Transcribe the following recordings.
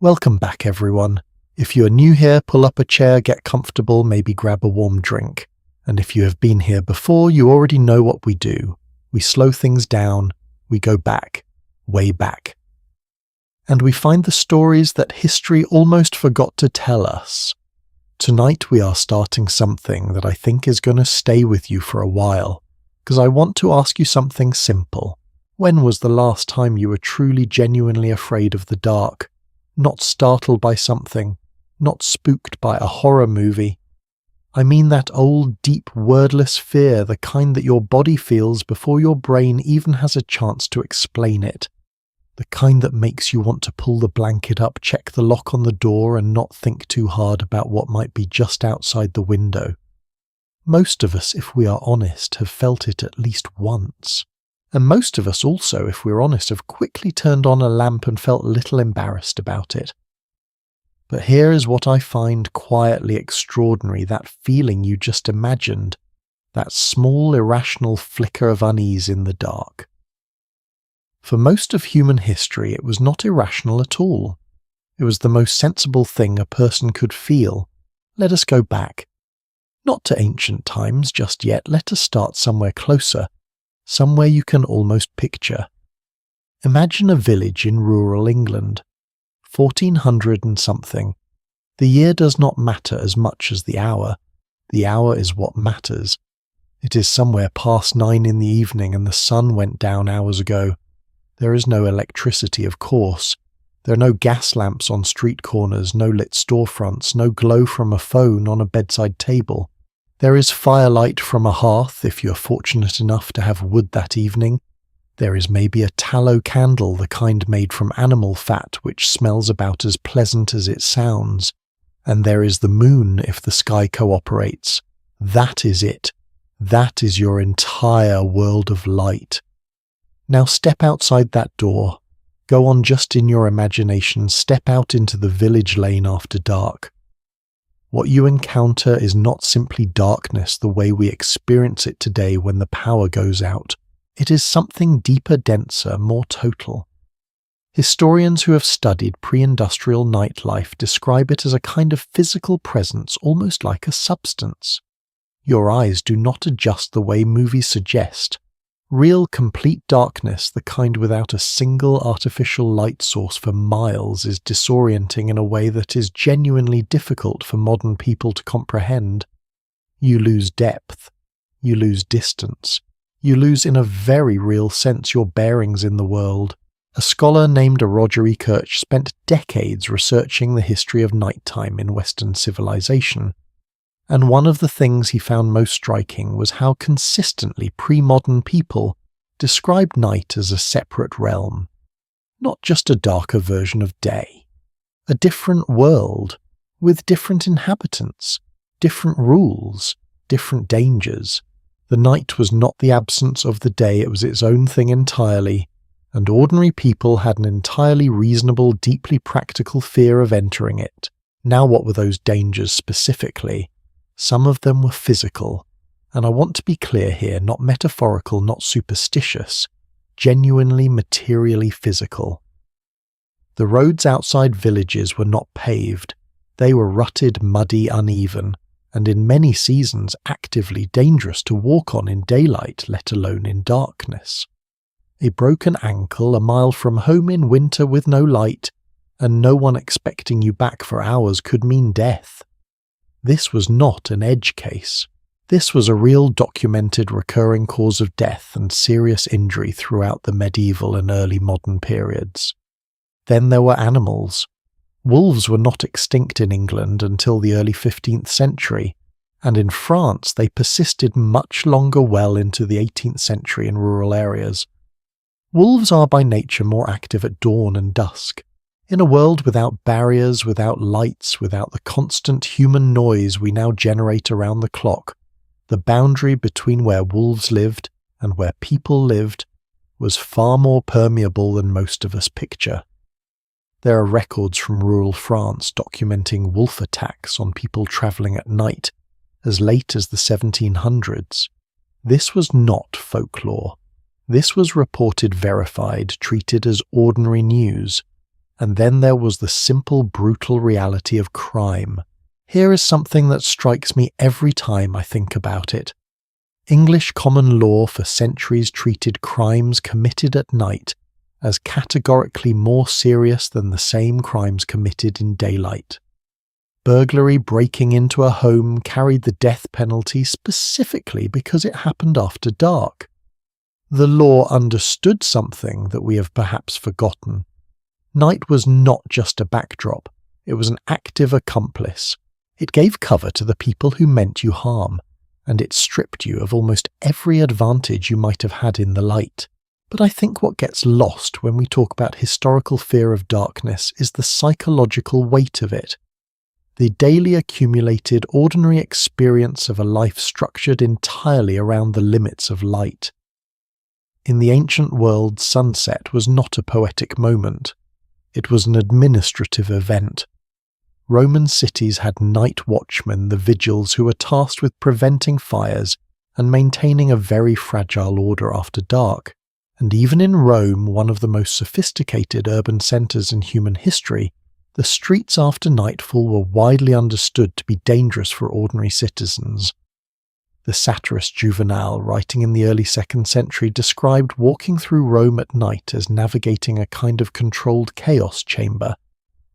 Welcome back, everyone. If you are new here, pull up a chair, get comfortable, maybe grab a warm drink. And if you have been here before, you already know what we do. We slow things down, we go back, way back. And we find the stories that history almost forgot to tell us. Tonight we are starting something that I think is going to stay with you for a while, because I want to ask you something simple. When was the last time you were truly genuinely afraid of the dark? Not startled by something, not spooked by a horror movie. I mean that old, deep, wordless fear, the kind that your body feels before your brain even has a chance to explain it. The kind that makes you want to pull the blanket up, check the lock on the door, and not think too hard about what might be just outside the window. Most of us, if we are honest, have felt it at least once. And most of us also, if we're honest, have quickly turned on a lamp and felt a little embarrassed about it. But here is what I find quietly extraordinary, that feeling you just imagined, that small irrational flicker of unease in the dark. For most of human history, it was not irrational at all. It was the most sensible thing a person could feel. Let us go back. Not to ancient times just yet, let us start somewhere closer. Somewhere you can almost picture. Imagine a village in rural England, 1400 and something. The year does not matter as much as the hour. The hour is what matters. It is somewhere past 9 in the evening and the sun went down hours ago. There is no electricity, of course. There are no gas lamps on street corners, no lit storefronts, no glow from a phone on a bedside table. There is firelight from a hearth, if you are fortunate enough to have wood that evening. There is maybe a tallow candle, the kind made from animal fat, which smells about as pleasant as it sounds. And there is the moon, if the sky cooperates. That is it. That is your entire world of light. Now step outside that door. Go on just in your imagination, step out into the village lane after dark. What you encounter is not simply darkness the way we experience it today when the power goes out. It is something deeper, denser, more total. Historians who have studied pre-industrial nightlife describe it as a kind of physical presence, almost like a substance. Your eyes do not adjust the way movies suggest. Real, complete darkness, the kind without a single artificial light source for miles, is disorienting in a way that is genuinely difficult for modern people to comprehend. You lose depth. You lose distance. You lose in a very real sense your bearings in the world. A scholar named Roger E. Kirch spent decades researching the history of nighttime in Western civilization. And one of the things he found most striking was how consistently pre-modern people described night as a separate realm, not just a darker version of day, a different world with different inhabitants, different rules, different dangers. The night was not the absence of the day, it was its own thing entirely, and ordinary people had an entirely reasonable, deeply practical fear of entering it. Now what were those dangers specifically? Some of them were physical, and I want to be clear here, not metaphorical, not superstitious, genuinely materially physical. The roads outside villages were not paved, they were rutted, muddy, uneven, and in many seasons actively dangerous to walk on in daylight, let alone in darkness. A broken ankle a mile from home in winter with no light, and no one expecting you back for hours could mean death. This was not an edge case. This was a real documented recurring cause of death and serious injury throughout the medieval and early modern periods. Then there were animals. Wolves were not extinct in England until the early 15th century, and in France they persisted much longer, well into the 18th century in rural areas. Wolves are by nature more active at dawn and dusk. In a world without barriers, without lights, without the constant human noise we now generate around the clock, the boundary between where wolves lived and where people lived was far more permeable than most of us picture. There are records from rural France documenting wolf attacks on people travelling at night as late as the 1700s. This was not folklore. This was reported, verified, treated as ordinary news. And then there was the simple, brutal reality of crime. Here is something that strikes me every time I think about it. English common law for centuries treated crimes committed at night as categorically more serious than the same crimes committed in daylight. Burglary breaking into a home carried the death penalty specifically because it happened after dark. The law understood something that we have perhaps forgotten. Night was not just a backdrop, it was an active accomplice. It gave cover to the people who meant you harm, and it stripped you of almost every advantage you might have had in the light. But I think what gets lost when we talk about historical fear of darkness is the psychological weight of it. The daily accumulated ordinary experience of a life structured entirely around the limits of light. In the ancient world, sunset was not a poetic moment. It was an administrative event. Roman cities had night watchmen, the vigils, who were tasked with preventing fires and maintaining a very fragile order after dark. And even in Rome, one of the most sophisticated urban centres in human history, the streets after nightfall were widely understood to be dangerous for ordinary citizens. The satirist Juvenal, writing in the early 2nd century, described walking through Rome at night as navigating a kind of controlled chaos chamber.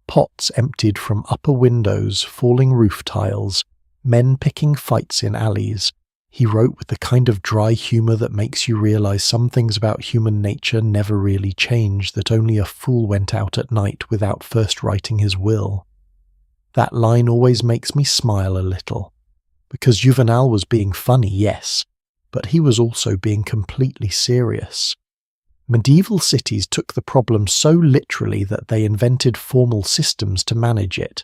Pots emptied from upper windows, falling roof tiles, men picking fights in alleys. He wrote with the kind of dry humour that makes you realise some things about human nature never really change, that only a fool went out at night without first writing his will. That line always makes me smile a little, because Juvenal was being funny, yes, but he was also being completely serious. Medieval cities took the problem so literally that they invented formal systems to manage it.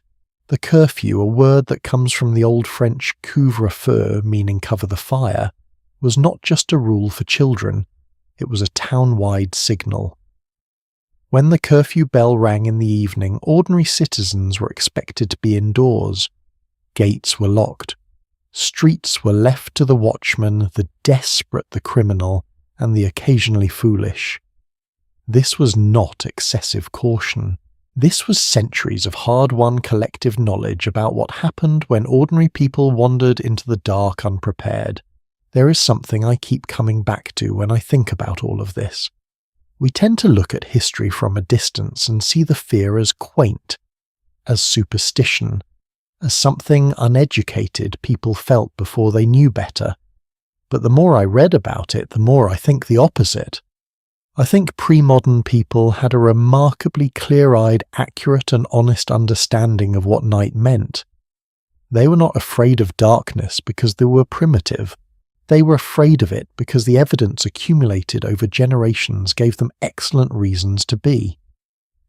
The curfew, a word that comes from the Old French couvre-feu, meaning cover the fire, was not just a rule for children, it was a town-wide signal. When the curfew bell rang in the evening, ordinary citizens were expected to be indoors. Gates were locked. Streets were left to the watchman, the desperate, the criminal, and the occasionally foolish. This was not excessive caution. This was centuries of hard-won collective knowledge about what happened when ordinary people wandered into the dark unprepared. There is something I keep coming back to when I think about all of this. We tend to look at history from a distance and see the fear as quaint, as superstition, as something uneducated people felt before they knew better. But the more I read about it, the more I think the opposite. I think pre-modern people had a remarkably clear-eyed, accurate and honest understanding of what night meant. They were not afraid of darkness because they were primitive. They were afraid of it because the evidence accumulated over generations gave them excellent reasons to be.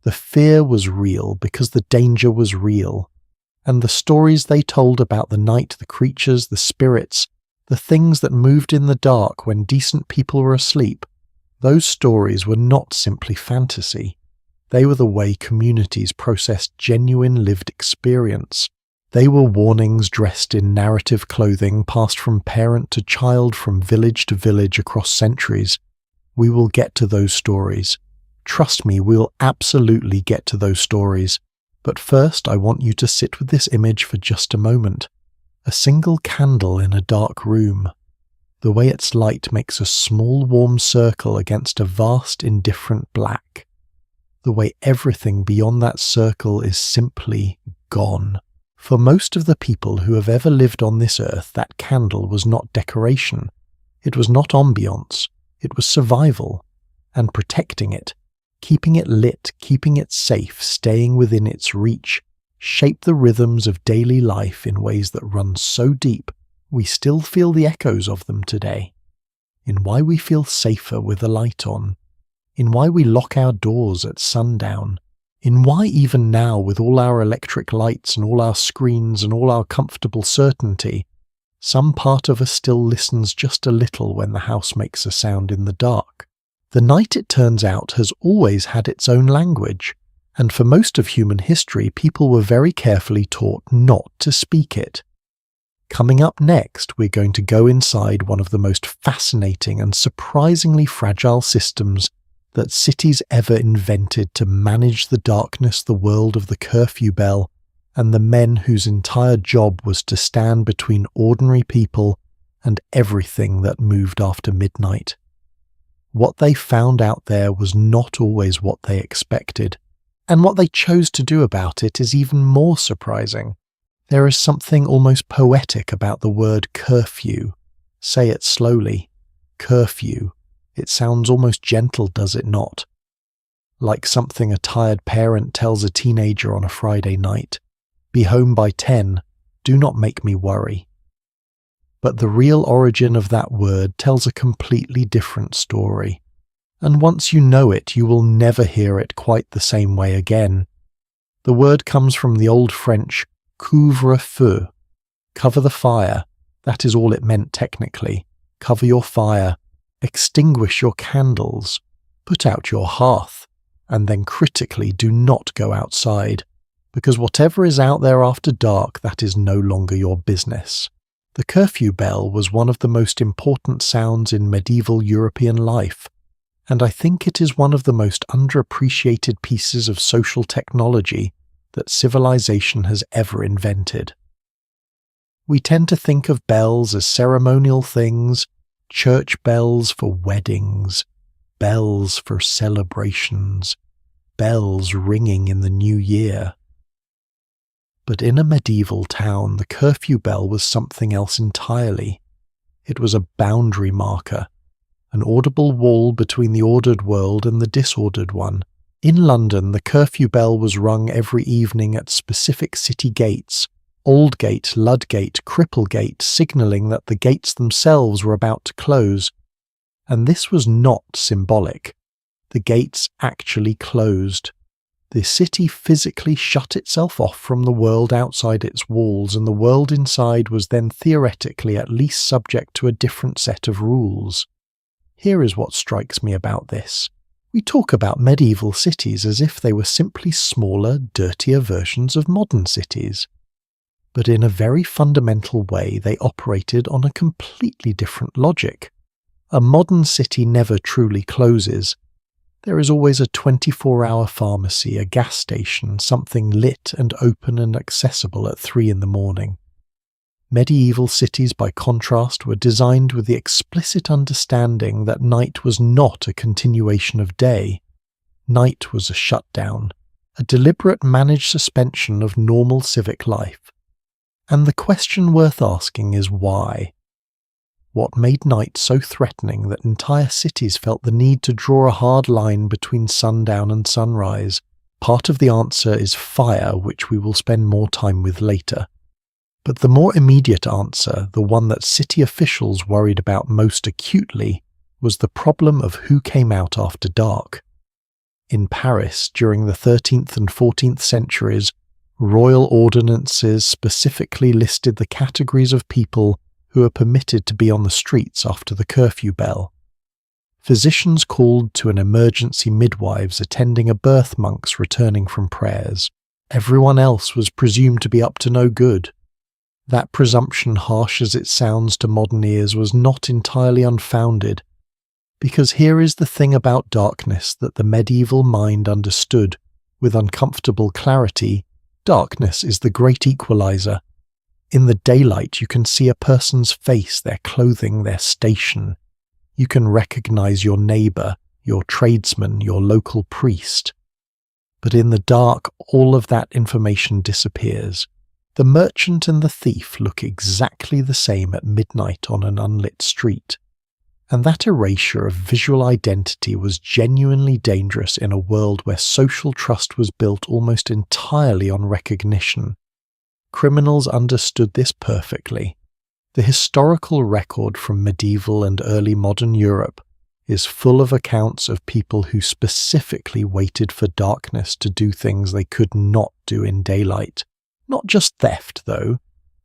The fear was real because the danger was real. And the stories they told about the night, the creatures, the spirits, the things that moved in the dark when decent people were asleep, those stories were not simply fantasy. They were the way communities processed genuine lived experience. They were warnings dressed in narrative clothing passed from parent to child, from village to village across centuries. We will get to those stories. Trust me, we'll absolutely get to those stories. But first, I want you to sit with this image for just a moment. A single candle in a dark room. The way its light makes a small warm circle against a vast indifferent black. The way everything beyond that circle is simply gone. For most of the people who have ever lived on this earth, that candle was not decoration. It was not ambience. It was survival. And protecting it, keeping it lit, keeping it safe, staying within its reach, shape the rhythms of daily life in ways that run so deep we still feel the echoes of them today. In why we feel safer with the light on. In why we lock our doors at sundown. In why even now, with all our electric lights and all our screens and all our comfortable certainty, some part of us still listens just a little when the house makes a sound in the dark. The night, it turns out, has always had its own language, and for most of human history people were very carefully taught not to speak it. Coming up next, we're going to go inside one of the most fascinating and surprisingly fragile systems that cities ever invented to manage the darkness, the world of the curfew bell, and the men whose entire job was to stand between ordinary people and everything that moved after midnight. What they found out there was not always what they expected, and what they chose to do about it is even more surprising. There is something almost poetic about the word curfew. Say it slowly. Curfew. It sounds almost gentle, does it not? Like something a tired parent tells a teenager on a Friday night. Be home by 10. Do not make me worry. But the real origin of that word tells a completely different story. And once you know it, you will never hear it quite the same way again. The word comes from the Old French couvre-feu. Cover the fire. That is all it meant technically. Cover your fire. Extinguish your candles. Put out your hearth. And then critically, do not go outside. Because whatever is out there after dark, that is no longer your business. The curfew bell was one of the most important sounds in medieval European life, and I think it is one of the most underappreciated pieces of social technology that civilization has ever invented. We tend to think of bells as ceremonial things, church bells for weddings, bells for celebrations, bells ringing in the new year. But in a medieval town, the curfew bell was something else entirely. It was a boundary marker, an audible wall between the ordered world and the disordered one. In London, the curfew bell was rung every evening at specific city gates, Aldgate, Ludgate, Cripplegate, signalling that the gates themselves were about to close. And this was not symbolic. The gates actually closed. The city physically shut itself off from the world outside its walls, and the world inside was then theoretically at least subject to a different set of rules. Here is what strikes me about this. We talk about medieval cities as if they were simply smaller, dirtier versions of modern cities. But in a very fundamental way, they operated on a completely different logic. A modern city never truly closes. There is always a 24-hour pharmacy, a gas station, something lit and open and accessible at 3 in the morning. Medieval cities, by contrast, were designed with the explicit understanding that night was not a continuation of day. Night was a shutdown, a deliberate managed suspension of normal civic life. And the question worth asking is why? What made night so threatening that entire cities felt the need to draw a hard line between sundown and sunrise? Part of the answer is fire, which we will spend more time with later. But the more immediate answer, the one that city officials worried about most acutely, was the problem of who came out after dark. In Paris, during the 13th and 14th centuries, royal ordinances specifically listed the categories of people who are permitted to be on the streets after the curfew bell. Physicians called to an emergency, midwives attending a birth, monks returning from prayers. Everyone else was presumed to be up to no good. That presumption, harsh as it sounds to modern ears, was not entirely unfounded, because here is the thing about darkness that the medieval mind understood with uncomfortable clarity: darkness is the great equalizer. In the daylight, you can see a person's face, their clothing, their station. You can recognize your neighbor, your tradesman, your local priest. But in the dark, all of that information disappears. The merchant and the thief look exactly the same at midnight on an unlit street. And that erasure of visual identity was genuinely dangerous in a world where social trust was built almost entirely on recognition. Criminals understood this perfectly. The historical record from medieval and early modern Europe is full of accounts of people who specifically waited for darkness to do things they could not do in daylight. Not just theft, though.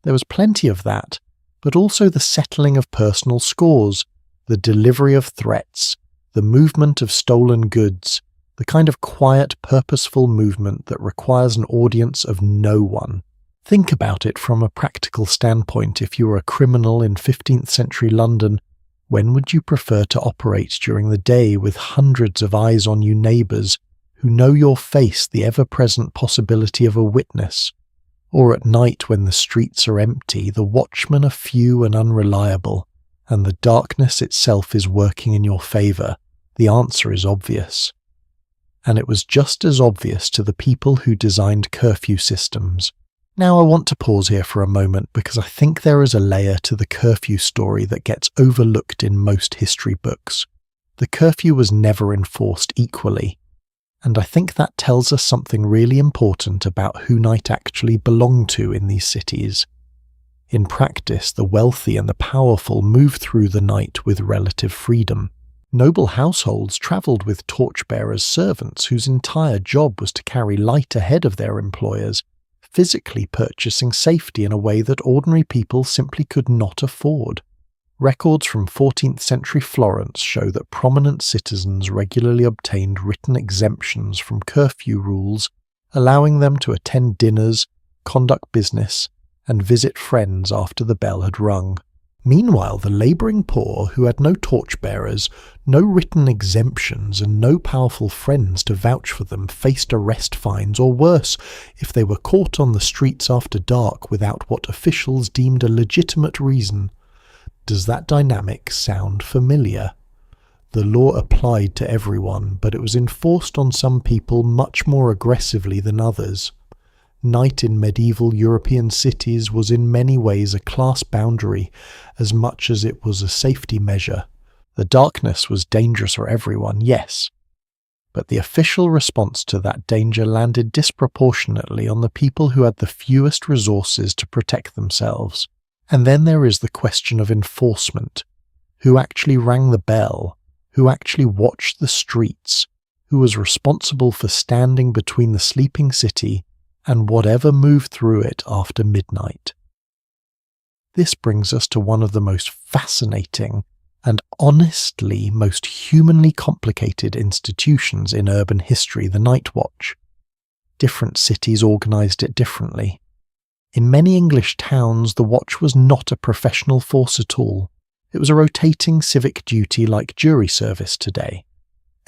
There was plenty of that, but also the settling of personal scores, the delivery of threats, the movement of stolen goods, the kind of quiet, purposeful movement that requires an audience of no one. Think about it from a practical standpoint. If you were a criminal in 15th century London, When would you prefer to operate during the day with hundreds of eyes on you neighbours who know your face, the ever-present possibility of a witness? Or at night when the streets are empty, the watchmen are few and unreliable, and the darkness itself is working in your favour? The answer is obvious. And it was just as obvious to the people who designed curfew systems. Now I want to pause here for a moment because I think there is a layer to the curfew story that gets overlooked in most history books. The curfew was never enforced equally, and I think that tells us something really important about who night actually belonged to in these cities. In practice, the wealthy and the powerful moved through the night with relative freedom. Noble households travelled with torchbearers servants whose entire job was to carry light ahead of their employers, physically purchasing safety in a way that ordinary people simply could not afford. Records from 14th century Florence show that prominent citizens regularly obtained written exemptions from curfew rules, allowing them to attend dinners, conduct business, and visit friends after the bell had rung. Meanwhile, the labouring poor, who had no torchbearers, no written exemptions, and no powerful friends to vouch for them, faced arrest fines, or worse, if they were caught on the streets after dark without what officials deemed a legitimate reason. Does that dynamic sound familiar? The law applied to everyone, but it was enforced on some people much more aggressively than others. Night in medieval European cities was in many ways a class boundary as much as it was a safety measure. The darkness was dangerous for everyone, yes, but the official response to that danger landed disproportionately on the people who had the fewest resources to protect themselves. And then there is the question of enforcement. Who actually rang the bell? Who actually watched the streets? Who was responsible for standing between the sleeping city and whatever moved through it after midnight? This brings us to one of the most fascinating and honestly most humanly complicated institutions in urban history, the night watch. Different cities organised it differently. In many English towns, the watch was not a professional force at all. It was a rotating civic duty like jury service today.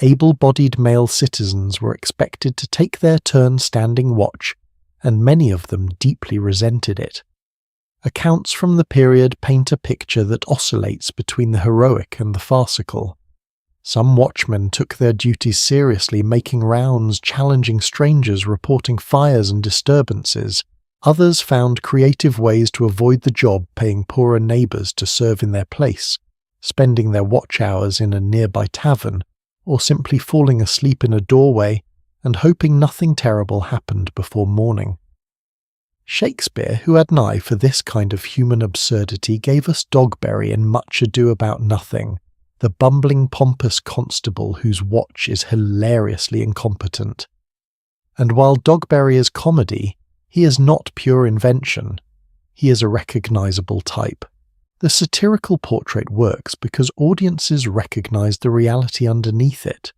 Able-bodied male citizens were expected to take their turn standing watch, and many of them deeply resented it. Accounts from the period paint a picture that oscillates between the heroic and the farcical. Some watchmen took their duties seriously, making rounds, challenging strangers, reporting fires and disturbances. Others found creative ways to avoid the job, paying poorer neighbours to serve in their place, spending their watch hours in a nearby tavern, or simply falling asleep in a doorway and hoping nothing terrible happened before morning. Shakespeare, who had an eye for this kind of human absurdity, gave us Dogberry in Much Ado About Nothing, the bumbling, pompous constable whose watch is hilariously incompetent. And while Dogberry is comedy, he is not pure invention. He is a recognisable type. The satirical portrait works because audiences recognise the reality underneath it.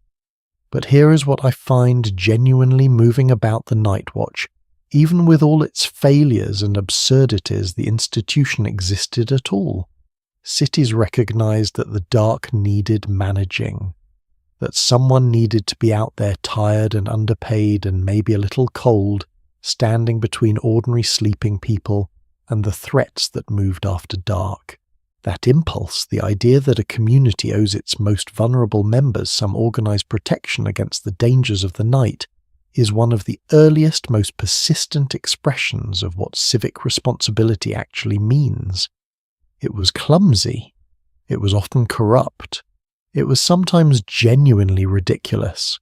But here is what I find genuinely moving about the Night Watch. Even with all its failures and absurdities, the institution existed at all. Cities recognised that the dark needed managing, that someone needed to be out there tired and underpaid and maybe a little cold, standing between ordinary sleeping people and the threats that moved after dark. That impulse, the idea that a community owes its most vulnerable members some organised protection against the dangers of the night, is one of the earliest, most persistent expressions of what civic responsibility actually means. It was clumsy. It was often corrupt. It was sometimes genuinely ridiculous.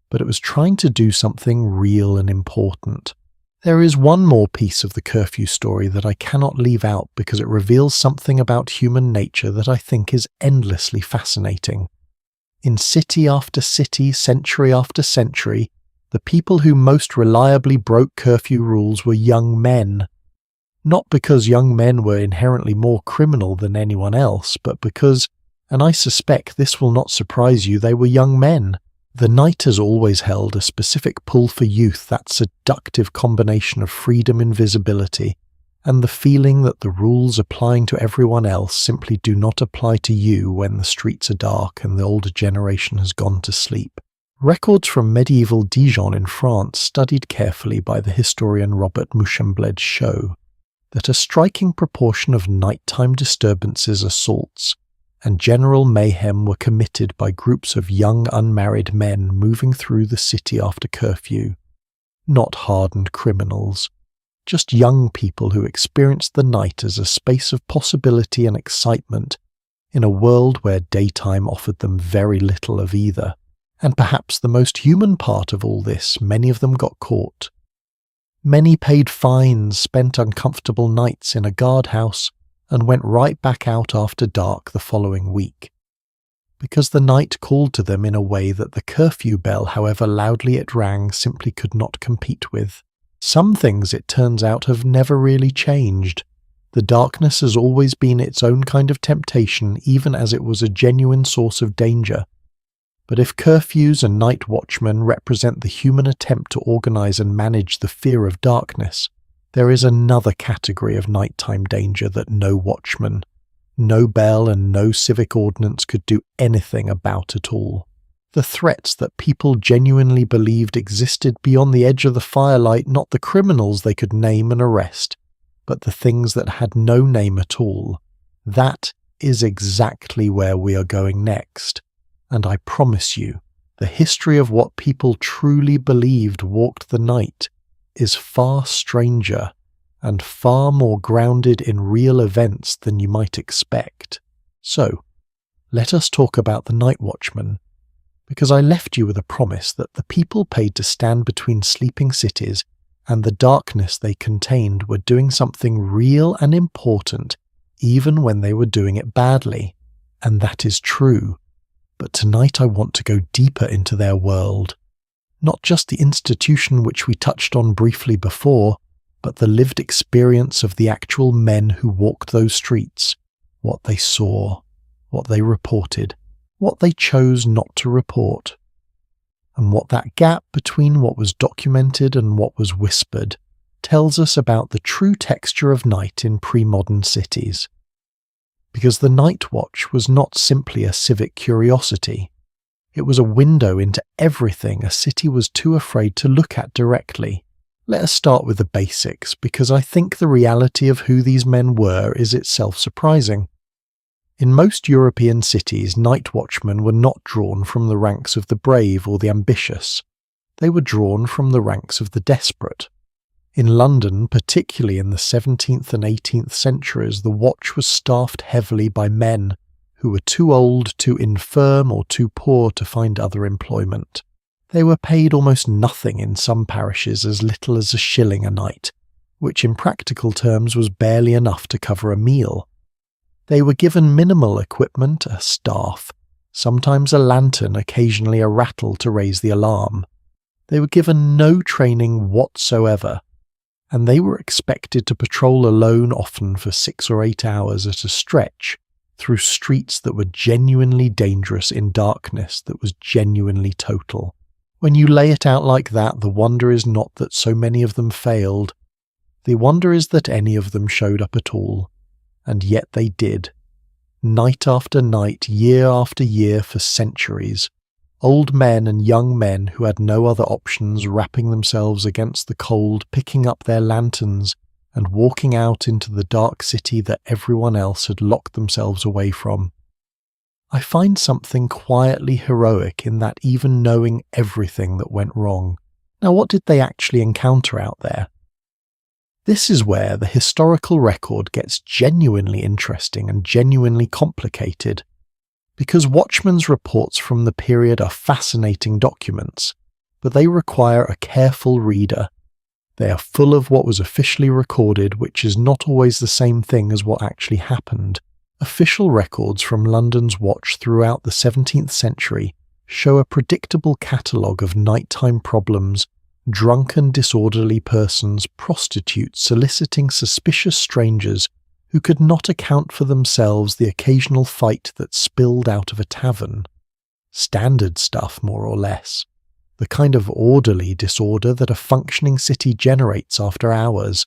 But it was trying to do something real and important. There is one more piece of the curfew story that I cannot leave out because it reveals something about human nature that I think is endlessly fascinating. In city after city, century after century, the people who most reliably broke curfew rules were young men. Not because young men were inherently more criminal than anyone else, but because, and I suspect this will not surprise you, they were young men. The night has always held a specific pull for youth, that seductive combination of freedom and visibility, and the feeling that the rules applying to everyone else simply do not apply to you when the streets are dark and the older generation has gone to sleep. Records from medieval Dijon in France, studied carefully by the historian Robert Mouchembled, show that a striking proportion of nighttime disturbances, assaults, and general mayhem were committed by groups of young unmarried men moving through the city after curfew. Not hardened criminals, just young people who experienced the night as a space of possibility and excitement in a world where daytime offered them very little of either. And perhaps the most human part of all this, many of them got caught. Many paid fines, spent uncomfortable nights in a guardhouse, and went right back out after dark the following week. Because the night called to them in a way that the curfew bell, however loudly it rang, simply could not compete with. Some things, it turns out, have never really changed. The darkness has always been its own kind of temptation, even as it was a genuine source of danger. But if curfews and night watchmen represent the human attempt to organize and manage the fear of darkness, there is another category of nighttime danger that no watchman, no bell and no civic ordinance could do anything about at all. The threats that people genuinely believed existed beyond the edge of the firelight, not the criminals they could name and arrest, but the things that had no name at all. That is exactly where we are going next. And I promise you, the history of what people truly believed walked the night is far stranger and far more grounded in real events than you might expect. So, let us talk about the night watchman, because I left you with a promise that the people paid to stand between sleeping cities and the darkness they contained were doing something real and important, even when they were doing it badly. And that is true. But tonight I want to go deeper into their world. Not just the institution which we touched on briefly before, but the lived experience of the actual men who walked those streets, what they saw, what they reported, what they chose not to report, and what that gap between what was documented and what was whispered tells us about the true texture of night in pre-modern cities. Because the night watch was not simply a civic curiosity. It was a window into everything a city was too afraid to look at directly. Let us start with the basics, because I think the reality of who these men were is itself surprising. In most European cities, night watchmen were not drawn from the ranks of the brave or the ambitious. They were drawn from the ranks of the desperate. In London, particularly in the 17th and 18th centuries, the watch was staffed heavily by men who were too old, too infirm, or too poor to find other employment. They were paid almost nothing, in some parishes as little as a shilling a night, which in practical terms was barely enough to cover a meal. They were given minimal equipment, a staff, sometimes a lantern, occasionally a rattle to raise the alarm. They were given no training whatsoever, and they were expected to patrol alone, often for 6 or 8 hours at a stretch, through streets that were genuinely dangerous in darkness that was genuinely total. When you lay it out like that, the wonder is not that so many of them failed. The wonder is that any of them showed up at all. And yet they did. Night after night, year after year, for centuries. Old men and young men who had no other options, wrapping themselves against the cold, picking up their lanterns, and walking out into the dark city that everyone else had locked themselves away from. I find something quietly heroic in that, even knowing everything that went wrong. Now, what did they actually encounter out there? This is where the historical record gets genuinely interesting and genuinely complicated. Because Watchman's reports from the period are fascinating documents, but they require a careful reader. They are full of what was officially recorded, which is not always the same thing as what actually happened. Official records from London's watch throughout the 17th century show a predictable catalogue of nighttime problems, drunken disorderly persons, prostitutes soliciting suspicious strangers who could not account for themselves, the occasional fight that spilled out of a tavern. Standard stuff, more or less. The kind of orderly disorder that a functioning city generates after hours,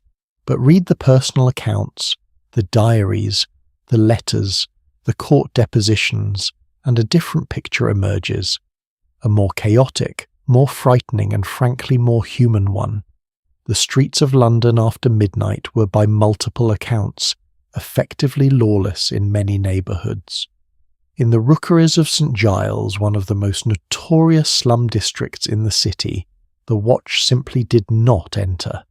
But read the personal accounts, the diaries, the letters, the court depositions, and a different picture emerges. A more chaotic, more frightening, and frankly more human one. The streets of London after midnight were by multiple accounts effectively lawless in many neighbourhoods. In the rookeries of St Giles, one of the most notorious slum districts in the city, the watch simply did not enter.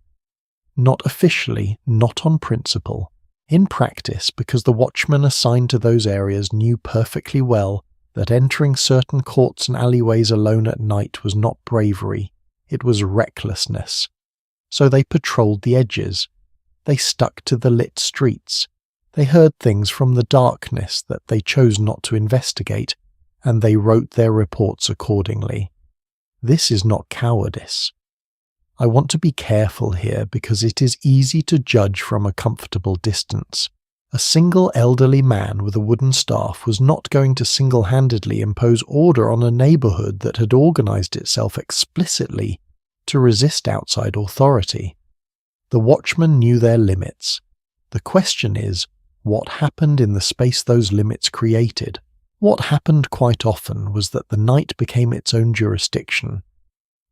Not officially, not on principle. In practice, because the watchmen assigned to those areas knew perfectly well that entering certain courts and alleyways alone at night was not bravery, it was recklessness. So they patrolled the edges. They stuck to the lit streets. They heard things from the darkness that they chose not to investigate, and they wrote their reports accordingly. This is not cowardice. I want to be careful here because it is easy to judge from a comfortable distance. A single elderly man with a wooden staff was not going to single-handedly impose order on a neighbourhood that had organised itself explicitly to resist outside authority. The watchmen knew their limits. The question is, what happened in the space those limits created? What happened quite often was that the night became its own jurisdiction.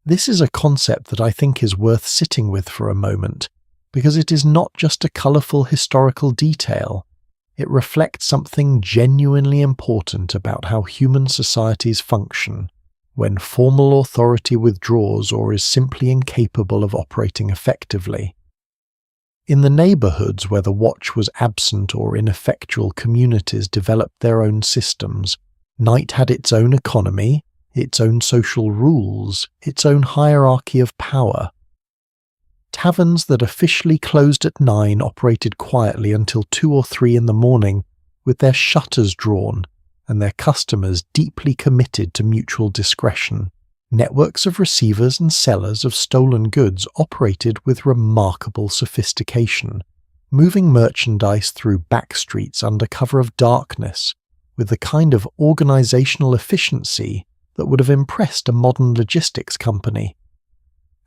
This is a concept that I think is worth sitting with for a moment, because it is not just a colourful historical detail. It reflects something genuinely important about how human societies function when formal authority withdraws or is simply incapable of operating effectively. In the neighbourhoods where the watch was absent or ineffectual, communities developed their own systems. Night had its own economy, its own social rules, its own hierarchy of power. Taverns that officially closed at 9 operated quietly until 2 or 3 in the morning, with their shutters drawn and their customers deeply committed to mutual discretion. Networks of receivers and sellers of stolen goods operated with remarkable sophistication, moving merchandise through back streets under cover of darkness, with the kind of organisational efficiency that would have impressed a modern logistics company.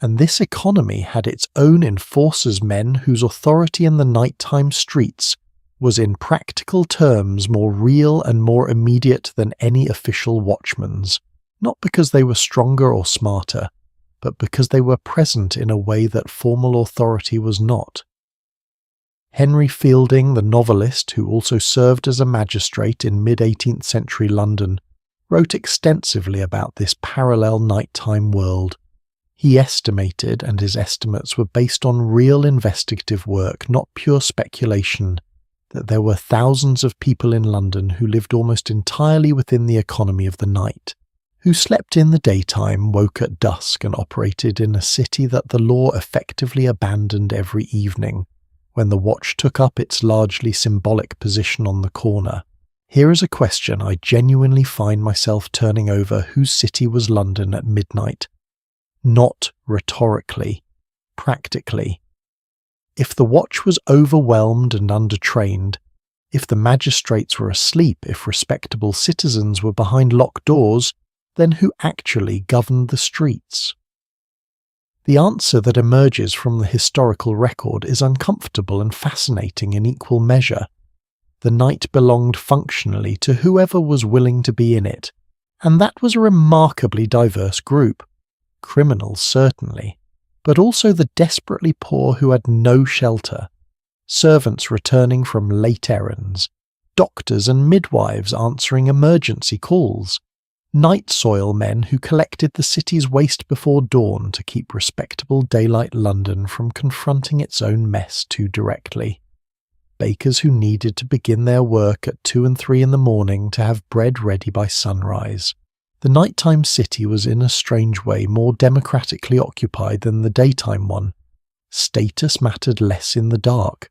And this economy had its own enforcers men whose authority in the nighttime streets was in practical terms more real and more immediate than any official watchman's. Not because they were stronger or smarter, but because they were present in a way that formal authority was not. Henry Fielding, the novelist who also served as a magistrate in mid-18th century London, wrote extensively about this parallel nighttime world. He estimated, and his estimates were based on real investigative work, not pure speculation, that there were thousands of people in London who lived almost entirely within the economy of the night, who slept in the daytime, woke at dusk, and operated in a city that the law effectively abandoned every evening, when the watch took up its largely symbolic position on the corner. Here is a question I genuinely find myself turning over: whose city was London at midnight? Not rhetorically, practically. If the watch was overwhelmed and undertrained, if the magistrates were asleep, if respectable citizens were behind locked doors, then who actually governed the streets? The answer that emerges from the historical record is uncomfortable and fascinating in equal measure. The night belonged functionally to whoever was willing to be in it, and that was a remarkably diverse group. Criminals, certainly, but also the desperately poor who had no shelter, servants returning from late errands, doctors and midwives answering emergency calls, night soil men who collected the city's waste before dawn to keep respectable daylight London from confronting its own mess too directly, bakers who needed to begin their work at 2 and 3 in the morning to have bread ready by sunrise. The nighttime city was in a strange way more democratically occupied than the daytime one. Status mattered less in the dark.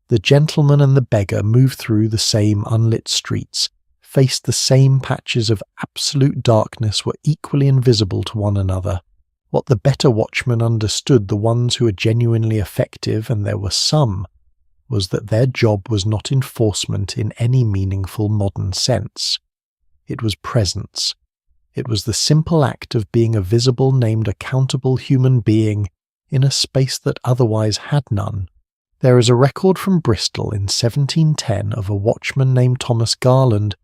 The gentleman and the beggar moved through the same unlit streets, faced the same patches of absolute darkness, were equally invisible to one another. What the better watchmen understood, the ones who were genuinely effective, and there were some, was that their job was not enforcement in any meaningful modern sense. It was presence. It was the simple act of being a visible, named accountable human being in a space that otherwise had none. There is a record from Bristol in 1710 of a watchman named Thomas Garland,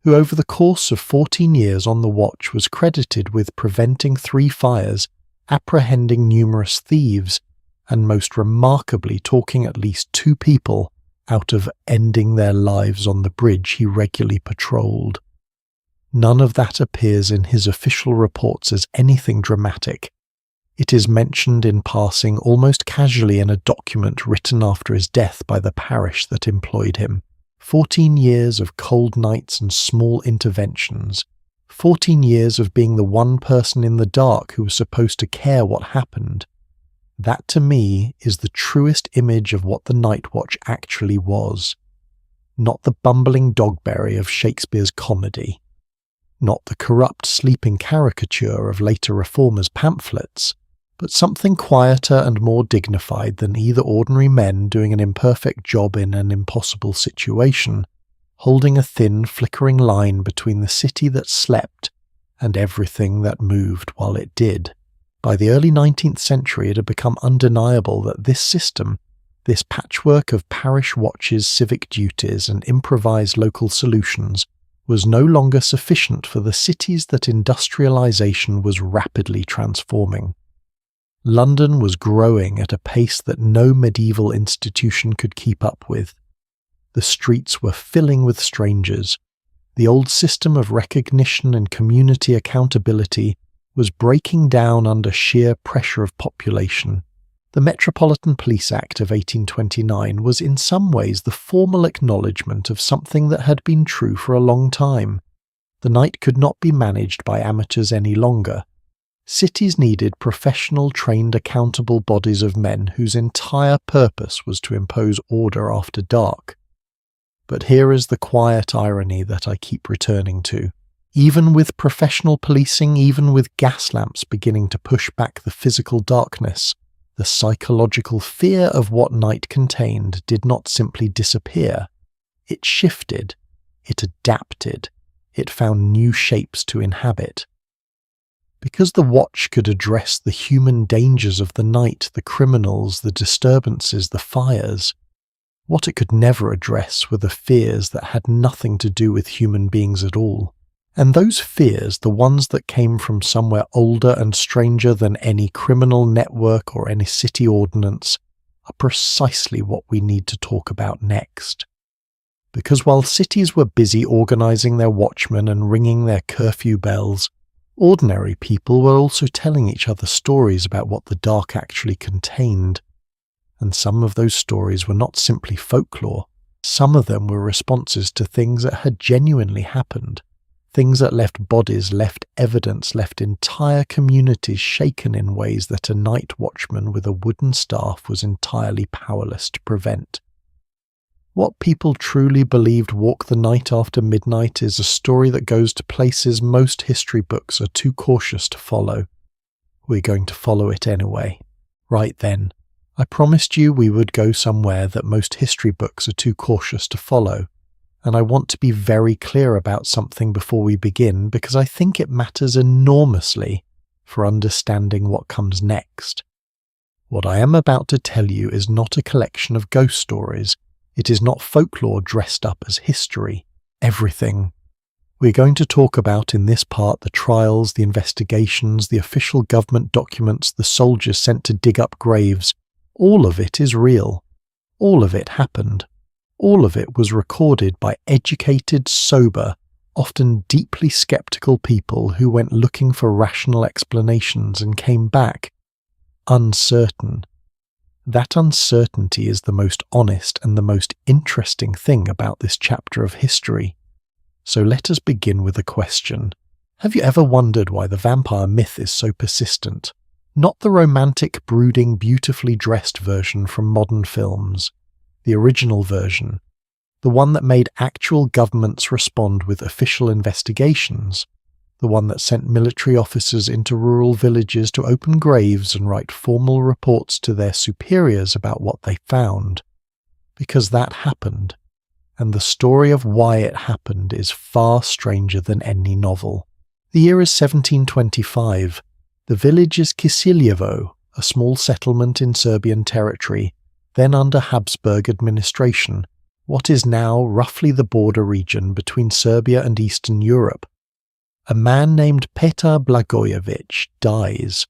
who over the course of 14 years on the watch was credited with preventing 3 fires, apprehending numerous thieves, and most remarkably talking at least 2 people out of ending their lives on the bridge he regularly patrolled. None of that appears in his official reports as anything dramatic. It is mentioned in passing almost casually in a document written after his death by the parish that employed him. 14 years of cold nights and small interventions. 14 years of being the one person in the dark who was supposed to care what happened. That to me is the truest image of what the Night Watch actually was. Not the bumbling Dogberry of Shakespeare's comedy. Not the corrupt sleeping caricature of later reformers' pamphlets, but something quieter and more dignified than either ordinary men doing an imperfect job in an impossible situation, holding a thin, flickering line between the city that slept and everything that moved while it did. By the early 19th century, it had become undeniable that this system, this patchwork of parish watches, civic duties, and improvised local solutions, was no longer sufficient for the cities that industrialization was rapidly transforming. London was growing at a pace that no medieval institution could keep up with. The streets were filling with strangers. The old system of recognition and community accountability was breaking down under sheer pressure of population. The Metropolitan Police Act of 1829 was in some ways the formal acknowledgement of something that had been true for a long time. The night could not be managed by amateurs any longer. Cities needed professional, trained, accountable bodies of men whose entire purpose was to impose order after dark. But here is the quiet irony that I keep returning to. Even with professional policing, even with gas lamps beginning to push back the physical darkness, the psychological fear of what night contained did not simply disappear. It shifted. It adapted. It found new shapes to inhabit. Because the watch could address the human dangers of the night, the criminals, the disturbances, the fires, what it could never address were the fears that had nothing to do with human beings at all. And those fears, the ones that came from somewhere older and stranger than any criminal network or any city ordinance, are precisely what we need to talk about next. Because while cities were busy organizing their watchmen and ringing their curfew bells, ordinary people were also telling each other stories about what the dark actually contained. And some of those stories were not simply folklore. Some of them were responses to things that had genuinely happened. Things that left bodies, left evidence, left entire communities shaken in ways that a night watchman with a wooden staff was entirely powerless to prevent. What people truly believed walked the night after midnight is a story that goes to places most history books are too cautious to follow. We're going to follow it anyway. Right then, I promised you we would go somewhere that most history books are too cautious to follow. And I want to be very clear about something before we begin because I think it matters enormously for understanding what comes next. What I am about to tell you is not a collection of ghost stories. It is not folklore dressed up as history. Everything. We're going to talk about in this part the trials, the investigations, the official government documents, the soldiers sent to dig up graves. All of it is real. All of it happened. All of it was recorded by educated, sober, often deeply skeptical people who went looking for rational explanations and came back uncertain. That uncertainty is the most honest and the most interesting thing about this chapter of history. So let us begin with a question. Have you ever wondered why the vampire myth is so persistent? Not the romantic, brooding, beautifully dressed version from modern films. The original version. The one that made actual governments respond with official investigations. The one that sent military officers into rural villages to open graves and write formal reports to their superiors about what they found. Because that happened. And the story of why it happened is far stranger than any novel. The year is 1725. The village is Kisiljevo, a small settlement in Serbian territory, then under Habsburg administration, what is now roughly the border region between Serbia and Eastern Europe. A man named Petar Blagojevich dies.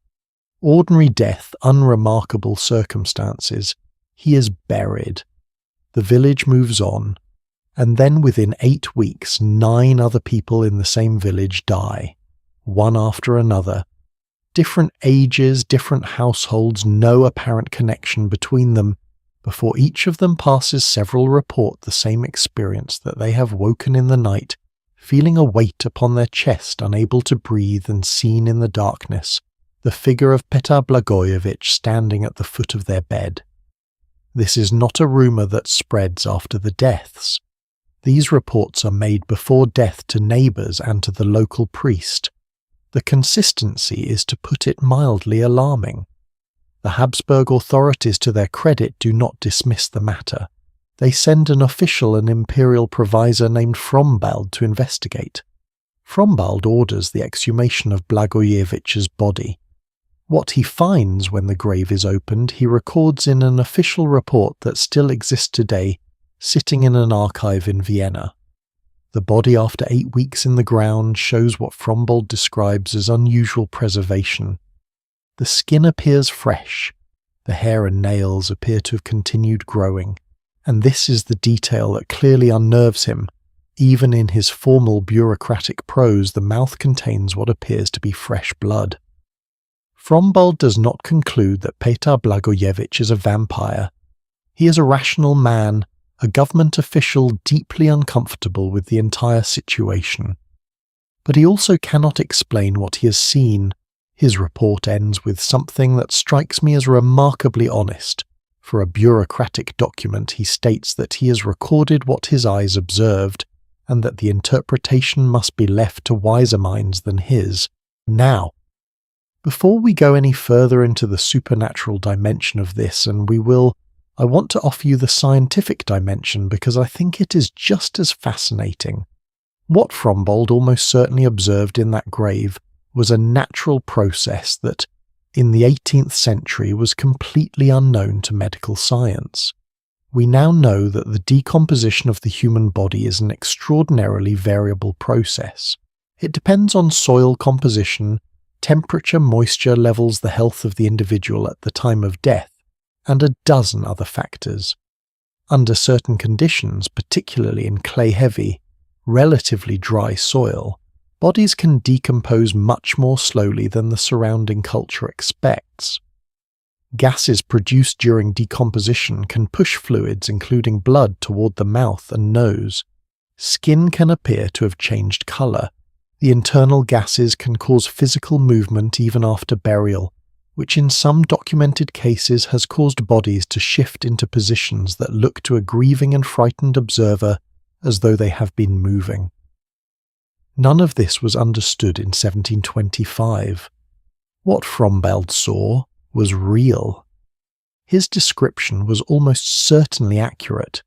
Ordinary death, unremarkable circumstances. He is buried. The village moves on, and then within 8 weeks 9 other people in the same village die, one after another. Different ages, different households, no apparent connection between them, before each of them passes several report the same experience, that they have woken in the night, feeling a weight upon their chest, unable to breathe, and seen in the darkness the figure of Petar Blagojevich standing at the foot of their bed. This is not a rumour that spreads after the deaths. These reports are made before death to neighbours and to the local priest. The consistency is, to put it mildly, alarming. The Habsburg authorities, to their credit, do not dismiss the matter. They send an official and imperial provisor named Frombald to investigate. Frombald orders the exhumation of Blagojevich's body. What he finds when the grave is opened, he records in an official report that still exists today, sitting in an archive in Vienna. The body, after 8 weeks in the ground, shows what Frombald describes as unusual preservation. The skin appears fresh, the hair and nails appear to have continued growing, and this is the detail that clearly unnerves him. Even in his formal bureaucratic prose, the mouth contains what appears to be fresh blood. Frombald does not conclude that Petar Blagojevich is a vampire. He is a rational man, a government official deeply uncomfortable with the entire situation. But he also cannot explain what he has seen. His report ends with something that strikes me as remarkably honest. For a bureaucratic document, he states that he has recorded what his eyes observed, and that the interpretation must be left to wiser minds than his. Now, before we go any further into the supernatural dimension of this, I want to offer you the scientific dimension, because I think it is just as fascinating. What Frombald almost certainly observed in that grave was a natural process that, in the 18th century, was completely unknown to medical science. We now know that the decomposition of the human body is an extraordinarily variable process. It depends on soil composition, temperature, moisture levels, the health of the individual at the time of death, and a dozen other factors. Under certain conditions, particularly in clay-heavy, relatively dry soil, bodies can decompose much more slowly than the surrounding culture expects. Gases produced during decomposition can push fluids, including blood, toward the mouth and nose. Skin can appear to have changed colour. The internal gases can cause physical movement even after burial, which in some documented cases has caused bodies to shift into positions that look to a grieving and frightened observer as though they have been moving. None of this was understood in 1725. What Frombald saw was real. His description was almost certainly accurate.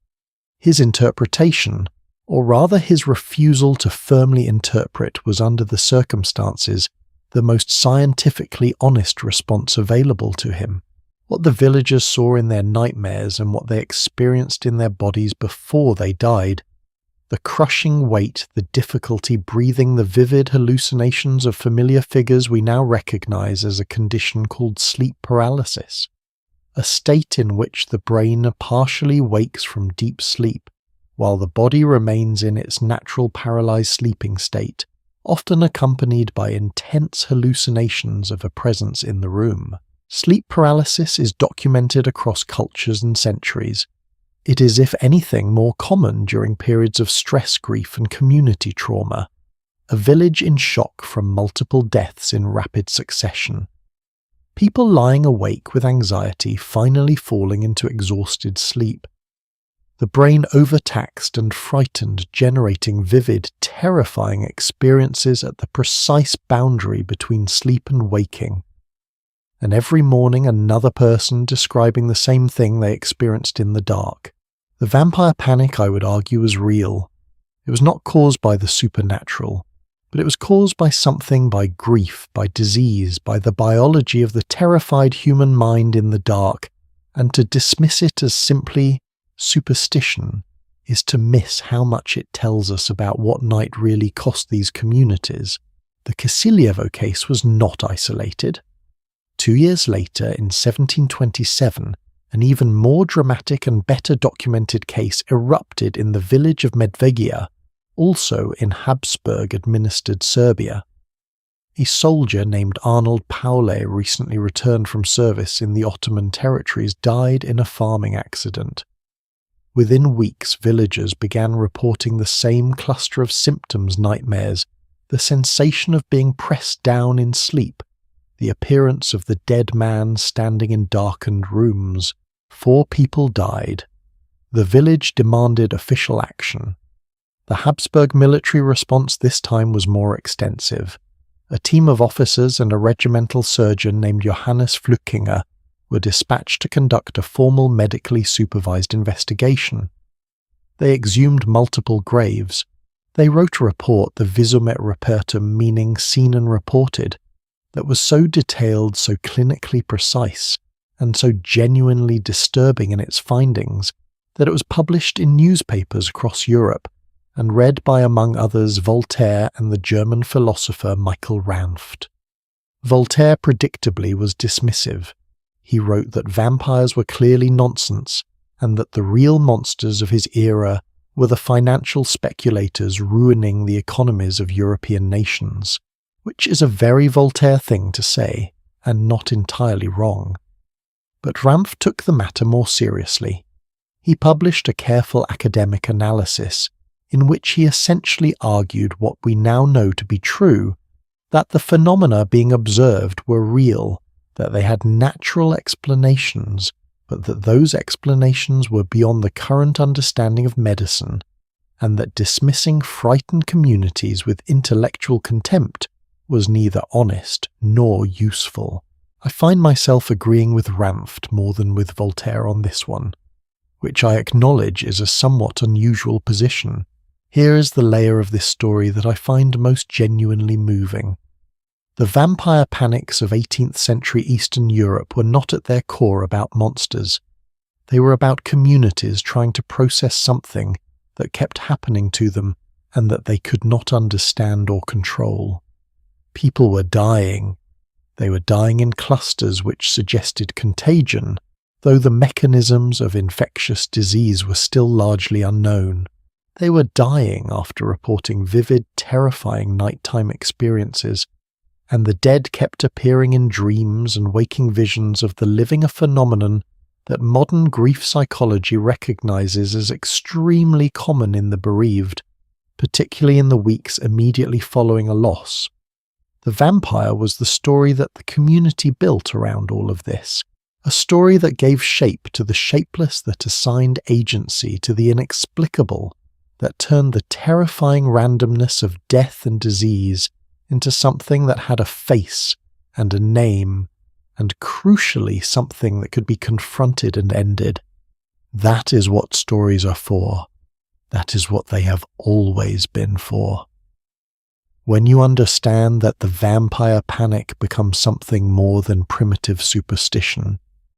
His interpretation, or rather his refusal to firmly interpret, was under the circumstances the most scientifically honest response available to him. What the villagers saw in their nightmares and what they experienced in their bodies before they died, the crushing weight, the difficulty breathing, the vivid hallucinations of familiar figures we now recognize as a condition called sleep paralysis, a state in which the brain partially wakes from deep sleep, while the body remains in its natural paralyzed sleeping state, often accompanied by intense hallucinations of a presence in the room. Sleep paralysis is documented across cultures and centuries. It is, if anything, more common during periods of stress, grief, and community trauma. A village in shock from multiple deaths in rapid succession. People lying awake with anxiety, finally falling into exhausted sleep. The brain overtaxed and frightened, generating vivid, terrifying experiences at the precise boundary between sleep and waking. And every morning another person describing the same thing they experienced in the dark. The vampire panic, I would argue, was real. It was not caused by the supernatural, but it was caused by something, by grief, by disease, by the biology of the terrified human mind in the dark, and to dismiss it as simply superstition is to miss how much it tells us about what night really cost these communities. The Kisilievo case was not isolated. 2 years later, in 1727, an even more dramatic and better documented case erupted in the village of Medvegia, also in Habsburg-administered Serbia. A soldier named Arnold Paule recently returned from service in the Ottoman territories died in a farming accident. Within weeks, villagers began reporting the same cluster of symptoms: nightmares, the sensation of being pressed down in sleep, the appearance of the dead man standing in darkened rooms. 4 people died. The village demanded official action. The Habsburg military response this time was more extensive. A team of officers and a regimental surgeon named Johannes Flückinger were dispatched to conduct a formal medically supervised investigation. They exhumed multiple graves. They wrote a report, the Visum et Repertum, meaning seen and reported, that was so detailed, so clinically precise, and so genuinely disturbing in its findings that it was published in newspapers across Europe and read by, among others, Voltaire and the German philosopher Michael Ranft. Voltaire predictably was dismissive. He wrote that vampires were clearly nonsense, and that the real monsters of his era were the financial speculators ruining the economies of European nations, which is a very Voltaire thing to say, and not entirely wrong. But Ranft took the matter more seriously. He published a careful academic analysis in which he essentially argued what we now know to be true, that the phenomena being observed were real, that they had natural explanations, but that those explanations were beyond the current understanding of medicine, and that dismissing frightened communities with intellectual contempt was neither honest nor useful. I find myself agreeing with Ranft more than with Voltaire on this one, which I acknowledge is a somewhat unusual position. Here is the layer of this story that I find most genuinely moving. The vampire panics of 18th century Eastern Europe were not at their core about monsters. They were about communities trying to process something that kept happening to them and that they could not understand or control. People were dying. They were dying in clusters which suggested contagion, though the mechanisms of infectious disease were still largely unknown. They were dying after reporting vivid, terrifying nighttime experiences, and the dead kept appearing in dreams and waking visions of the living a phenomenon that modern grief psychology recognizes as extremely common in the bereaved, particularly in the weeks immediately following a loss. The vampire was the story that the community built around all of this, a story that gave shape to the shapeless, that assigned agency to the inexplicable, that turned the terrifying randomness of death and disease into something that had a face and a name, and crucially something that could be confronted and ended. That is what stories are for. That is what they have always been for. When you understand that the vampire panic becomes something more than primitive superstition,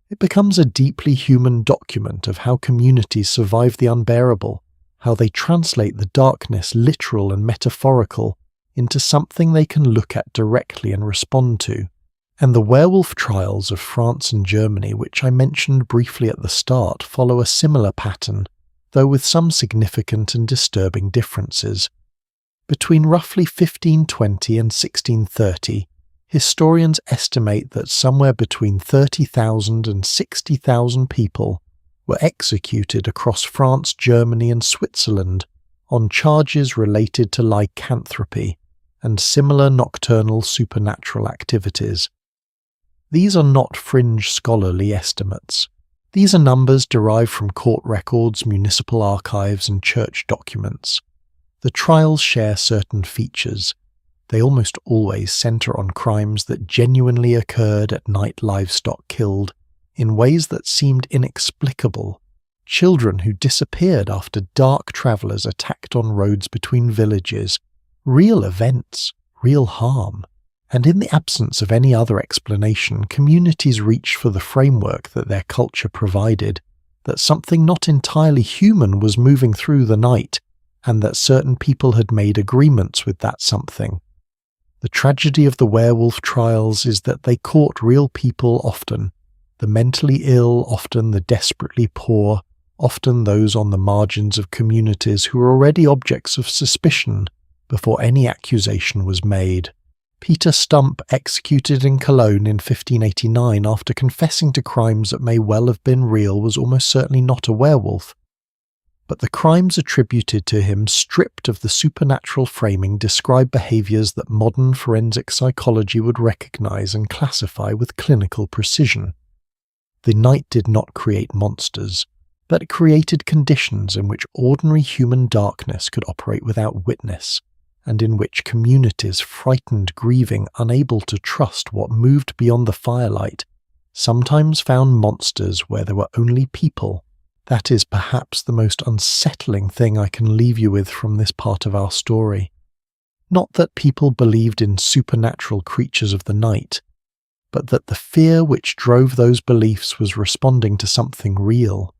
it becomes a deeply human document of how communities survive the unbearable, how they translate the darkness, literal and metaphorical, into something they can look at directly and respond to. And the werewolf trials of France and Germany, which I mentioned briefly at the start, follow a similar pattern, though with some significant and disturbing differences. Between roughly 1520 and 1630, historians estimate that somewhere between 30,000 and 60,000 people were executed across France, Germany and Switzerland on charges related to lycanthropy and similar nocturnal supernatural activities. These are not fringe scholarly estimates. These are numbers derived from court records, municipal archives and church documents. The trials share certain features. They almost always centre on crimes that genuinely occurred at night, livestock killed, in ways that seemed inexplicable, children who disappeared after dark travellers attacked on roads between villages, real events, real harm, and in the absence of any other explanation, communities reached for the framework that their culture provided, that something not entirely human was moving through the night, and that certain people had made agreements with that something. The tragedy of the werewolf trials is that they caught real people often, the mentally ill, often the desperately poor, often those on the margins of communities who were already objects of suspicion before any accusation was made. Peter Stump, executed in Cologne in 1589 after confessing to crimes that may well have been real, was almost certainly not a werewolf. But the crimes attributed to him, stripped of the supernatural framing, describe behaviours that modern forensic psychology would recognise and classify with clinical precision. The night did not create monsters, but it created conditions in which ordinary human darkness could operate without witness, and in which communities, frightened, grieving, unable to trust what moved beyond the firelight, sometimes found monsters where there were only people. That is perhaps the most unsettling thing I can leave you with from this part of our story. Not that people believed in supernatural creatures of the night, but that the fear which drove those beliefs was responding to something real,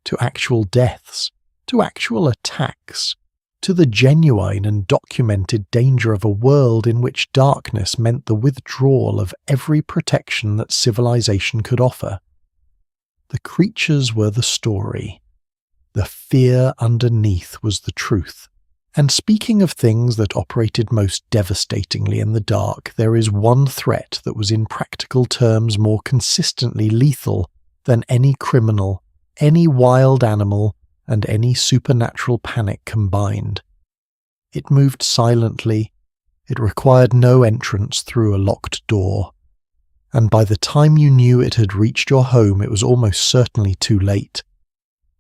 to actual deaths, to actual attacks, to the genuine and documented danger of a world in which darkness meant the withdrawal of every protection that civilization could offer. The creatures were the story. The fear underneath was the truth. And speaking of things that operated most devastatingly in the dark, there is one threat that was in practical terms more consistently lethal than any criminal, any wild animal, and any supernatural panic combined. It moved silently, it required no entrance through a locked door, and by the time you knew it had reached your home, it was almost certainly too late.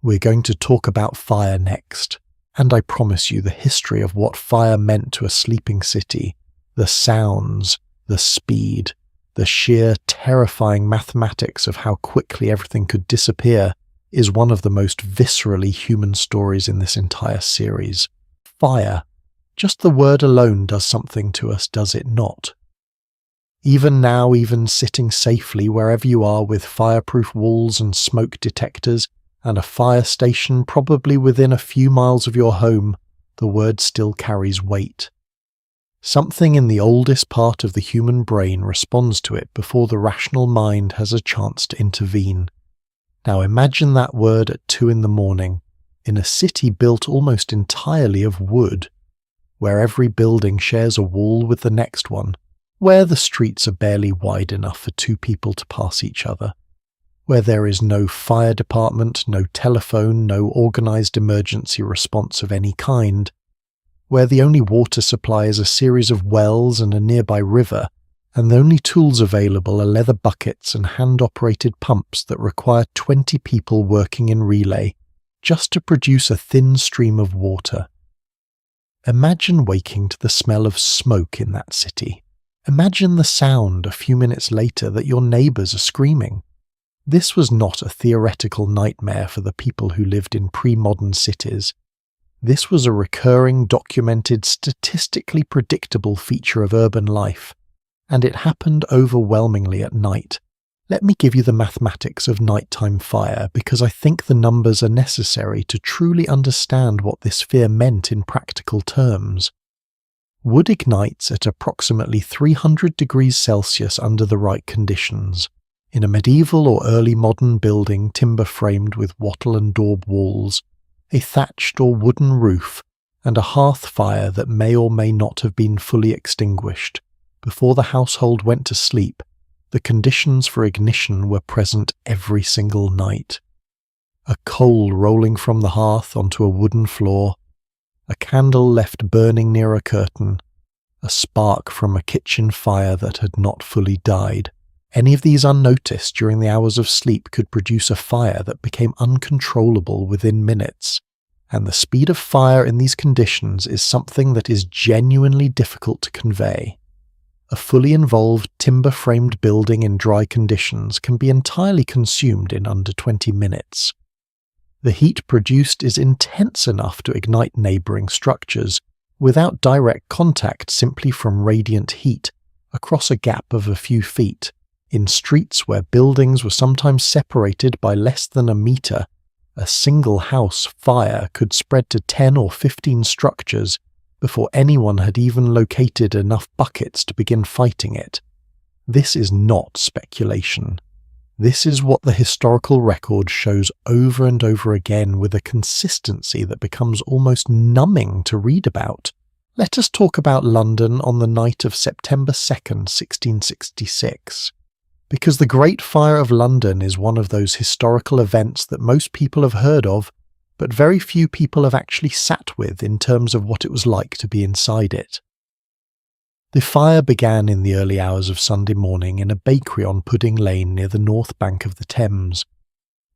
We're going to talk about fire next, and I promise you the history of what fire meant to a sleeping city, the sounds, the speed, the sheer terrifying mathematics of how quickly everything could disappear, is one of the most viscerally human stories in this entire series. Fire. Just the word alone does something to us, does it not? Even now, even sitting safely wherever you are with fireproof walls and smoke detectors, and a fire station probably within a few miles of your home, the word still carries weight. Something in the oldest part of the human brain responds to it before the rational mind has a chance to intervene. Now imagine that word at 2 a.m, in a city built almost entirely of wood, where every building shares a wall with the next one, where the streets are barely wide enough for 2 people to pass each other, where there is no fire department, no telephone, no organised emergency response of any kind, where the only water supply is a series of wells and a nearby river, and the only tools available are leather buckets and hand-operated pumps that require 20 people working in relay just to produce a thin stream of water. Imagine waking to the smell of smoke in that city. Imagine the sound a few minutes later that your neighbours are screaming. This was not a theoretical nightmare for the people who lived in pre-modern cities. This was a recurring, documented, statistically predictable feature of urban life, and it happened overwhelmingly at night. Let me give you the mathematics of nighttime fire, because I think the numbers are necessary to truly understand what this fear meant in practical terms. Wood ignites at approximately 300 degrees Celsius under the right conditions. In a medieval or early modern building timber-framed with wattle and daub walls, a thatched or wooden roof, and a hearth fire that may or may not have been fully extinguished, before the household went to sleep, the conditions for ignition were present every single night. A coal rolling from the hearth onto a wooden floor, a candle left burning near a curtain, a spark from a kitchen fire that had not fully died. Any of these unnoticed during the hours of sleep could produce a fire that became uncontrollable within minutes. And the speed of fire in these conditions is something that is genuinely difficult to convey. A fully involved timber-framed building in dry conditions can be entirely consumed in under 20 minutes. The heat produced is intense enough to ignite neighbouring structures, without direct contact simply from radiant heat. across a gap of a few feet, in streets where buildings were sometimes separated by less than a meter. A single house fire could spread to 10 or 15 structures before anyone had even located enough buckets to begin fighting it. This is not speculation. This is what the historical record shows over and over again with a consistency that becomes almost numbing to read about. Let us talk about London on the night of September 2nd, 1666. Because the Great Fire of London is one of those historical events that most people have heard of, but very few people have actually sat with in terms of what it was like to be inside it. The fire began in the early hours of Sunday morning in a bakery on Pudding Lane near the north bank of the Thames.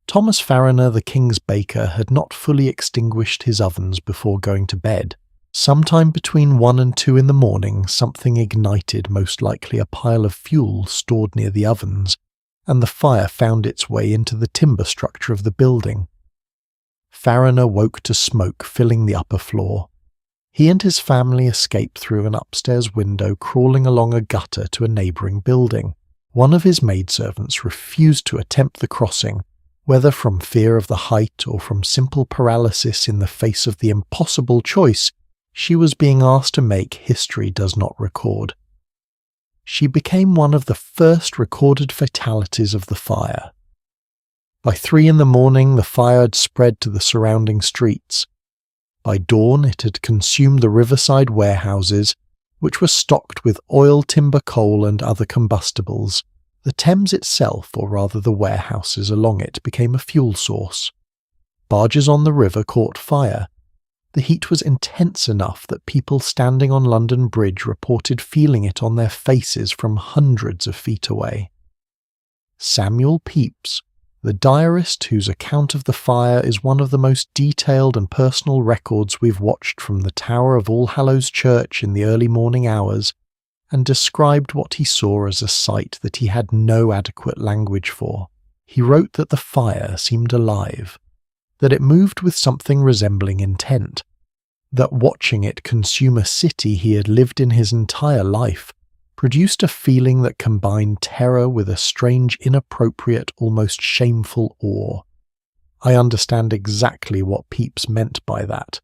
Thomas Fariner, the king's baker, had not fully extinguished his ovens before going to bed. Sometime between 1 and 2 in the morning, something ignited, most likely a pile of fuel stored near the ovens, and the fire found its way into the timber structure of the building. Fariner woke to smoke filling the upper floor. He and his family escaped through an upstairs window, crawling along a gutter to a neighbouring building. One of his maidservants refused to attempt the crossing, whether from fear of the height or from simple paralysis in the face of the impossible choice she was being asked to make history does not record. She became one of the first recorded fatalities of the fire. By 3 in the morning, the fire had spread to the surrounding streets. By dawn, it had consumed the riverside warehouses, which were stocked with oil, timber, coal, and other combustibles. The Thames itself, or rather the warehouses along it, became a fuel source. Barges on the river caught fire. The heat was intense enough that people standing on London Bridge reported feeling it on their faces from hundreds of feet away. Samuel Pepys, the diarist whose account of the fire is one of the most detailed and personal records we've watched from the tower of All Hallows Church in the early morning hours, and described what he saw as a sight that he had no adequate language for. He wrote that the fire seemed alive, that it moved with something resembling intent, that watching it consume a city he had lived in his entire life produced a feeling that combined terror with a strange, inappropriate, almost shameful awe. I understand exactly what Pepys meant by that.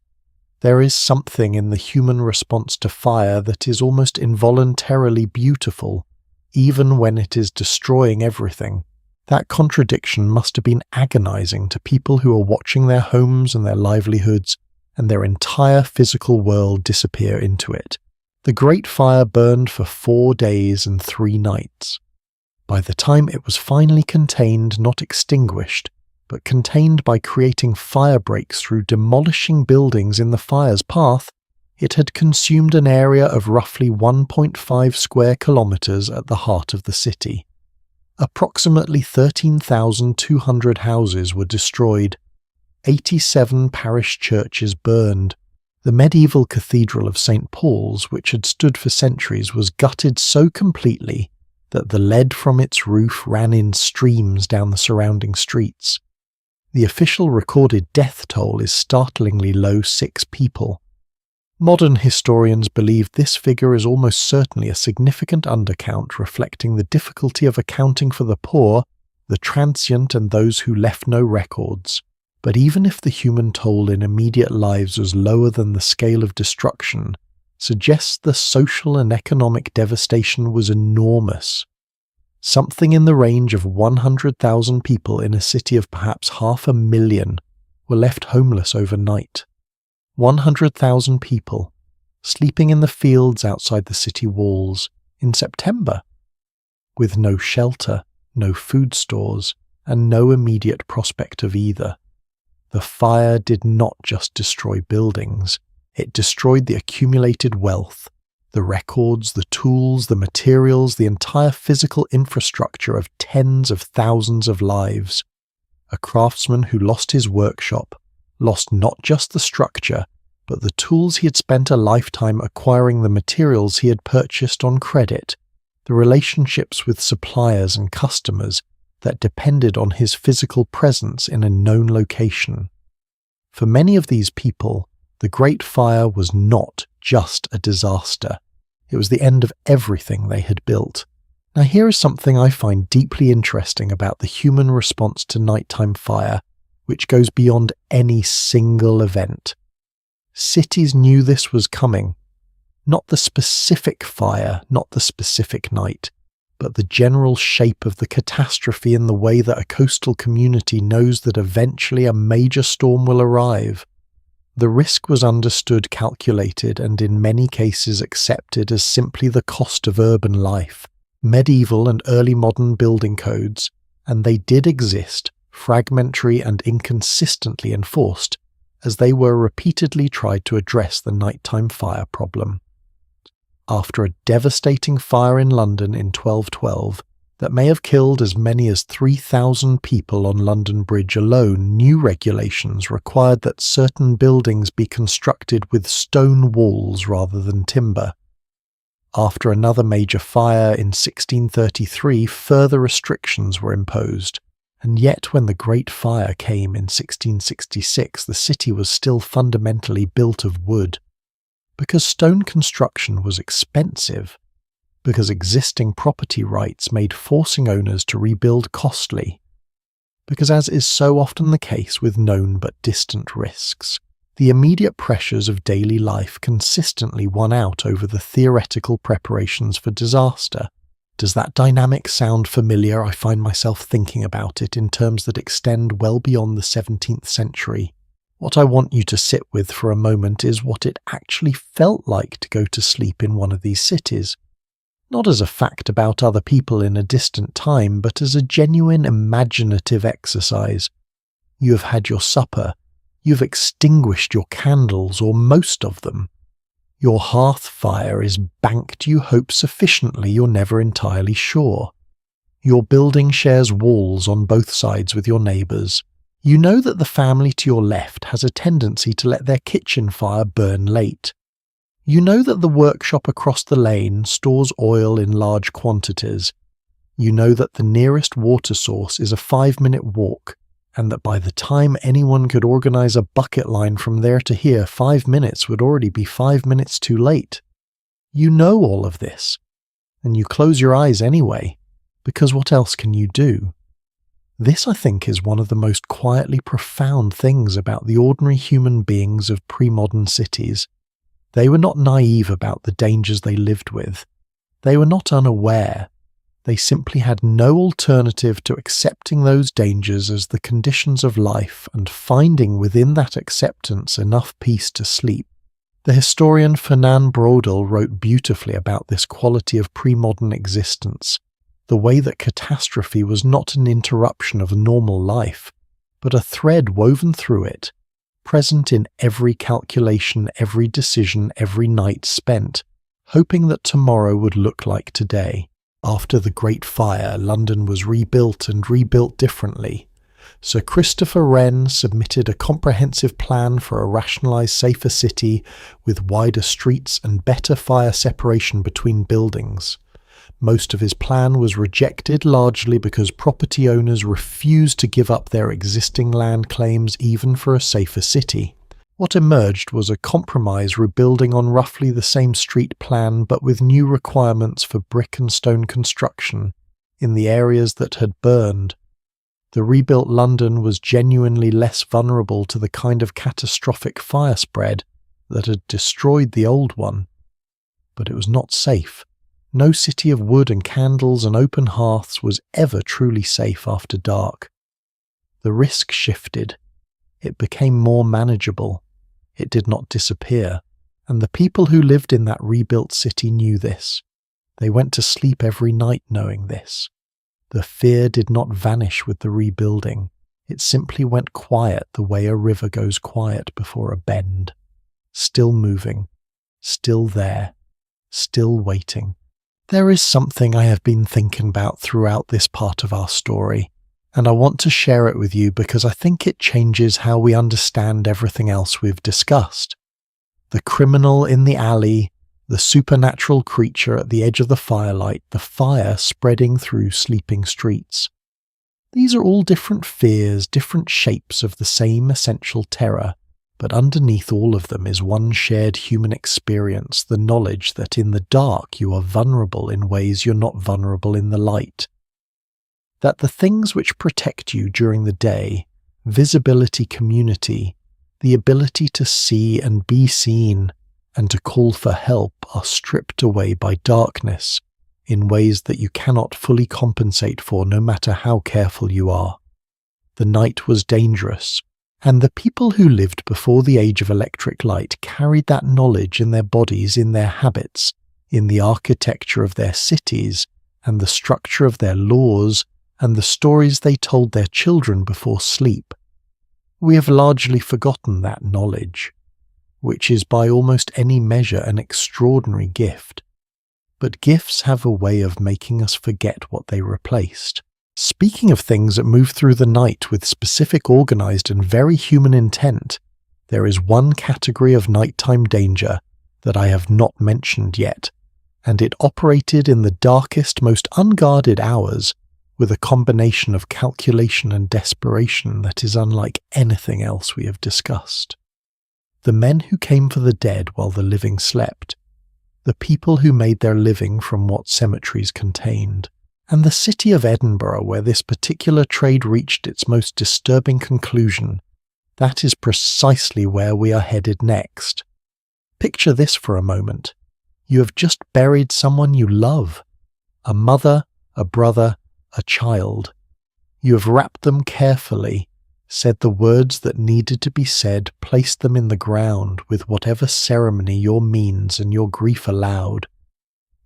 There is something in the human response to fire that is almost involuntarily beautiful, even when it is destroying everything. That contradiction must have been agonizing to people who are watching their homes and their livelihoods and their entire physical world disappear into it. The Great Fire burned for 4 days and 3 nights. By the time it was finally contained, not extinguished, but contained by creating fire breaks through demolishing buildings in the fire's path, it had consumed an area of roughly 1.5 square kilometres at the heart of the city. Approximately 13,200 houses were destroyed. 87 parish churches burned. The medieval Cathedral of St. Paul's, which had stood for centuries, was gutted so completely that the lead from its roof ran in streams down the surrounding streets. The official recorded death toll is startlingly low, 6 people. Modern historians believe this figure is almost certainly a significant undercount, reflecting the difficulty of accounting for the poor, the transient, and those who left no records. But even if the human toll in immediate lives was lower than the scale of destruction, suggests the social and economic devastation was enormous. Something in the range of 100,000 people in a city of perhaps 500,000 were left homeless overnight. 100,000 people, sleeping in the fields outside the city walls, in September, with no shelter, no food stores, and no immediate prospect of either. The fire did not just destroy buildings, it destroyed the accumulated wealth, the records, the tools, the materials, the entire physical infrastructure of tens of thousands of lives. A craftsman who lost his workshop lost not just the structure, but the tools he had spent a lifetime acquiring, the materials he had purchased on credit, the relationships with suppliers and customers that depended on his physical presence in a known location. For many of these people, the Great Fire was not just a disaster. It was the end of everything they had built. Now here is something I find deeply interesting about the human response to nighttime fire, which goes beyond any single event. Cities knew this was coming. Not the specific fire, not the specific night, but the general shape of the catastrophe in the way that a coastal community knows that eventually a major storm will arrive. The risk was understood, calculated, and in many cases accepted as simply the cost of urban life. Medieval and early modern building codes, and they did exist, fragmentary and inconsistently enforced, as they were repeatedly tried to address the nighttime fire problem. After a devastating fire in London in 1212 that may have killed as many as 3,000 people on London Bridge alone, new regulations required that certain buildings be constructed with stone walls rather than timber. After another major fire in 1633, further restrictions were imposed, and yet when the Great Fire came in 1666, the city was still fundamentally built of wood. Because stone construction was expensive, because existing property rights made forcing owners to rebuild costly, because as is so often the case with known but distant risks, the immediate pressures of daily life consistently won out over the theoretical preparations for disaster. Does that dynamic sound familiar? I find myself thinking about it in terms that extend well beyond the 17th century. What I want you to sit with for a moment is what it actually felt like to go to sleep in one of these cities. Not as a fact about other people in a distant time, but as a genuine imaginative exercise. You have had your supper. You've extinguished your candles, or most of them. Your hearth fire is banked, you hope, sufficiently, you're never entirely sure. Your building shares walls on both sides with your neighbours. You know that the family to your left has a tendency to let their kitchen fire burn late. You know that the workshop across the lane stores oil in large quantities. You know that the nearest water source is a 5-minute walk, and that by the time anyone could organise a bucket line from there to here, 5 minutes would already be 5 minutes too late. You know all of this, and you close your eyes anyway, because what else can you do? This, I think, is one of the most quietly profound things about the ordinary human beings of pre-modern cities. They were not naive about the dangers they lived with. They were not unaware. They simply had no alternative to accepting those dangers as the conditions of life and finding within that acceptance enough peace to sleep. The historian Fernand Braudel wrote beautifully about this quality of pre-modern existence. The way that catastrophe was not an interruption of normal life, but a thread woven through it, present in every calculation, every decision, every night spent, hoping that tomorrow would look like today. After the Great Fire, London was rebuilt and rebuilt differently. Sir Christopher Wren submitted a comprehensive plan for a rationalised, safer city with wider streets and better fire separation between buildings. Most of his plan was rejected largely because property owners refused to give up their existing land claims even for a safer city. What emerged was a compromise rebuilding on roughly the same street plan but with new requirements for brick and stone construction in the areas that had burned. The rebuilt London was genuinely less vulnerable to the kind of catastrophic fire spread that had destroyed the old one. But it was not safe. No city of wood and candles and open hearths was ever truly safe after dark. The risk shifted. It became more manageable. It did not disappear, and the people who lived in that rebuilt city knew this. They went to sleep every night knowing this. The fear did not vanish with the rebuilding. It simply went quiet the way a river goes quiet before a bend. Still moving, still there, still waiting. There is something I have been thinking about throughout this part of our story, and I want to share it with you because I think it changes how we understand everything else we've discussed. The criminal in the alley, the supernatural creature at the edge of the firelight, the fire spreading through sleeping streets. These are all different fears, different shapes of the same essential terror, But underneath all of them is one shared human experience, the knowledge that in the dark you are vulnerable in ways you're not vulnerable in the light. That the things which protect you during the day, visibility, community, the ability to see and be seen, and to call for help are stripped away by darkness in ways that you cannot fully compensate for no matter how careful you are. The night was dangerous, and the people who lived before the age of electric light carried that knowledge in their bodies, in their habits, in the architecture of their cities, and the structure of their laws, and the stories they told their children before sleep. We have largely forgotten that knowledge, which is by almost any measure an extraordinary gift. But gifts have a way of making us forget what they replaced. Speaking of things that move through the night with specific, organized, and very human intent, there is one category of nighttime danger that I have not mentioned yet, and it operated in the darkest, most unguarded hours with a combination of calculation and desperation that is unlike anything else we have discussed. The men who came for the dead while the living slept, the people who made their living from what cemeteries contained, and the city of Edinburgh where this particular trade reached its most disturbing conclusion. That is precisely where we are headed next. Picture this for a moment. You have just buried someone you love, a mother, a brother, a child. You have wrapped them carefully, said the words that needed to be said, placed them in the ground with whatever ceremony your means and your grief allowed.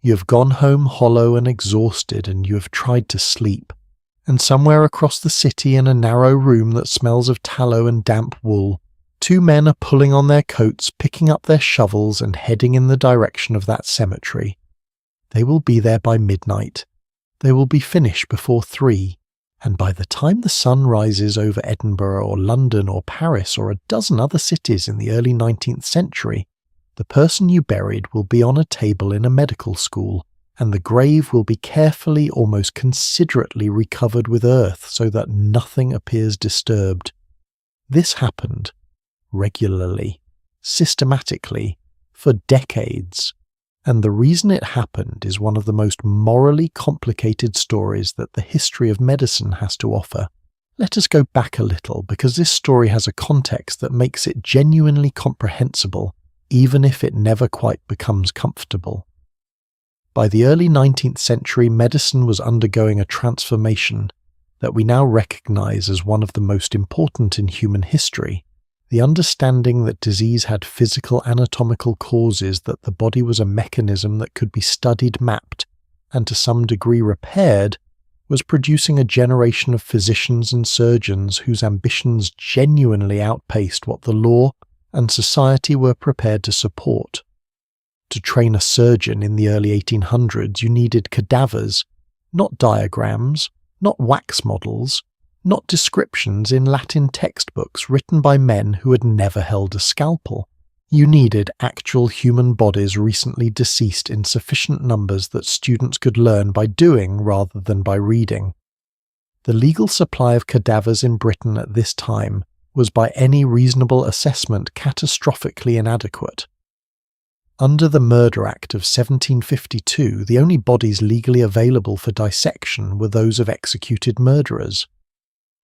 You have gone home hollow and exhausted, and you have tried to sleep. And somewhere across the city, in a narrow room that smells of tallow and damp wool, two men are pulling on their coats, picking up their shovels, and heading in the direction of that cemetery. They will be there by midnight. They will be finished before 3, and by the time the sun rises over Edinburgh or London or Paris or a dozen other cities in the early 19th century, the person you buried will be on a table in a medical school, and the grave will be carefully, almost considerately recovered with earth so that nothing appears disturbed. This happened regularly, systematically, for decades, and the reason it happened is one of the most morally complicated stories that the history of medicine has to offer. Let us go back a little, because this story has a context that makes it genuinely comprehensible, even if it never quite becomes comfortable. By the early 19th century, medicine was undergoing a transformation that we now recognize as one of the most important in human history. The understanding that disease had physical anatomical causes, that the body was a mechanism that could be studied, mapped, and to some degree repaired, was producing a generation of physicians and surgeons whose ambitions genuinely outpaced what the law and society were prepared to support. To train a surgeon in the early 1800s, you needed cadavers, not diagrams, not wax models, not descriptions in Latin textbooks written by men who had never held a scalpel. You needed actual human bodies recently deceased in sufficient numbers that students could learn by doing rather than by reading. The legal supply of cadavers in Britain at this time was by any reasonable assessment catastrophically inadequate. Under the Murder Act of 1752, the only bodies legally available for dissection were those of executed murderers.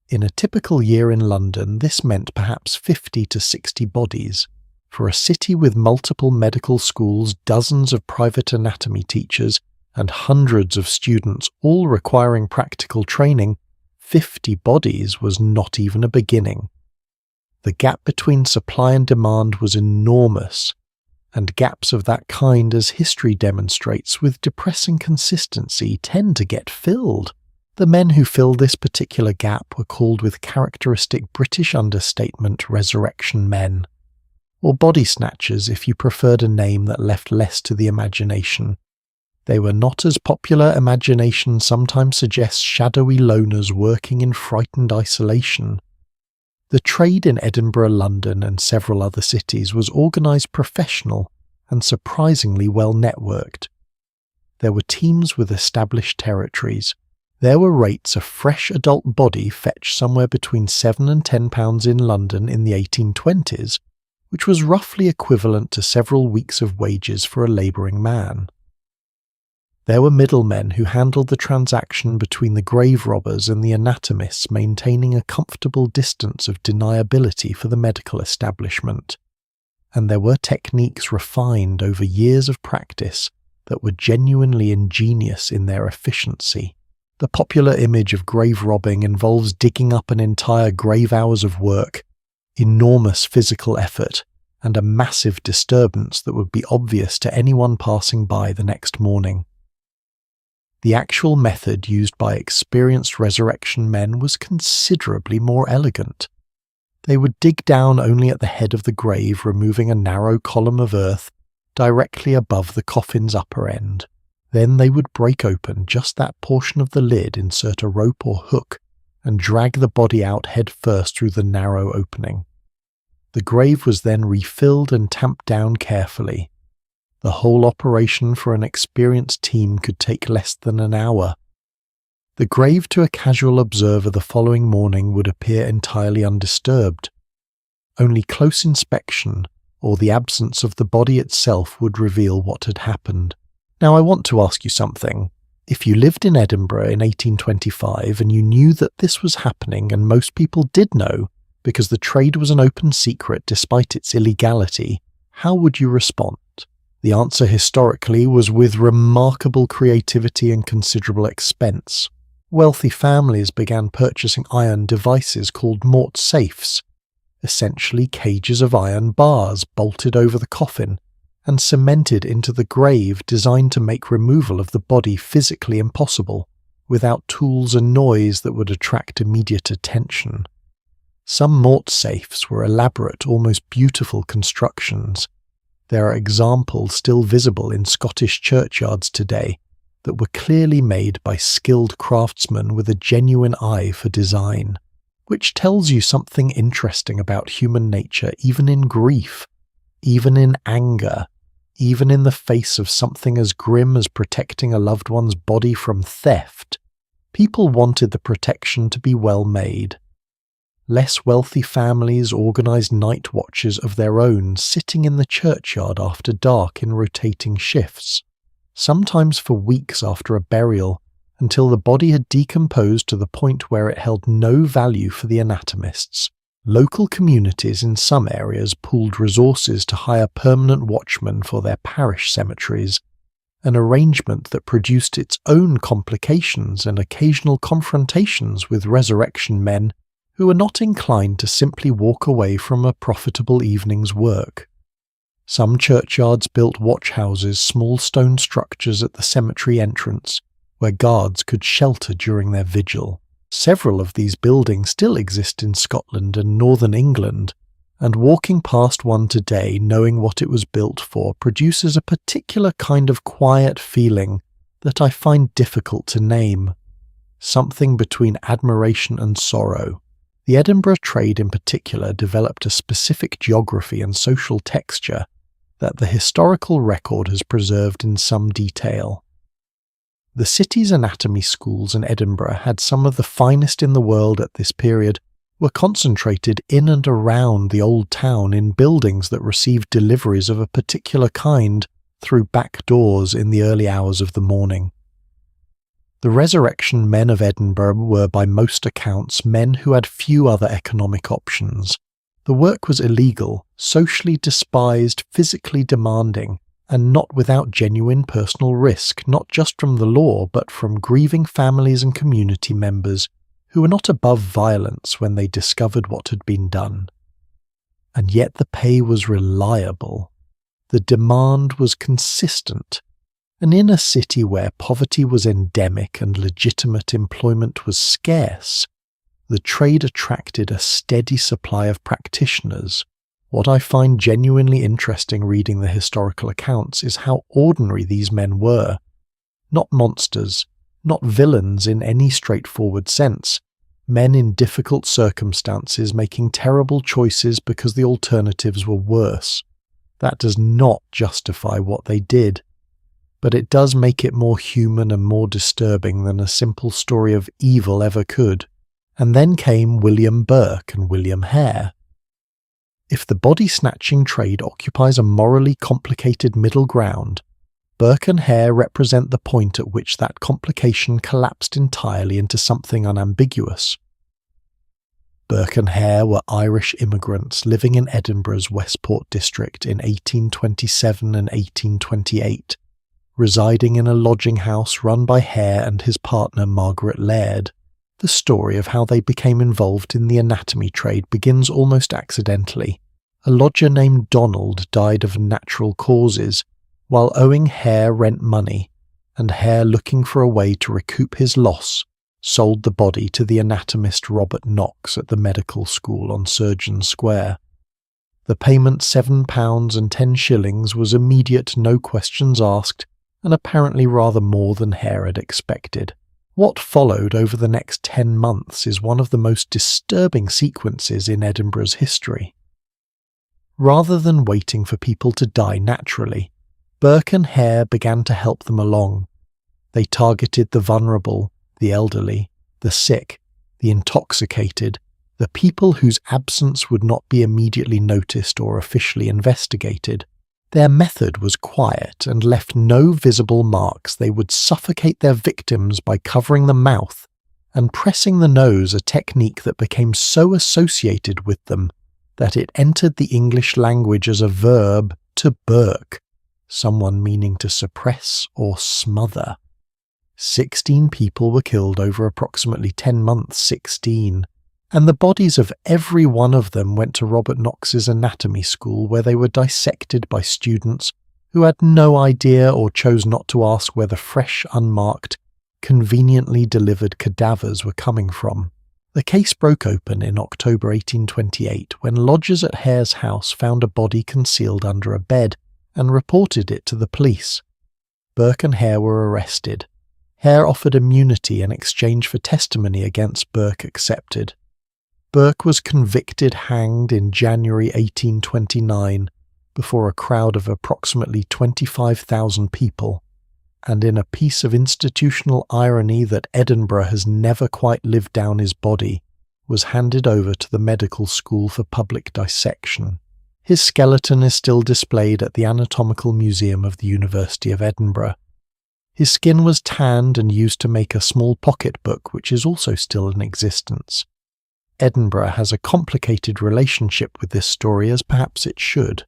In a typical year in London, this meant perhaps 50 to 60 bodies. For a city with multiple medical schools, dozens of private anatomy teachers, and hundreds of students all requiring practical training, 50 bodies was not even a beginning. The gap between supply and demand was enormous, and gaps of that kind, as history demonstrates with depressing consistency, tend to get filled. The men who filled this particular gap were called with characteristic British understatement resurrection men, or body snatchers if you preferred a name that left less to the imagination. They were not, as popular imagination sometimes suggests, shadowy loners working in frightened isolation. The trade in Edinburgh, London, and several other cities was organised professional and surprisingly well networked. There were teams with established territories. There were rates a fresh adult body fetched somewhere between £7 and £10 in London in the 1820s, which was roughly equivalent to several weeks of wages for a labouring man. There were middlemen who handled the transaction between the grave robbers and the anatomists, maintaining a comfortable distance of deniability for the medical establishment. And there were techniques refined over years of practice that were genuinely ingenious in their efficiency. The popular image of grave robbing involves digging up an entire grave, hours of work, enormous physical effort, and a massive disturbance that would be obvious to anyone passing by the next morning. The actual method used by experienced resurrection men was considerably more elegant. They would dig down only at the head of the grave, removing a narrow column of earth directly above the coffin's upper end. Then they would break open just that portion of the lid, insert a rope or hook, and drag the body out head first through the narrow opening. The grave was then refilled and tamped down carefully. The whole operation for an experienced team could take less than an hour. The grave to a casual observer the following morning would appear entirely undisturbed. Only close inspection, or the absence of the body itself, would reveal what had happened. Now I want to ask you something. If you lived in Edinburgh in 1825 and you knew that this was happening, and most people did know because the trade was an open secret despite its illegality, how would you respond? The answer historically was with remarkable creativity and considerable expense. Wealthy families began purchasing iron devices called mort safes, essentially cages of iron bars bolted over the coffin and cemented into the grave, designed to make removal of the body physically impossible, without tools and noise that would attract immediate attention. Some mort safes were elaborate, almost beautiful constructions. There are examples still visible in Scottish churchyards today that were clearly made by skilled craftsmen with a genuine eye for design, which tells you something interesting about human nature, even in grief, even in anger, even in the face of something as grim as protecting a loved one's body from theft. People wanted the protection to be well made. Less wealthy families organised night watches of their own, sitting in the churchyard after dark in rotating shifts, sometimes for weeks after a burial, until the body had decomposed to the point where it held no value for the anatomists. Local communities in some areas pooled resources to hire permanent watchmen for their parish cemeteries, an arrangement that produced its own complications and occasional confrontations with resurrection men who were not inclined to simply walk away from a profitable evening's work. Some churchyards built watchhouses, small stone structures at the cemetery entrance, where guards could shelter during their vigil. Several of these buildings still exist in Scotland and northern England, and walking past one today, knowing what it was built for, produces a particular kind of quiet feeling that I find difficult to name, something between admiration and sorrow. The Edinburgh trade in particular developed a specific geography and social texture that the historical record has preserved in some detail. The city's anatomy schools in Edinburgh had some of the finest in the world at this period, were concentrated in and around the old town in buildings that received deliveries of a particular kind through back doors in the early hours of the morning. The resurrection men of Edinburgh were by most accounts men who had few other economic options. The work was illegal, socially despised, physically demanding, and not without genuine personal risk, not just from the law but from grieving families and community members who were not above violence when they discovered what had been done. And yet the pay was reliable. The demand was consistent. And in a city where poverty was endemic and legitimate employment was scarce, the trade attracted a steady supply of practitioners. What I find genuinely interesting reading the historical accounts is how ordinary these men were. Not monsters, not villains in any straightforward sense. Men in difficult circumstances making terrible choices because the alternatives were worse. That does not justify what they did, but it does make it more human and more disturbing than a simple story of evil ever could. And then came William Burke and William Hare. If the body-snatching trade occupies a morally complicated middle ground, Burke and Hare represent the point at which that complication collapsed entirely into something unambiguous. Burke and Hare were Irish immigrants living in Edinburgh's Westport district in 1827 and 1828, residing in a lodging house run by Hare and his partner Margaret Laird. The story of how they became involved in the anatomy trade begins almost accidentally. A lodger named Donald died of natural causes, while owing Hare rent money, and Hare, looking for a way to recoup his loss, sold the body to the anatomist Robert Knox at the medical school on Surgeon Square. The payment £7 and 10 shillings was immediate, no questions asked, and apparently rather more than Hare had expected. What followed over the next 10 months is one of the most disturbing sequences in Edinburgh's history. Rather than waiting for people to die naturally, Burke and Hare began to help them along. They targeted the vulnerable, the elderly, the sick, the intoxicated, the people whose absence would not be immediately noticed or officially investigated. Their method was quiet and left no visible marks. They would suffocate their victims by covering the mouth and pressing the nose, a technique that became so associated with them that it entered the English language as a verb to burk, someone meaning to suppress or smother. 16 people were killed over approximately 10 months, 16, and the bodies of every one of them went to Robert Knox's anatomy school, where they were dissected by students who had no idea or chose not to ask where the fresh, unmarked, conveniently delivered cadavers were coming from. The case broke open in October 1828 when lodgers at Hare's house found a body concealed under a bed and reported it to the police. Burke and Hare were arrested. Hare offered immunity in exchange for testimony against Burke accepted. Burke was convicted, hanged in January 1829 before a crowd of approximately 25,000 people, and in a piece of institutional irony that Edinburgh has never quite lived down his body, was handed over to the medical school for public dissection. His skeleton is still displayed at the Anatomical Museum of the University of Edinburgh. His skin was tanned and used to make a small pocketbook, which is also still in existence. Edinburgh has a complicated relationship with this story, as perhaps it should.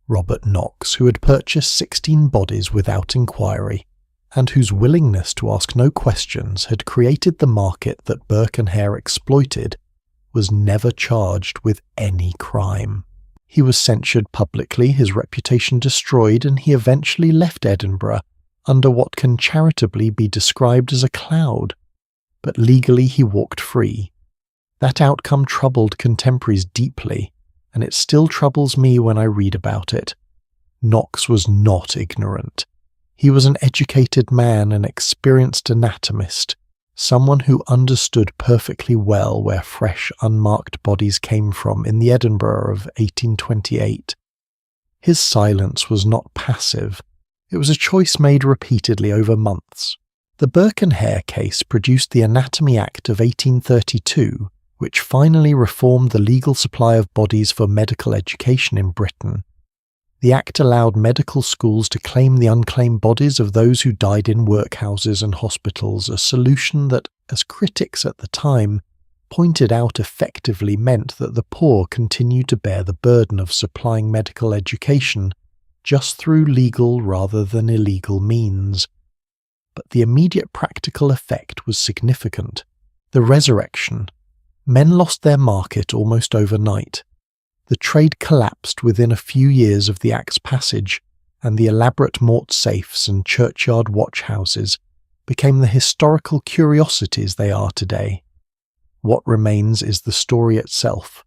Robert Knox, who had purchased 16 bodies without inquiry, and whose willingness to ask no questions had created the market that Burke and Hare exploited, was never charged with any crime. He was censured publicly, his reputation destroyed, and he eventually left Edinburgh under what can charitably be described as a cloud. But legally he walked free. That outcome troubled contemporaries deeply, and it still troubles me when I read about it. Knox was not ignorant. He was an educated man, an experienced anatomist, someone who understood perfectly well where fresh, unmarked bodies came from in the Edinburgh of 1828. His silence was not passive. It was a choice made repeatedly over months. The Burke and Hare case produced the Anatomy Act of 1832, which finally reformed the legal supply of bodies for medical education in Britain. The Act allowed medical schools to claim the unclaimed bodies of those who died in workhouses and hospitals, a solution that, as critics at the time pointed out, effectively meant that the poor continued to bear the burden of supplying medical education just through legal rather than illegal means. But the immediate practical effect was significant. The resurrection. Men lost their market almost overnight. The trade collapsed within a few years of the Act's passage, and the elaborate mort safes and churchyard watchhouses became the historical curiosities they are today. What remains is the story itself.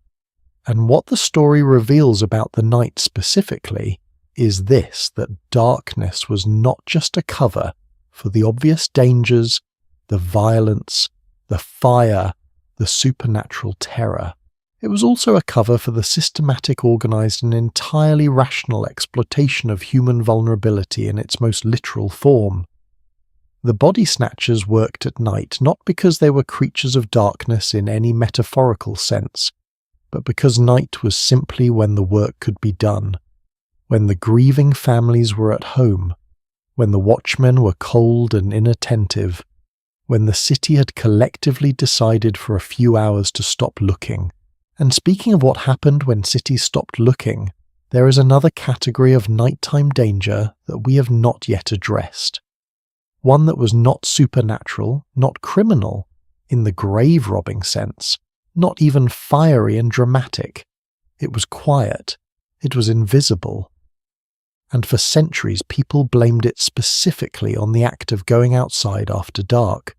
And what the story reveals about the night specifically is this: that darkness was not just a cover for the obvious dangers, the violence, the fire, the supernatural terror. It was also a cover for the systematic, organised and entirely rational exploitation of human vulnerability in its most literal form. The body snatchers worked at night not because they were creatures of darkness in any metaphorical sense, but because night was simply when the work could be done, when the grieving families were at home, when the watchmen were cold and inattentive, when the city had collectively decided for a few hours to stop looking. And speaking of what happened when cities stopped looking, there is another category of nighttime danger that we have not yet addressed. One that was not supernatural, not criminal, in the grave-robbing sense, not even fiery and dramatic. It was quiet. It was invisible. And for centuries people blamed it specifically on the act of going outside after dark.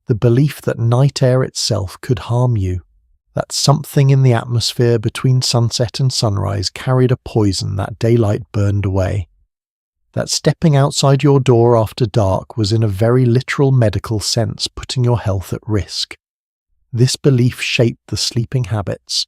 The belief that night air itself could harm you, that something in the atmosphere between sunset and sunrise carried a poison that daylight burned away. That stepping outside your door after dark was in a very literal medical sense putting your health at risk. This belief shaped the sleeping habits,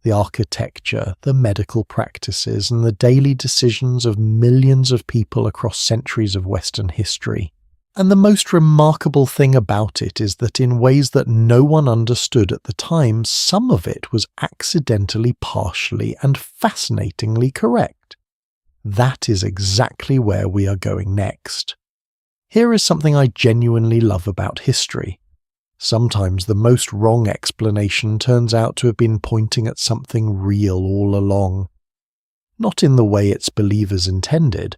the architecture, the medical practices, and the daily decisions of millions of people across centuries of Western history. And the most remarkable thing about it is that in ways that no one understood at the time, some of it was accidentally, partially, and fascinatingly correct. That is exactly where we are going next. Here is something I genuinely love about history. Sometimes the most wrong explanation turns out to have been pointing at something real all along. Not in the way its believers intended,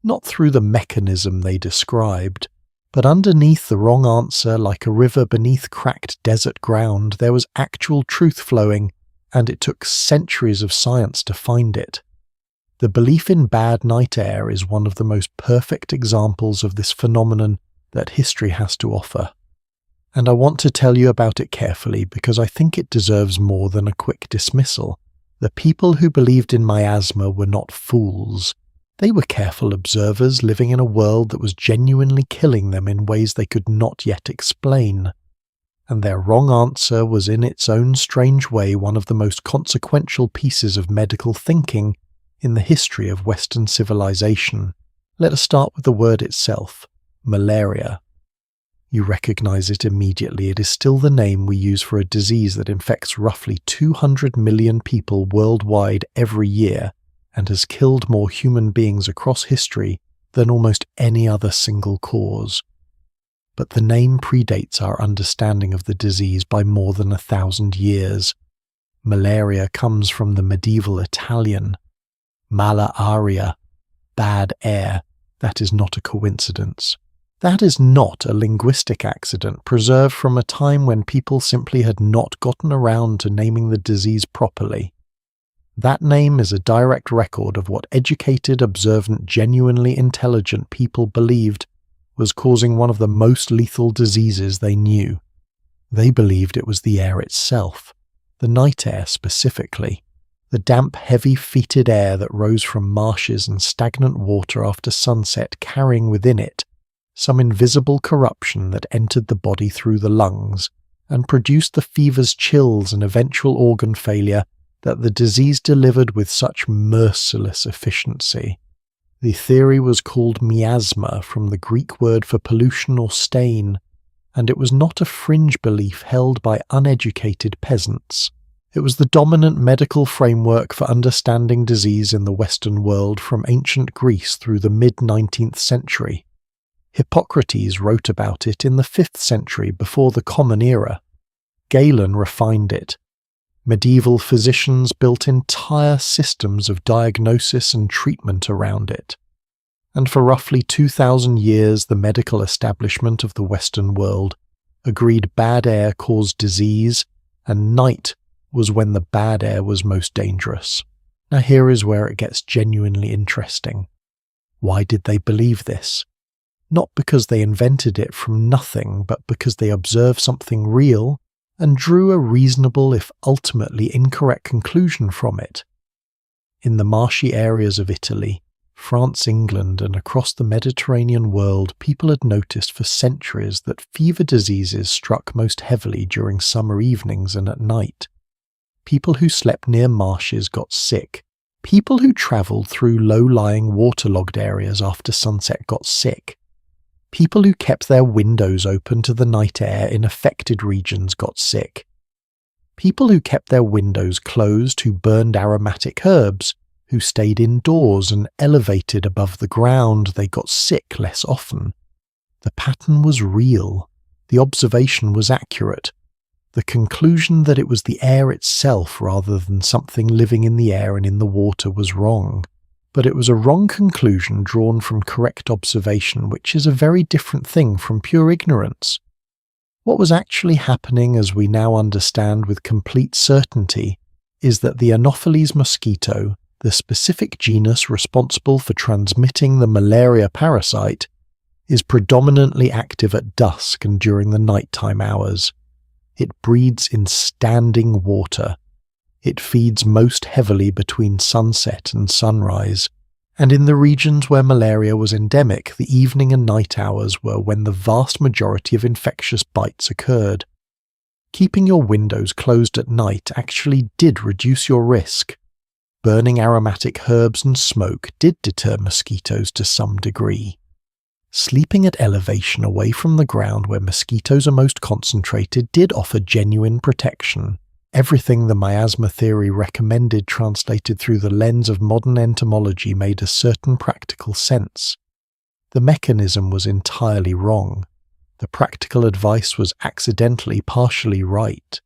not through the mechanism they described, but underneath the wrong answer, like a river beneath cracked desert ground, there was actual truth flowing, and it took centuries of science to find it. The belief in bad night air is one of the most perfect examples of this phenomenon that history has to offer. And I want to tell you about it carefully because I think it deserves more than a quick dismissal. The people who believed in miasma were not fools. They were careful observers living in a world that was genuinely killing them in ways they could not yet explain. And their wrong answer was in its own strange way one of the most consequential pieces of medical thinking in the history of Western civilization. Let us start with the word itself, malaria. You recognize it immediately. It is still the name we use for a disease that infects roughly 200 million people worldwide every year and has killed more human beings across history than almost any other single cause. But the name predates our understanding of the disease by more than 1,000 years. Malaria comes from the medieval Italian malaria, bad air. That is not a coincidence. That is not a linguistic accident preserved from a time when people simply had not gotten around to naming the disease properly. That name is a direct record of what educated, observant, genuinely intelligent people believed was causing one of the most lethal diseases they knew. They believed it was the air itself, the night air specifically, the damp, heavy, fetid air that rose from marshes and stagnant water after sunset, carrying within it some invisible corruption that entered the body through the lungs and produced the fevers, chills, and eventual organ failure that the disease delivered with such merciless efficiency. The theory was called miasma, from the Greek word for pollution or stain, and it was not a fringe belief held by uneducated peasants. It was the dominant medical framework for understanding disease in the Western world from ancient Greece through the mid-19th century. Hippocrates wrote about it in the 5th century before the Common Era. Galen refined it. Medieval physicians built entire systems of diagnosis and treatment around it. And for roughly 2,000 years, the medical establishment of the Western world agreed bad air caused disease, and night was when the bad air was most dangerous. Now here is where it gets genuinely interesting. Why did they believe this? Not because they invented it from nothing, but because they observed something real and drew a reasonable, if ultimately incorrect, conclusion from it. In the marshy areas of Italy, France, England, and across the Mediterranean world, people had noticed for centuries that fever diseases struck most heavily during summer evenings and at night. People who slept near marshes got sick. People who travelled through low-lying waterlogged areas after sunset got sick. People who kept their windows open to the night air in affected regions got sick. People who kept their windows closed, who burned aromatic herbs, who stayed indoors and elevated above the ground, they got sick less often. The pattern was real. The observation was accurate. The conclusion that it was the air itself rather than something living in the air and in the water was wrong. But it was a wrong conclusion drawn from correct observation, which is a very different thing from pure ignorance. What was actually happening, as we now understand with complete certainty, is that the Anopheles mosquito, the specific genus responsible for transmitting the malaria parasite, is predominantly active at dusk and during the nighttime hours. It breeds in standing water. It feeds most heavily between sunset and sunrise, and in the regions where malaria was endemic, the evening and night hours were when the vast majority of infectious bites occurred. Keeping your windows closed at night actually did reduce your risk. Burning aromatic herbs and smoke did deter mosquitoes to some degree. Sleeping at elevation away from the ground where mosquitoes are most concentrated did offer genuine protection. Everything the miasma theory recommended translated through the lens of modern entomology made a certain practical sense. The mechanism was entirely wrong. The practical advice was accidentally partially right.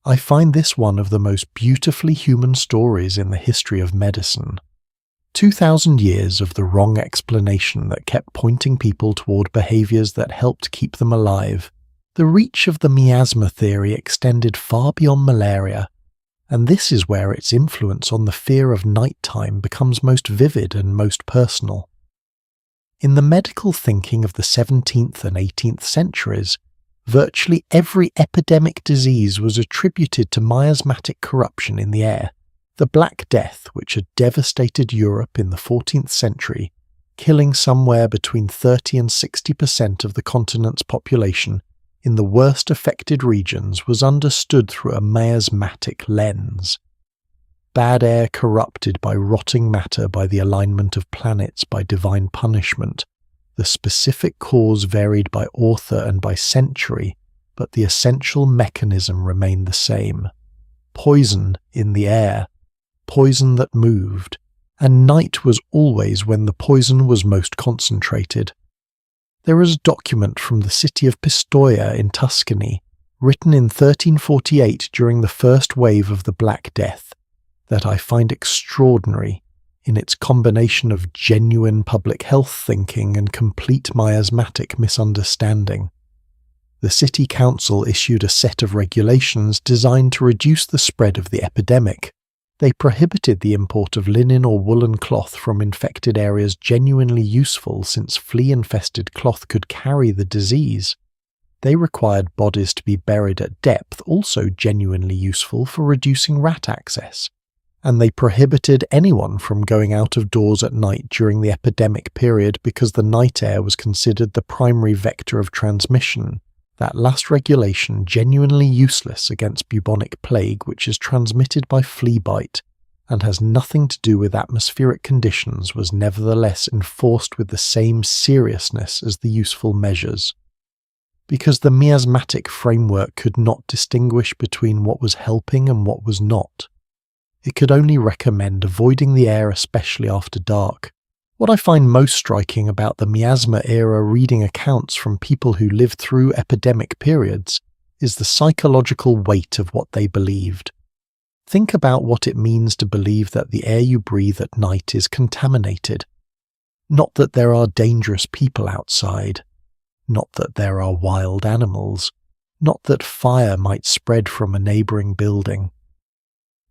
I find this one of the most beautifully human stories in the history of medicine. 2,000 years of the wrong explanation that kept pointing people toward behaviors that helped keep them alive. The reach of the miasma theory extended far beyond malaria, and this is where its influence on the fear of nighttime becomes most vivid and most personal. In the medical thinking of the 17th and 18th centuries, virtually every epidemic disease was attributed to miasmatic corruption in the air. The Black Death, which had devastated Europe in the 14th century, killing somewhere between 30 and 60% of the continent's population, in the worst affected regions was understood through a miasmatic lens. Bad air corrupted by rotting matter, by the alignment of planets, by divine punishment. The specific cause varied by author and by century, but the essential mechanism remained the same. Poison in the air, poison that moved, and night was always when the poison was most concentrated. There is a document from the city of Pistoia in Tuscany, written in 1348 during the first wave of the Black Death, that I find extraordinary in its combination of genuine public health thinking and complete miasmatic misunderstanding. The city council issued a set of regulations designed to reduce the spread of the epidemic. They prohibited the import of linen or woolen cloth from infected areas, genuinely useful since flea-infested cloth could carry the disease. They required bodies to be buried at depth, also genuinely useful for reducing rat access. And they prohibited anyone from going out of doors at night during the epidemic period because the night air was considered the primary vector of transmission. That last regulation, genuinely useless against bubonic plague, which is transmitted by flea bite and has nothing to do with atmospheric conditions, was nevertheless enforced with the same seriousness as the useful measures. Because the miasmatic framework could not distinguish between what was helping and what was not. It could only recommend avoiding the air, especially after dark. What I find most striking about the miasma era reading accounts from people who lived through epidemic periods is the psychological weight of what they believed. Think about what it means to believe that the air you breathe at night is contaminated. Not that there are dangerous people outside. Not that there are wild animals. Not that fire might spread from a neighbouring building.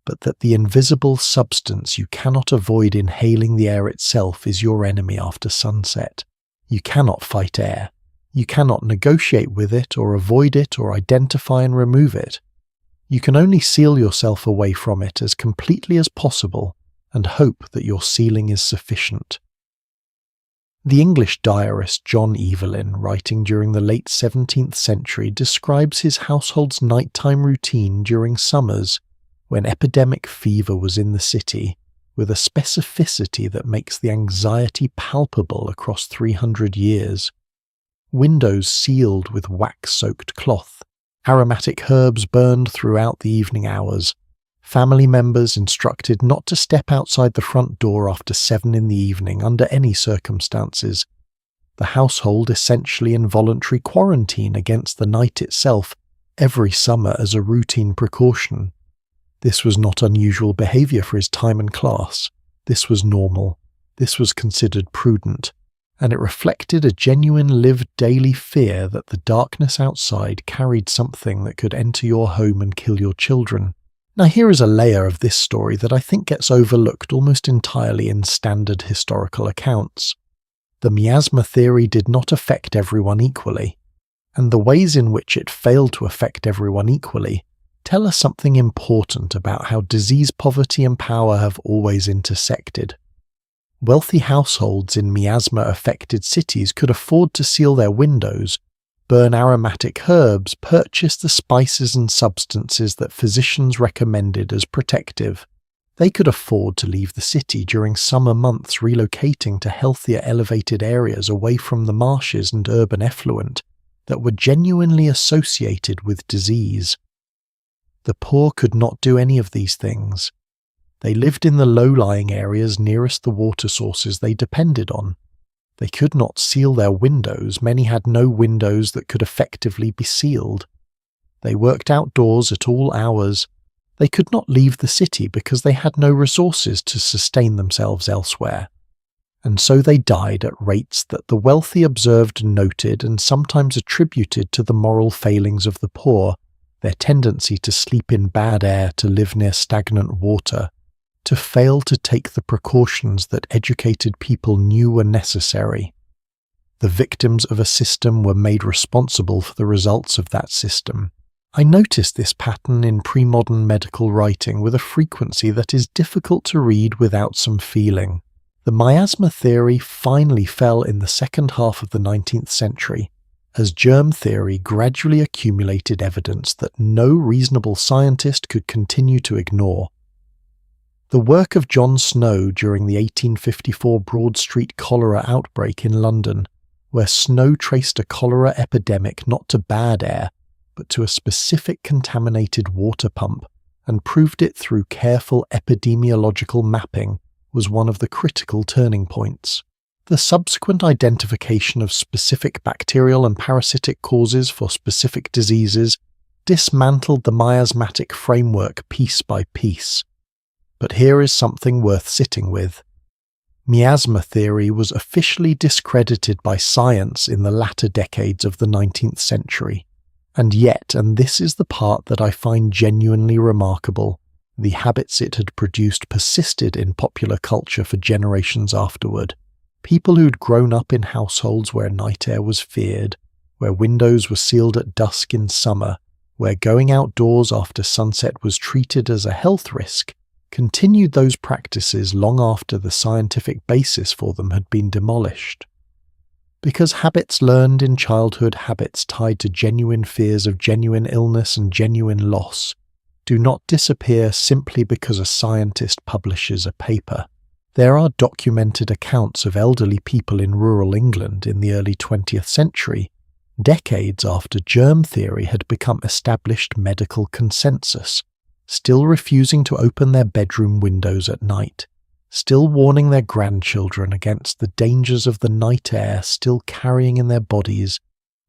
But that the invisible substance you cannot avoid inhaling the air itself is your enemy after sunset. You cannot fight air. You cannot negotiate with it or avoid it or identify and remove it. You can only seal yourself away from it as completely as possible and hope that your sealing is sufficient. The English diarist John Evelyn, writing during the late 17th century, describes his household's nighttime routine during summers when epidemic fever was in the city, with a specificity that makes the anxiety palpable across 300 years. Windows sealed with wax-soaked cloth, Aromatic herbs burned throughout the evening hours. Family members instructed not to step outside the front door after 7 in the evening under any circumstances. The household essentially in voluntary quarantine against the night itself every summer as a routine precaution. This was not unusual behaviour for his time and class. This was normal. This was considered prudent. And it reflected a genuine lived daily fear that the darkness outside carried something that could enter your home and kill your children. Now here is a layer of this story that I think gets overlooked almost entirely in standard historical accounts. The miasma theory did not affect everyone equally, and the ways in which it failed to affect everyone equally tell us something important about how disease, poverty and power have always intersected. Wealthy households in miasma-affected cities could afford to seal their windows, burn aromatic herbs, purchase the spices and substances that physicians recommended as protective. They could afford to leave the city during summer months, relocating to healthier elevated areas away from the marshes and urban effluent that were genuinely associated with disease. The poor could not do any of these things. They lived in the low-lying areas nearest the water sources they depended on. They could not seal their windows. Many had no windows that could effectively be sealed. They worked outdoors at all hours. They could not leave the city because they had no resources to sustain themselves elsewhere. And so they died at rates that the wealthy observed and noted and sometimes attributed to the moral failings of the poor, their tendency to sleep in bad air, to live near stagnant water, to fail to take the precautions that educated people knew were necessary. The victims of a system were made responsible for the results of that system. I noticed this pattern in pre-modern medical writing with a frequency that is difficult to read without some feeling. The miasma theory finally fell in the second half of the 19th century, as germ theory gradually accumulated evidence that no reasonable scientist could continue to ignore. The work of John Snow during the 1854 Broad Street cholera outbreak in London, where Snow traced a cholera epidemic not to bad air, but to a specific contaminated water pump, and proved it through careful epidemiological mapping, was one of the critical turning points. The subsequent identification of specific bacterial and parasitic causes for specific diseases dismantled the miasmatic framework piece by piece. But here is something worth sitting with. Miasma theory was officially discredited by science in the latter decades of the 19th century. And yet, and this is the part that I find genuinely remarkable, the habits it had produced persisted in popular culture for generations afterward. People who'd grown up in households where night air was feared, where windows were sealed at dusk in summer, where going outdoors after sunset was treated as a health risk, continued those practices long after the scientific basis for them had been demolished. Because habits learned in childhood, habits tied to genuine fears of genuine illness and genuine loss, do not disappear simply because a scientist publishes a paper. There are documented accounts of elderly people in rural England in the early 20th century, decades after germ theory had become established medical consensus, still refusing to open their bedroom windows at night, still warning their grandchildren against the dangers of the night air, still carrying in their bodies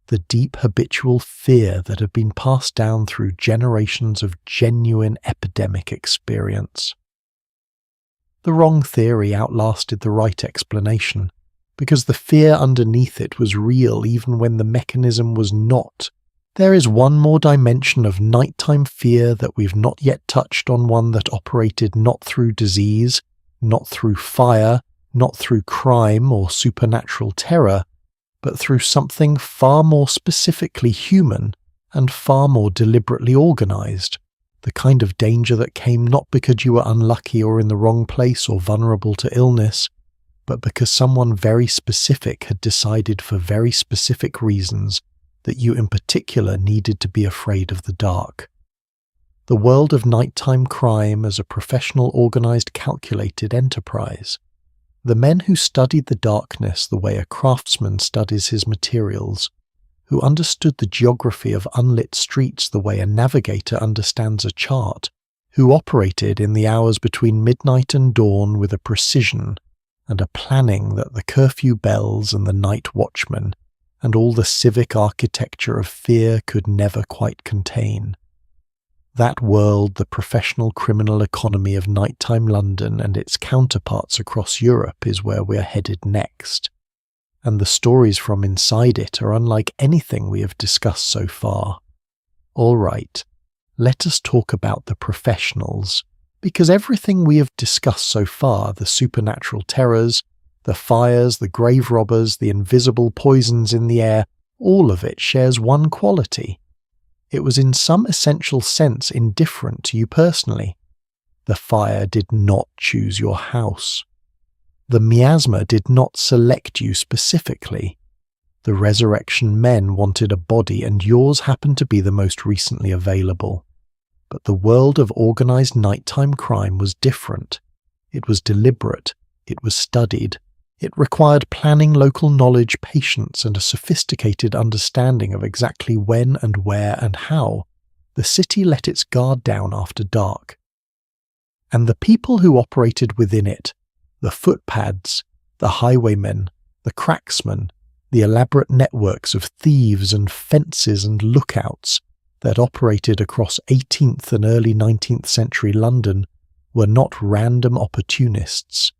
the deep habitual fear that had been passed down through generations of genuine epidemic experience. The wrong theory outlasted the right explanation, because the fear underneath it was real even when the mechanism was not. There is one more dimension of nighttime fear that we've not yet touched on, one that operated not through disease, not through fire, not through crime or supernatural terror, but through something far more specifically human and far more deliberately organized, the kind of danger that came not because you were unlucky or in the wrong place or vulnerable to illness, but because someone very specific had decided for very specific reasons that you in particular needed to be afraid of the dark. The world of nighttime crime as a professional, organized, calculated enterprise. The men who studied the darkness the way a craftsman studies his materials, who understood the geography of unlit streets the way a navigator understands a chart, who operated in the hours between midnight and dawn with a precision and a planning that the curfew bells and the night watchmen and all the civic architecture of fear could never quite contain. That world, the professional criminal economy of nighttime London and its counterparts across Europe, is where we're headed next. And the stories from inside it are unlike anything we have discussed so far. All right, let us talk about the professionals, because everything we have discussed so far, the supernatural terrors, the fires, the grave robbers, the invisible poisons in the air, all of it shares one quality. It was in some essential sense indifferent to you personally. The fire did not choose your house. The miasma did not select you specifically. The resurrection men wanted a body and yours happened to be the most recently available. But the world of organized nighttime crime was different. It was deliberate. It was studied. It required planning, local knowledge, patience, and a sophisticated understanding of exactly when and where and how the city let its guard down after dark. And the people who operated within it, the footpads, the highwaymen, the cracksmen, the elaborate networks of thieves and fences and lookouts that operated across 18th and early 19th century London, were not random opportunists.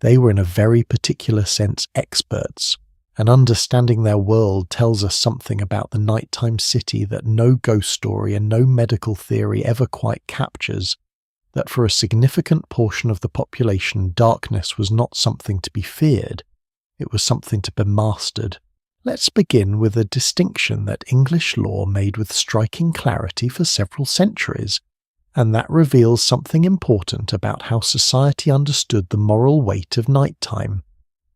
They were in a very particular sense experts, and understanding their world tells us something about the nighttime city that no ghost story and no medical theory ever quite captures, that for a significant portion of the population darkness was not something to be feared, it was something to be mastered. Let's begin with a distinction that English law made with striking clarity for several centuries, and that reveals something important about how society understood the moral weight of nighttime.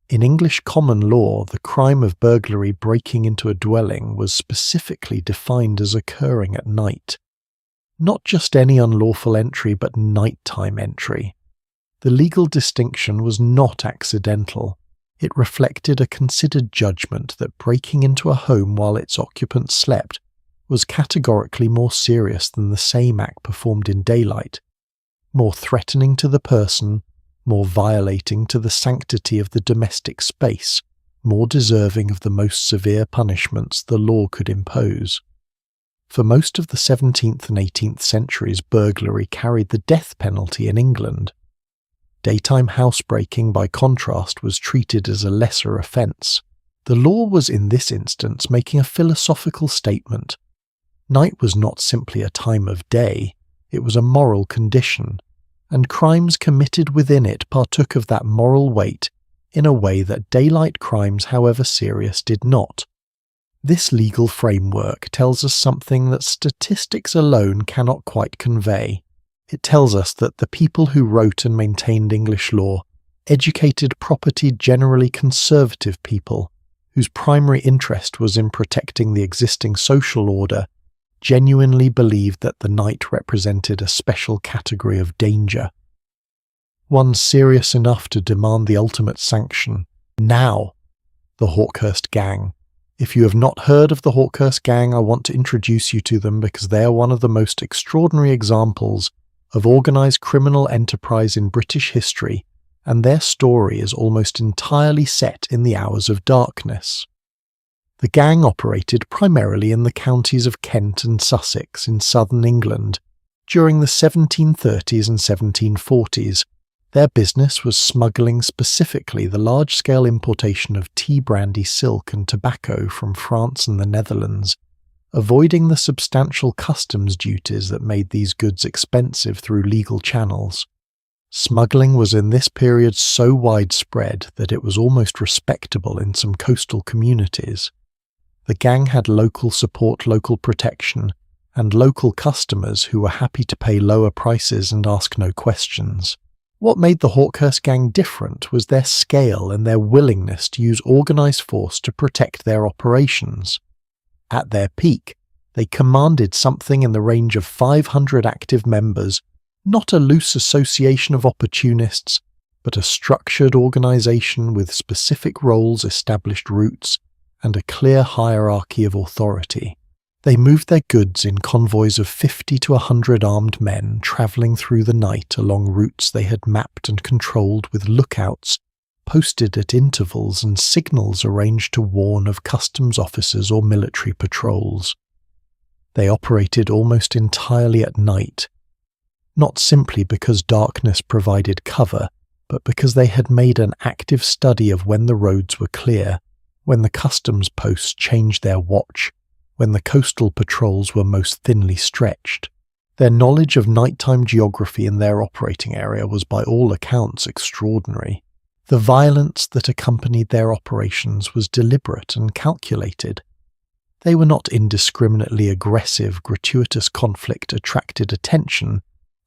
In English common law, the crime of burglary breaking into a dwelling was specifically defined as occurring at night. Not just any unlawful entry, but nighttime entry. The legal distinction was not accidental. It reflected a considered judgment that breaking into a home while its occupants slept was categorically more serious than the same act performed in daylight, more threatening to the person, more violating to the sanctity of the domestic space, more deserving of the most severe punishments the law could impose. For most of the 17th and 18th centuries, burglary carried the death penalty in England. Daytime housebreaking, by contrast, was treated as a lesser offence. The law was in this instance making a philosophical statement. Night was not simply a time of day, it was a moral condition, and crimes committed within it partook of that moral weight in a way that daylight crimes, however serious, did not. This legal framework tells us something that statistics alone cannot quite convey. It tells us that the people who wrote and maintained English law, educated, property, generally conservative people, whose primary interest was in protecting the existing social order, genuinely believed that the night represented a special category of danger. One serious enough to demand the ultimate sanction. Now, the Hawkhurst gang. If you have not heard of the Hawkhurst gang, I want to introduce you to them because they are one of the most extraordinary examples of organised criminal enterprise in British history, and their story is almost entirely set in the hours of darkness. The gang operated primarily in the counties of Kent and Sussex in southern England. During the 1730s and 1740s, their business was smuggling specifically the large-scale importation of tea, brandy, silk and tobacco from France and the Netherlands, avoiding the substantial customs duties that made these goods expensive through legal channels. Smuggling was in this period so widespread that it was almost respectable in some coastal communities. The gang had local support, local protection, and local customers who were happy to pay lower prices and ask no questions. What made the Hawkhurst gang different was their scale and their willingness to use organised force to protect their operations. At their peak, they commanded something in the range of 500 active members, not a loose association of opportunists, but a structured organisation with specific roles, established routes, and a clear hierarchy of authority. They moved their goods in convoys of 50 to 100 armed men travelling through the night along routes they had mapped and controlled with lookouts posted at intervals and signals arranged to warn of customs officers or military patrols. They operated almost entirely at night, not simply because darkness provided cover, but because they had made an active study of when the roads were clear, when the customs posts changed their watch, when the coastal patrols were most thinly stretched. Their knowledge of nighttime geography in their operating area was by all accounts extraordinary. The violence that accompanied their operations was deliberate and calculated. They were not indiscriminately aggressive, gratuitous conflict attracted attention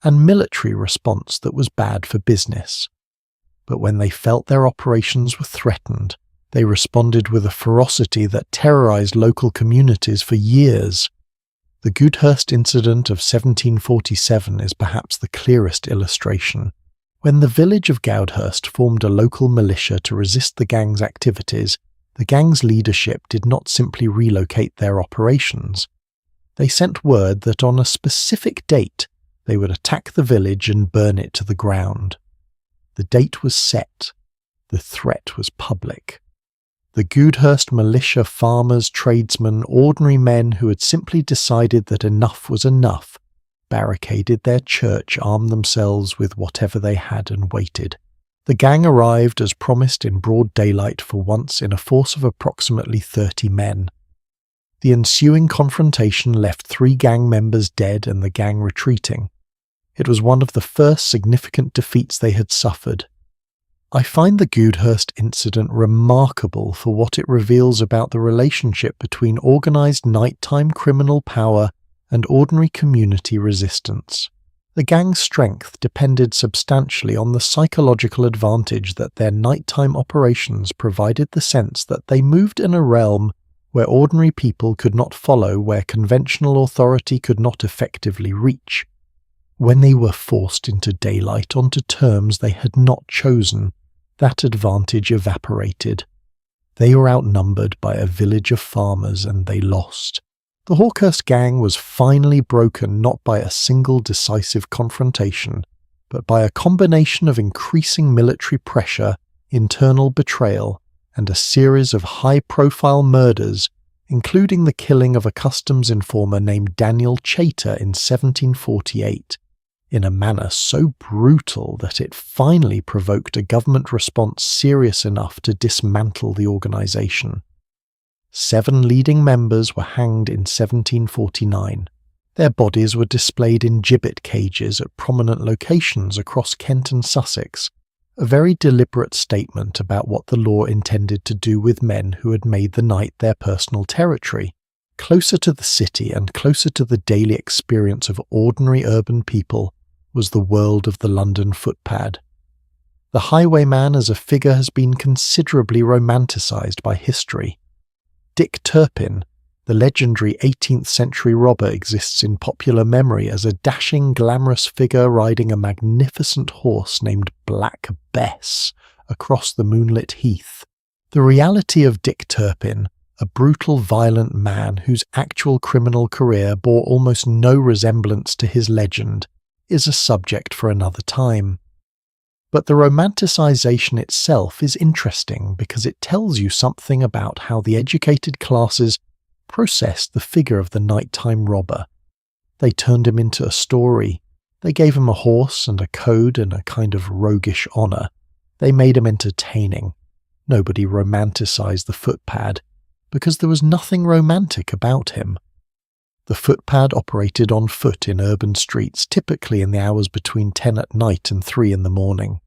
and military response that was bad for business. But when they felt their operations were threatened, they responded with a ferocity that terrorized local communities for years. The Goudhurst incident of 1747 is perhaps the clearest illustration. When the village of Goudhurst formed a local militia to resist the gang's activities, the gang's leadership did not simply relocate their operations. They sent word that on a specific date they would attack the village and burn it to the ground. The date was set. The threat was public. The Goudhurst militia, farmers, tradesmen, ordinary men who had simply decided that enough was enough, barricaded their church, armed themselves with whatever they had and waited. The gang arrived as promised in broad daylight for once in a force of approximately 30 men. The ensuing confrontation left 3 gang members dead and the gang retreating. It was one of the first significant defeats they had suffered. I find the Goudhurst incident remarkable for what it reveals about the relationship between organised nighttime criminal power and ordinary community resistance. The gang's strength depended substantially on the psychological advantage that their nighttime operations provided the sense that they moved in a realm where ordinary people could not follow, where conventional authority could not effectively reach. When they were forced into daylight onto terms they had not chosen, that advantage evaporated. They were outnumbered by a village of farmers and they lost. The Hawkhurst gang was finally broken not by a single decisive confrontation, but by a combination of increasing military pressure, internal betrayal, and a series of high-profile murders, including the killing of a customs informer named Daniel Chater in 1748, in a manner so brutal that it finally provoked a government response serious enough to dismantle the organisation. 7 leading members were hanged in 1749. Their bodies were displayed in gibbet cages at prominent locations across Kent and Sussex, a very deliberate statement about what the law intended to do with men who had made the night their personal territory, closer to the city and closer to the daily experience of ordinary urban people was the world of the London footpad. The highwayman as a figure has been considerably romanticised by history. Dick Turpin, the legendary 18th century robber, exists in popular memory as a dashing, glamorous figure riding a magnificent horse named Black Bess across the moonlit heath. The reality of Dick Turpin, a brutal, violent man whose actual criminal career bore almost no resemblance to his legend, is a subject for another time. But the romanticisation itself is interesting because it tells you something about how the educated classes processed the figure of the nighttime robber. They turned him into a story. They gave him a horse and a code and a kind of roguish honour. They made him entertaining. Nobody romanticised the footpad because there was nothing romantic about him. The footpad operated on foot in urban streets, typically in the hours between 10 at night and 3 in the morning.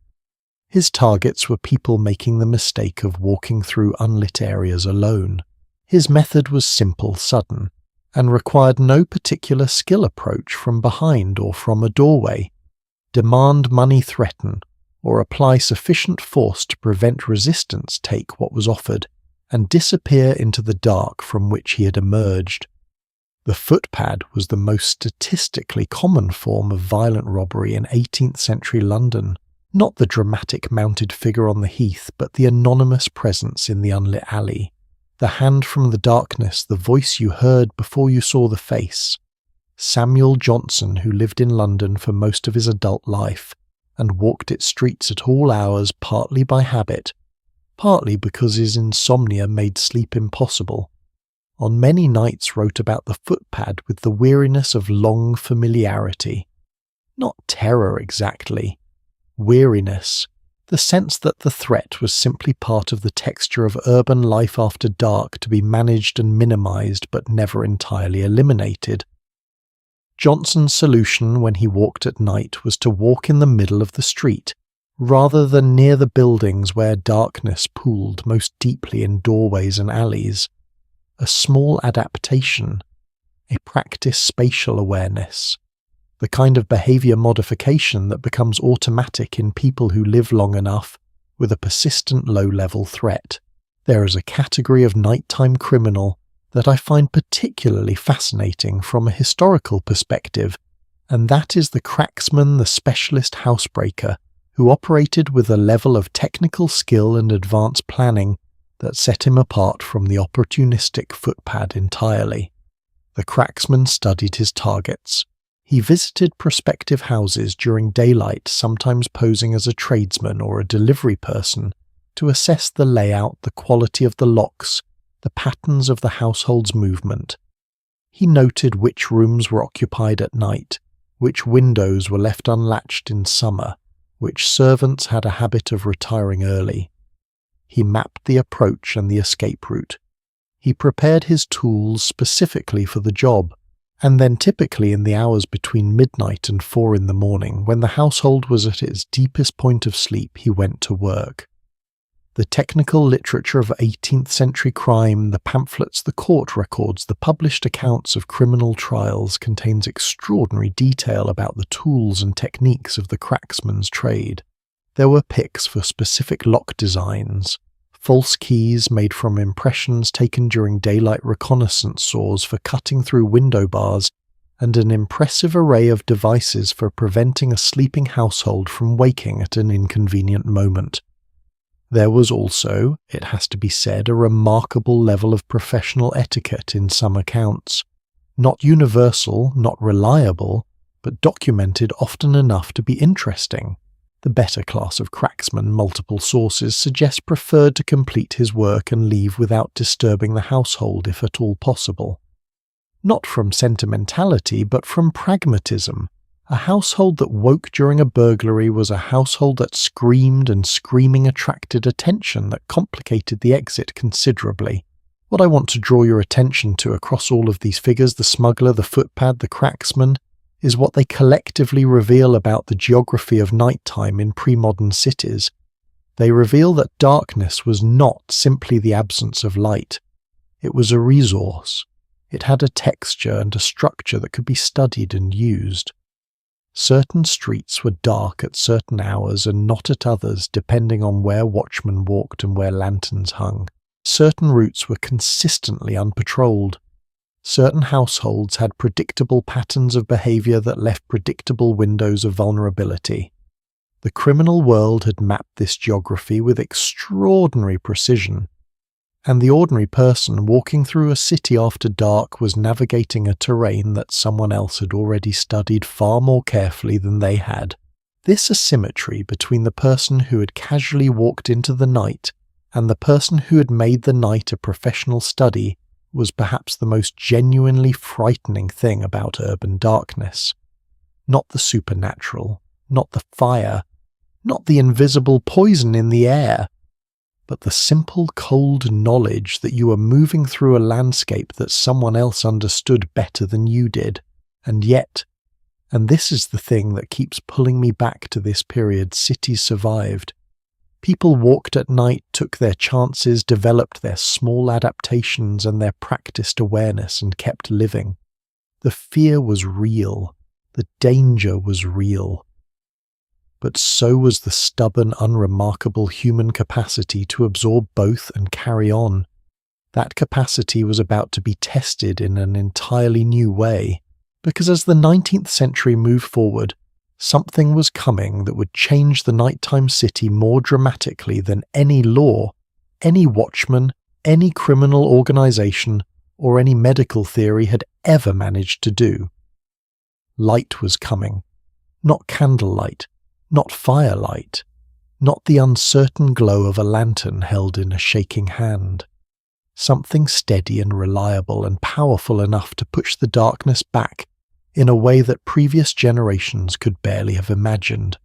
His targets were people making the mistake of walking through unlit areas alone. His method was simple, sudden, and required no particular skill approach from behind or from a doorway. Demand money, threaten, or apply sufficient force to prevent resistance take what was offered, and disappear into the dark from which he had emerged. The footpad was the most statistically common form of violent robbery in 18th century London, not the dramatic mounted figure on the heath, but the anonymous presence in the unlit alley. The hand from the darkness, the voice you heard before you saw the face. Samuel Johnson, who lived in London for most of his adult life and walked its streets at all hours, partly by habit, partly because his insomnia made sleep impossible. On many nights wrote about the footpad with the weariness of long familiarity. Not terror exactly. Weariness. The sense that the threat was simply part of the texture of urban life after dark, to be managed and minimized but never entirely eliminated. Johnson's solution when he walked at night was to walk in the middle of the street, rather than near the buildings where darkness pooled most deeply in doorways and alleys. A small adaptation, a practiced spatial awareness, the kind of behavior modification that becomes automatic in people who live long enough with a persistent low-level threat. There is a category of nighttime criminal that I find particularly fascinating from a historical perspective, and that is the cracksman, the specialist housebreaker, who operated with a level of technical skill and advanced planning that set him apart from the opportunistic footpad entirely. The cracksman studied his targets. He visited prospective houses during daylight, sometimes posing as a tradesman or a delivery person, to assess the layout, the quality of the locks, the patterns of the household's movement. He noted which rooms were occupied at night, which windows were left unlatched in summer, which servants had a habit of retiring early. He mapped the approach and the escape route. He prepared his tools specifically for the job, and then typically in the hours between midnight and 4 in the morning, when the household was at its deepest point of sleep, he went to work. The technical literature of 18th century crime, the pamphlets, the court records, the published accounts of criminal trials contains extraordinary detail about the tools and techniques of the cracksman's trade. There were picks for specific lock designs, false keys made from impressions taken during daylight reconnaissance saws for cutting through window bars, and an impressive array of devices for preventing a sleeping household from waking at an inconvenient moment. There was also, it has to be said, a remarkable level of professional etiquette in some accounts. Not universal, not reliable, but documented often enough to be interesting. The better class of cracksman, multiple sources suggest, preferred to complete his work and leave without disturbing the household if at all possible. Not from sentimentality, but from pragmatism. A household that woke during a burglary was a household that screamed, and screaming attracted attention that complicated the exit considerably. What I want to draw your attention to across all of these figures, the smuggler, the footpad, the cracksman, is what they collectively reveal about the geography of nighttime in pre-modern cities. They reveal that darkness was not simply the absence of light. It was a resource. It had a texture and a structure that could be studied and used. Certain streets were dark at certain hours and not at others, depending on where watchmen walked and where lanterns hung. Certain routes were consistently unpatrolled. Certain households had predictable patterns of behavior that left predictable windows of vulnerability. The criminal world had mapped this geography with extraordinary precision, and the ordinary person walking through a city after dark was navigating a terrain that someone else had already studied far more carefully than they had. This asymmetry between the person who had casually walked into the night and the person who had made the night a professional study was perhaps the most genuinely frightening thing about urban darkness. Not the supernatural, not the fire, not the invisible poison in the air, but the simple cold knowledge that you were moving through a landscape that someone else understood better than you did. And yet, and this is the thing that keeps pulling me back to this period, cities survived. People walked at night, took their chances, developed their small adaptations and their practiced awareness, and kept living. The fear was real. The danger was real. But so was the stubborn, unremarkable human capacity to absorb both and carry on. That capacity was about to be tested in an entirely new way, because as the 19th century moved forward, something was coming that would change the nighttime city more dramatically than any law, any watchman, any criminal organisation or any medical theory had ever managed to do. Light was coming. Not candlelight, not firelight, not the uncertain glow of a lantern held in a shaking hand. Something steady and reliable and powerful enough to push the darkness back in a way that previous generations could barely have imagined.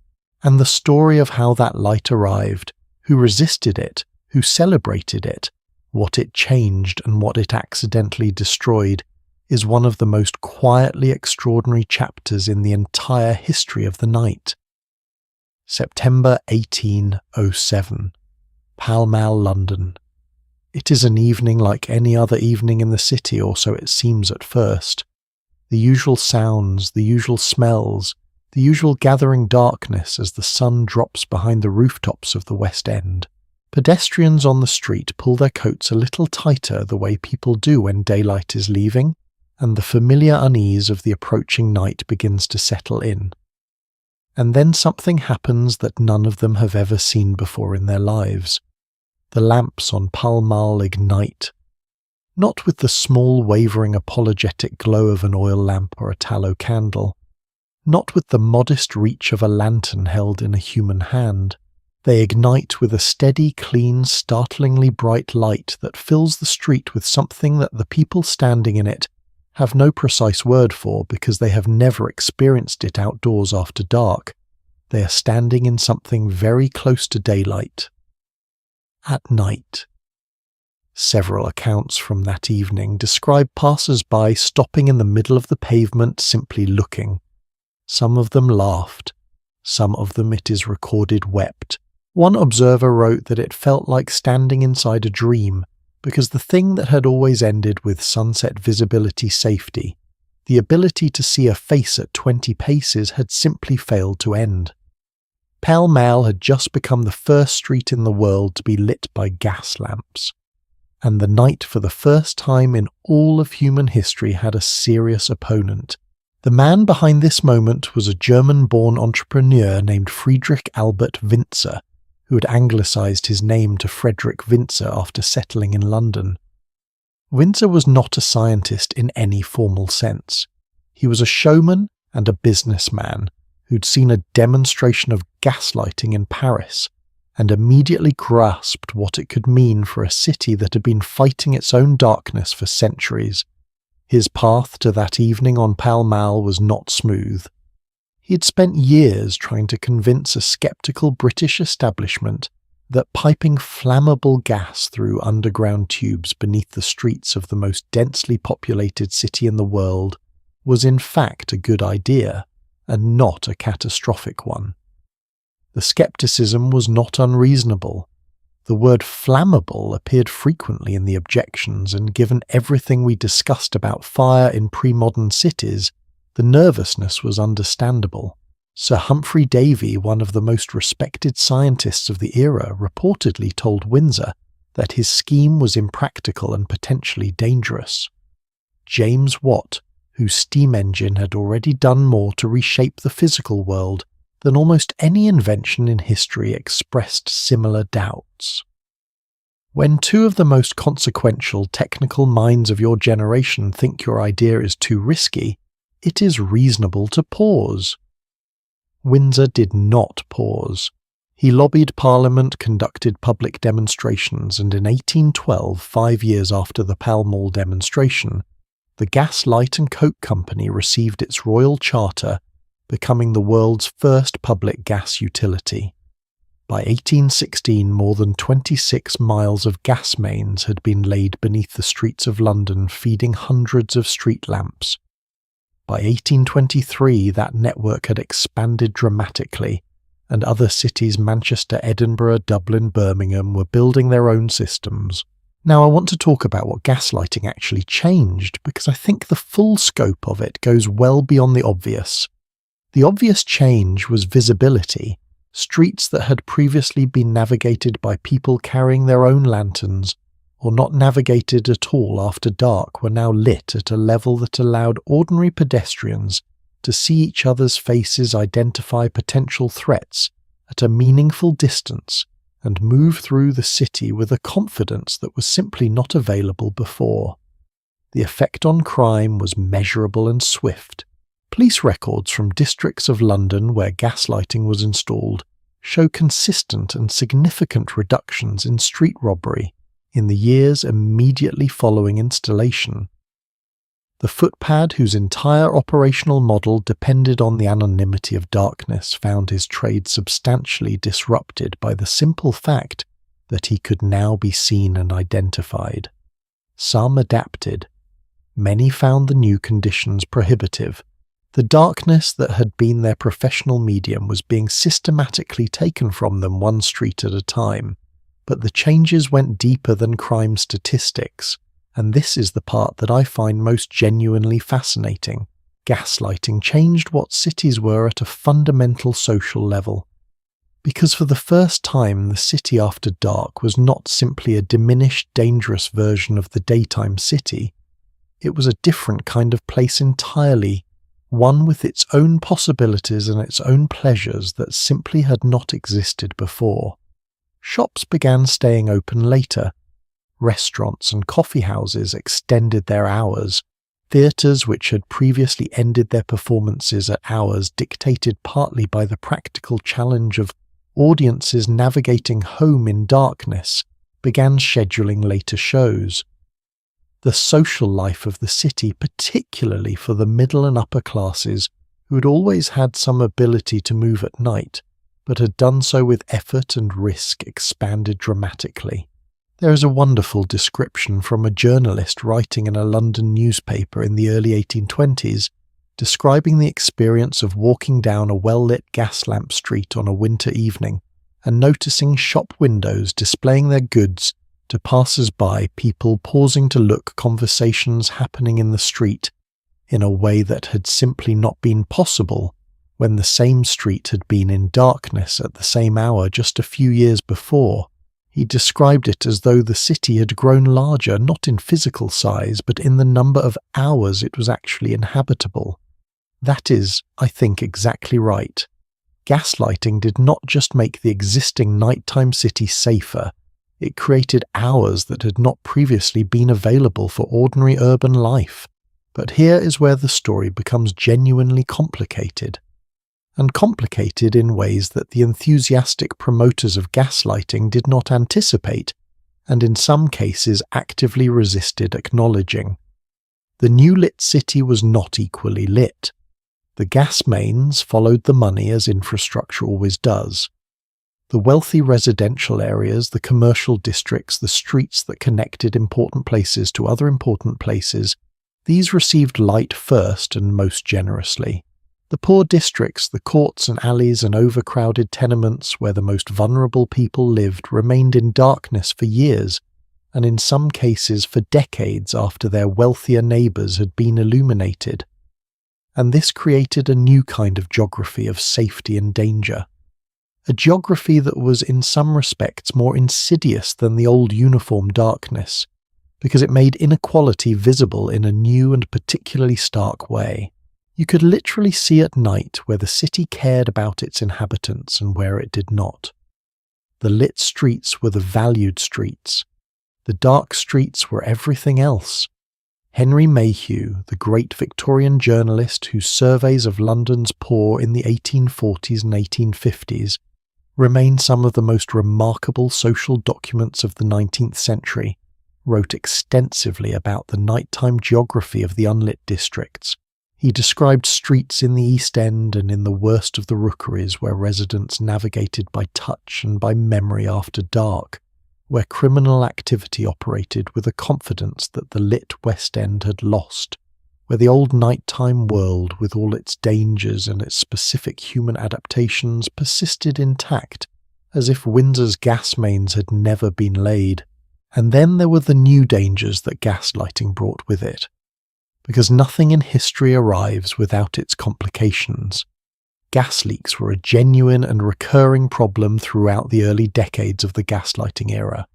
And the story of how that light arrived, who resisted it, who celebrated it, what it changed and what it accidentally destroyed, is one of the most quietly extraordinary chapters in the entire history of the night. September 1807, Pall Mall, London. It is an evening like any other evening in the city, or so it seems at first. The usual sounds, the usual smells, the usual gathering darkness as the sun drops behind the rooftops of the West End. Pedestrians on the street pull their coats a little tighter the way people do when daylight is leaving, and the familiar unease of the approaching night begins to settle in. And then something happens that none of them have ever seen before in their lives. The lamps on Pall Mall ignite. Not with the small, wavering, apologetic glow of an oil lamp or a tallow candle. Not with the modest reach of a lantern held in a human hand. They ignite with a steady, clean, startlingly bright light that fills the street with something that the people standing in it have no precise word for because they have never experienced it outdoors after dark. They are standing in something very close to daylight. At night. Several accounts from that evening describe passers-by stopping in the middle of the pavement simply looking. Some of them laughed. Some of them, it is recorded, wept. One observer wrote that it felt like standing inside a dream, because the thing that had always ended with sunset visibility safety, the ability to see a face at 20 paces, had simply failed to end. Pall Mall had just become the first street in the world to be lit by gas lamps. And the night, for the first time in all of human history, had a serious opponent. The man behind this moment was a German-born entrepreneur named Friedrich Albert Windsor, who had anglicised his name to Frederick Windsor after settling in London. Windsor was not a scientist in any formal sense. He was a showman and a businessman who'd seen a demonstration of gaslighting in Paris and immediately grasped what it could mean for a city that had been fighting its own darkness for centuries. His path to that evening on Pall Mall was not smooth. He had spent years trying to convince a sceptical British establishment that piping flammable gas through underground tubes beneath the streets of the most densely populated city in the world was in fact a good idea, and not a catastrophic one. The scepticism was not unreasonable. The word flammable appeared frequently in the objections, and given everything we discussed about fire in pre-modern cities, the nervousness was understandable. Sir Humphrey Davy, one of the most respected scientists of the era, reportedly told Windsor that his scheme was impractical and potentially dangerous. James Watt, whose steam engine had already done more to reshape the physical world than almost any invention in history, expressed similar doubts. When two of the most consequential technical minds of your generation think your idea is too risky, it is reasonable to pause. Windsor did not pause. He lobbied Parliament, conducted public demonstrations, and in 1812, 5 years after the Pall Mall demonstration, the Gas, Light and Coke Company received its royal charter, becoming the world's first public gas utility. By 1816, more than 26 miles of gas mains had been laid beneath the streets of London, feeding hundreds of street lamps. By 1823, that network had expanded dramatically, and other cities, Manchester, Edinburgh, Dublin, Birmingham, were building their own systems. Now, I want to talk about what gaslighting actually changed, because I think the full scope of it goes well beyond the obvious. The obvious change was visibility. Streets that had previously been navigated by people carrying their own lanterns, or not navigated at all after dark, were now lit at a level that allowed ordinary pedestrians to see each other's faces, identify potential threats at a meaningful distance, and move through the city with a confidence that was simply not available before. The effect on crime was measurable and swift. Police records from districts of London where gaslighting was installed show consistent and significant reductions in street robbery in the years immediately following installation. The footpad, whose entire operational model depended on the anonymity of darkness, found his trade substantially disrupted by the simple fact that he could now be seen and identified. Some adapted. Many found the new conditions prohibitive. The darkness that had been their professional medium was being systematically taken from them one street at a time, but the changes went deeper than crime statistics, and this is the part that I find most genuinely fascinating. Gaslighting changed what cities were at a fundamental social level. Because for the first time, the city after dark was not simply a diminished, dangerous version of the daytime city. It was a different kind of place entirely, one with its own possibilities and its own pleasures that simply had not existed before. Shops began staying open later. Restaurants and coffee houses extended their hours. Theatres, which had previously ended their performances at hours dictated partly by the practical challenge of audiences navigating home in darkness, began scheduling later shows. The social life of the city, particularly for the middle and upper classes, who had always had some ability to move at night, but had done so with effort and risk, expanded dramatically. There is a wonderful description from a journalist writing in a London newspaper in the early 1820s, describing the experience of walking down a well-lit gas lamp street on a winter evening and noticing shop windows displaying their goods to passers-by, people pausing to look, conversations happening in the street in a way that had simply not been possible when the same street had been in darkness at the same hour just a few years before. He described it as though the city had grown larger, not in physical size, but in the number of hours it was actually inhabitable. That is, I think, exactly right. Gaslighting did not just make the existing nighttime city safer, it created hours that had not previously been available for ordinary urban life. But here is where the story becomes genuinely complicated. And complicated in ways that the enthusiastic promoters of gaslighting did not anticipate, and in some cases actively resisted acknowledging. The new lit city was not equally lit. The gas mains followed the money as infrastructure always does. The wealthy residential areas, the commercial districts, the streets that connected important places to other important places, these received light first and most generously. The poor districts, the courts and alleys and overcrowded tenements where the most vulnerable people lived remained in darkness for years, and in some cases for decades after their wealthier neighbours had been illuminated. And this created a new kind of geography of safety and danger. A geography that was in some respects more insidious than the old uniform darkness, because it made inequality visible in a new and particularly stark way. You could literally see at night where the city cared about its inhabitants and where it did not. The lit streets were the valued streets. The dark streets were everything else. Henry Mayhew, the great Victorian journalist whose surveys of London's poor in the 1840s and 1850s remain some of the most remarkable social documents of the 19th century, wrote extensively about the nighttime geography of the unlit districts. He described streets in the East End and in the worst of the rookeries where residents navigated by touch and by memory after dark, where criminal activity operated with a confidence that the lit West End had lost, where the old nighttime world with all its dangers and its specific human adaptations persisted intact, as if Windsor's gas mains had never been laid. And then there were the new dangers that gaslighting brought with it. Because nothing in history arrives without its complications. Gas leaks were a genuine and recurring problem throughout the early decades of the gaslighting era.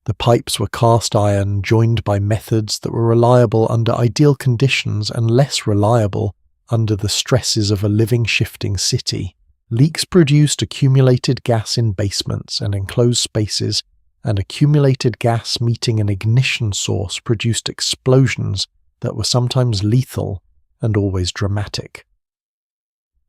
The pipes were cast iron, joined by methods that were reliable under ideal conditions and less reliable under the stresses of a living, shifting city. Leaks produced accumulated gas in basements and enclosed spaces, and accumulated gas meeting an ignition source produced explosions that were sometimes lethal and always dramatic.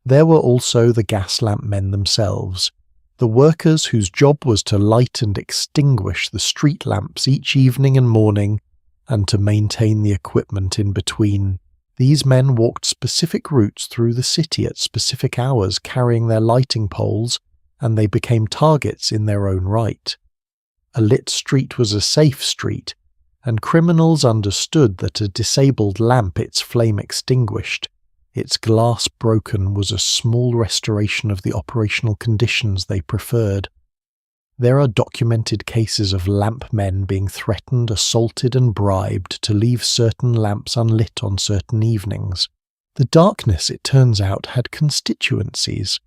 There were also the gas lamp men themselves, the workers whose job was to light and extinguish the street lamps each evening and morning, and to maintain the equipment in between. These men walked specific routes through the city at specific hours carrying their lighting poles, and they became targets in their own right. A lit street was a safe street, and criminals understood that a disabled lamp its flame extinguished, its glass broken, was a small restoration of the operational conditions they preferred. There are documented cases of lamp men being threatened, assaulted and bribed to leave certain lamps unlit on certain evenings. The darkness, it turns out, had constituencies,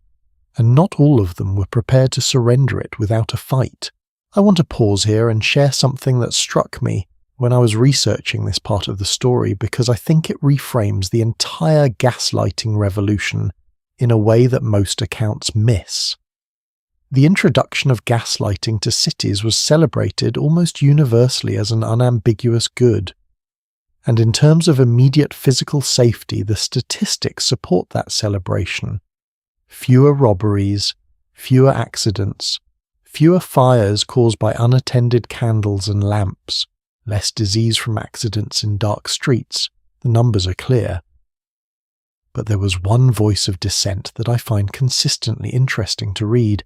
and not all of them were prepared to surrender it without a fight. I want to pause here and share something that struck me when I was researching this part of the story, because I think it reframes the entire gaslighting revolution in a way that most accounts miss. The introduction of gaslighting to cities was celebrated almost universally as an unambiguous good. And in terms of immediate physical safety, the statistics support that celebration. Fewer robberies, fewer accidents, fewer fires caused by unattended candles and lamps, less disease from accidents in dark streets. The numbers are clear. But there was one voice of dissent that I find consistently interesting to read,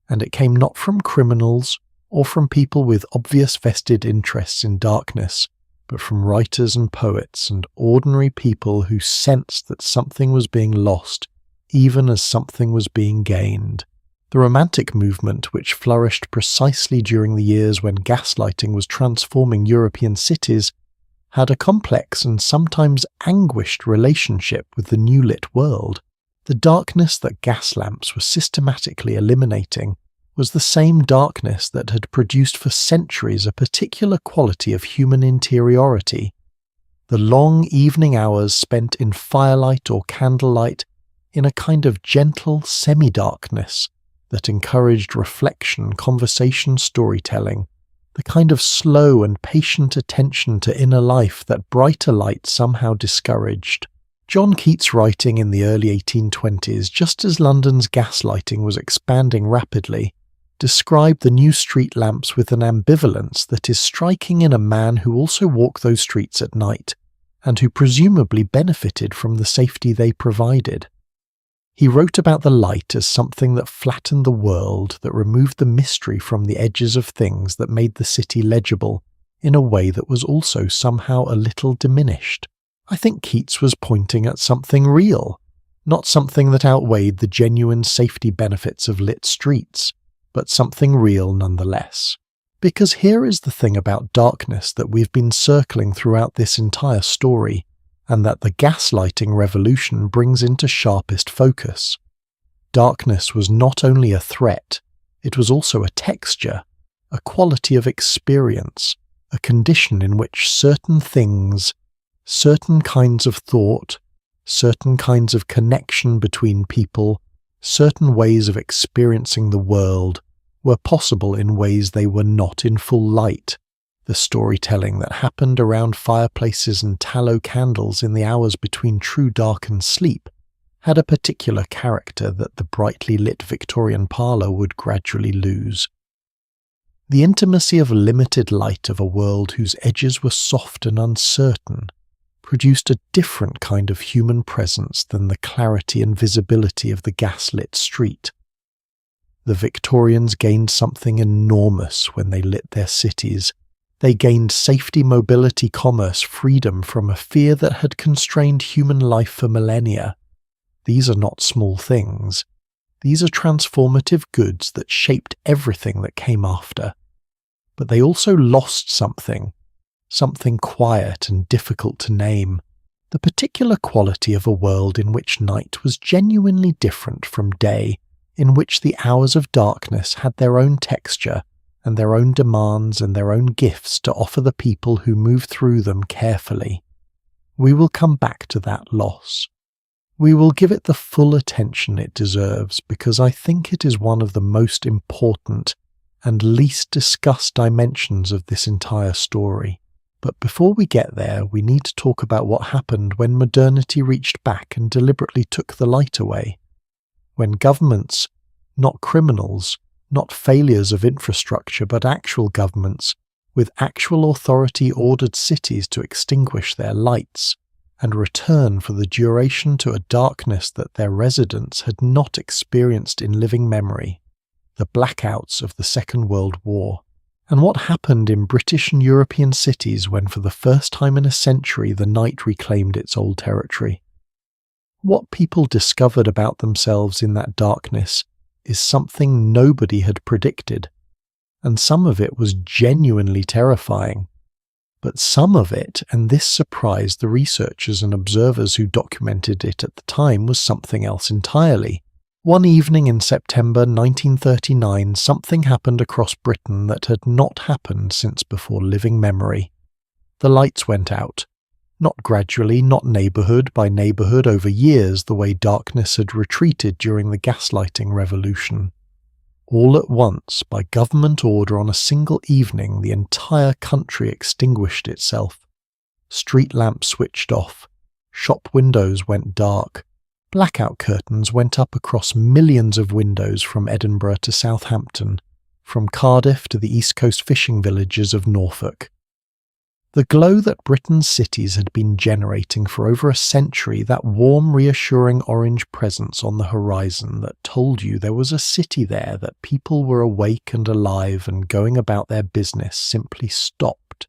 and it came not from criminals or from people with obvious vested interests in darkness, but from writers and poets and ordinary people who sensed that something was being lost, even as something was being gained. The Romantic movement, which flourished precisely during the years when gaslighting was transforming European cities, had a complex and sometimes anguished relationship with the new lit world. The darkness that gas lamps were systematically eliminating was the same darkness that had produced for centuries a particular quality of human interiority. The long evening hours spent in firelight or candlelight, in a kind of gentle semi-darkness that encouraged reflection, conversation, storytelling, the kind of slow and patient attention to inner life that brighter light somehow discouraged. John Keats, writing in the early 1820s, just as London's gaslighting was expanding rapidly, described the new street lamps with an ambivalence that is striking in a man who also walked those streets at night, and who presumably benefited from the safety they provided. He wrote about the light as something that flattened the world, that removed the mystery from the edges of things, that made the city legible, in a way that was also somehow a little diminished. I think Keats was pointing at something real, not something that outweighed the genuine safety benefits of lit streets, but something real nonetheless. Because here is the thing about darkness that we've been circling throughout this entire story, and that the gaslighting revolution brings into sharpest focus. Darkness was not only a threat, it was also a texture, a quality of experience, a condition in which certain things, certain kinds of thought, certain kinds of connection between people, certain ways of experiencing the world were possible in ways they were not in full light. The storytelling that happened around fireplaces and tallow candles in the hours between true dark and sleep had a particular character that the brightly lit Victorian parlour would gradually lose. The intimacy of limited light of a world whose edges were soft and uncertain produced a different kind of human presence than the clarity and visibility of the gaslit street. The Victorians gained something enormous when they lit their cities. They gained safety, mobility, commerce, freedom from a fear that had constrained human life for millennia. These are not small things. These are transformative goods that shaped everything that came after. But they also lost something quiet and difficult to name, the particular quality of a world in which night was genuinely different from day, in which the hours of darkness had their own texture and their own demands and their own gifts to offer the people who move through them carefully. We will come back to that loss. We will give it the full attention it deserves because I think it is one of the most important and least discussed dimensions of this entire story. But before we get there, we need to talk about what happened when modernity reached back and deliberately took the light away. When governments, not criminals, not failures of infrastructure, but actual governments, with actual authority ordered cities to extinguish their lights and return for the duration to a darkness that their residents had not experienced in living memory, the blackouts of the Second World War. And what happened in British and European cities when for the first time in a century the night reclaimed its old territory. What people discovered about themselves in that darkness is something nobody had predicted, and some of it was genuinely terrifying. But some of it, and this surprised the researchers and observers who documented it at the time, was something else entirely. One evening in September 1939, something happened across Britain that had not happened since before living memory. The lights went out. Not gradually, not neighbourhood by neighbourhood over years, the way darkness had retreated during the gaslighting revolution. All at once, by government order on a single evening, the entire country extinguished itself. Street lamps switched off. Shop windows went dark. Blackout curtains went up across millions of windows from Edinburgh to Southampton, from Cardiff to the East Coast fishing villages of Norfolk. The glow that Britain's cities had been generating for over a century, that warm, reassuring orange presence on the horizon that told you there was a city there, that people were awake and alive and going about their business, simply stopped.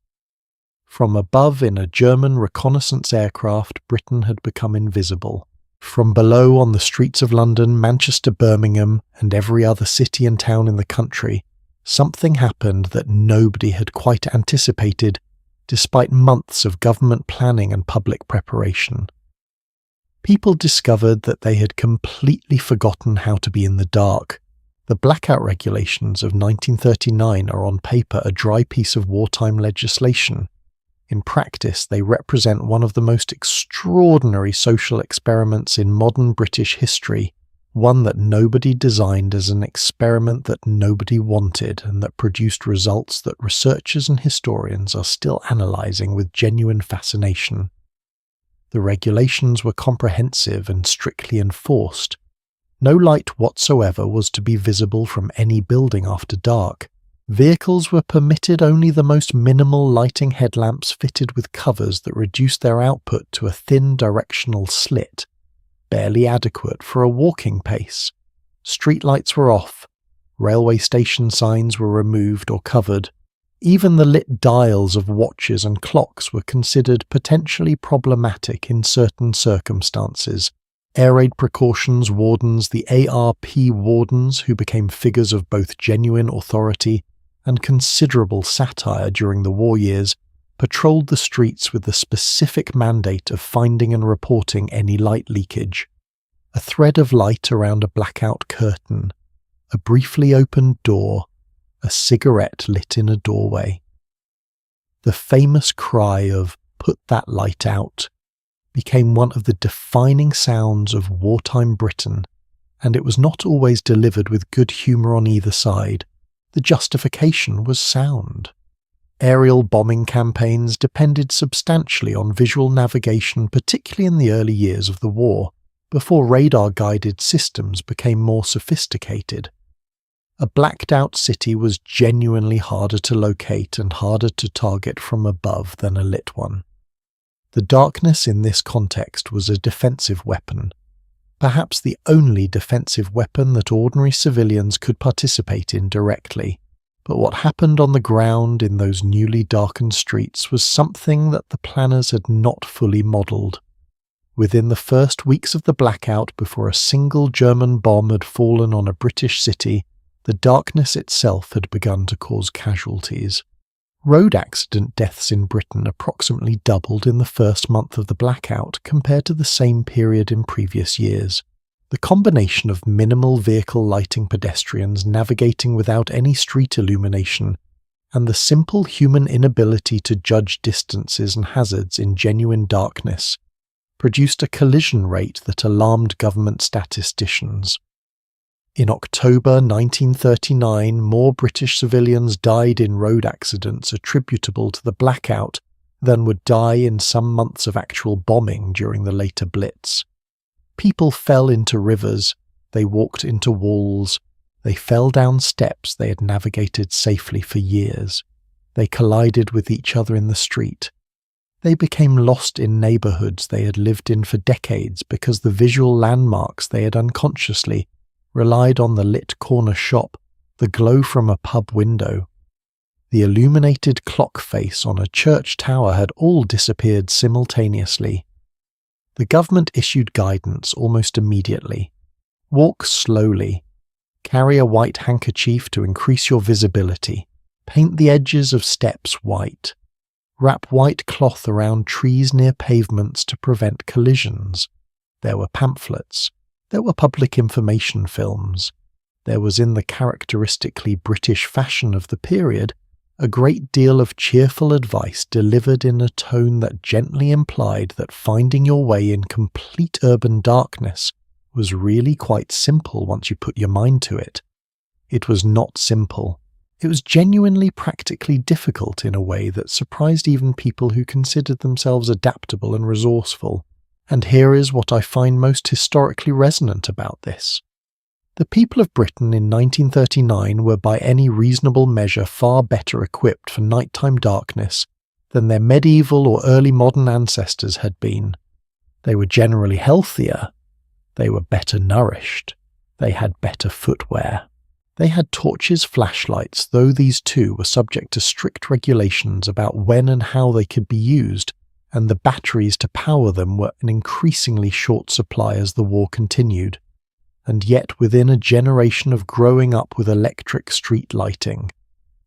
From above in a German reconnaissance aircraft, Britain had become invisible. From below on the streets of London, Manchester, Birmingham, and every other city and town in the country, something happened that nobody had quite anticipated, despite months of government planning and public preparation. People discovered that they had completely forgotten how to be in the dark. The blackout regulations of 1939 are on paper a dry piece of wartime legislation. In practice, they represent one of the most extraordinary social experiments in modern British history, one that nobody designed as an experiment that nobody wanted and that produced results that researchers and historians are still analysing with genuine fascination. The regulations were comprehensive and strictly enforced. No light whatsoever was to be visible from any building after dark. Vehicles were permitted only the most minimal lighting headlamps fitted with covers that reduced their output to a thin directional slit, barely adequate for a walking pace. Streetlights were off. Railway station signs were removed or covered. Even the lit dials of watches and clocks were considered potentially problematic in certain circumstances. Air raid precautions wardens, the ARP wardens, who became figures of both genuine authority and considerable satire during the war years, patrolled the streets with the specific mandate of finding and reporting any light leakage. A thread of light around a blackout curtain, a briefly opened door, a cigarette lit in a doorway. The famous cry of "Put that light out" became one of the defining sounds of wartime Britain, and it was not always delivered with good humour on either side. The justification was sound. Aerial bombing campaigns depended substantially on visual navigation, particularly in the early years of the war, before radar-guided systems became more sophisticated. A blacked-out city was genuinely harder to locate and harder to target from above than a lit one. The darkness in this context was a defensive weapon, perhaps the only defensive weapon that ordinary civilians could participate in directly. But what happened on the ground in those newly darkened streets was something that the planners had not fully modelled. Within the first weeks of the blackout, before a single German bomb had fallen on a British city, the darkness itself had begun to cause casualties. Road accident deaths in Britain approximately doubled in the first month of the blackout compared to the same period in previous years. The combination of minimal vehicle lighting, pedestrians navigating without any street illumination, and the simple human inability to judge distances and hazards in genuine darkness produced a collision rate that alarmed government statisticians. In October 1939, more British civilians died in road accidents attributable to the blackout than would die in some months of actual bombing during the later Blitz. People fell into rivers, they walked into walls, they fell down steps they had navigated safely for years. They collided with each other in the street. They became lost in neighbourhoods they had lived in for decades because the visual landmarks they had unconsciously relied on the lit corner shop, the glow from a pub window. The illuminated clock face on a church tower had all disappeared simultaneously. The government issued guidance almost immediately. Walk slowly. Carry a white handkerchief to increase your visibility. Paint the edges of steps white. Wrap white cloth around trees near pavements to prevent collisions. There were pamphlets. There were public information films. There was, in the characteristically British fashion of the period, a great deal of cheerful advice delivered in a tone that gently implied that finding your way in complete urban darkness was really quite simple once you put your mind to it. It was not simple. It was genuinely practically difficult in a way that surprised even people who considered themselves adaptable and resourceful. And here is what I find most historically resonant about this. The people of Britain in 1939 were by any reasonable measure far better equipped for nighttime darkness than their medieval or early modern ancestors had been. They were generally healthier. They were better nourished. They had better footwear. They had torches, flashlights, though these too were subject to strict regulations about when and how they could be used, and the batteries to power them were an increasingly short supply as the war continued. And yet within a generation of growing up with electric street lighting,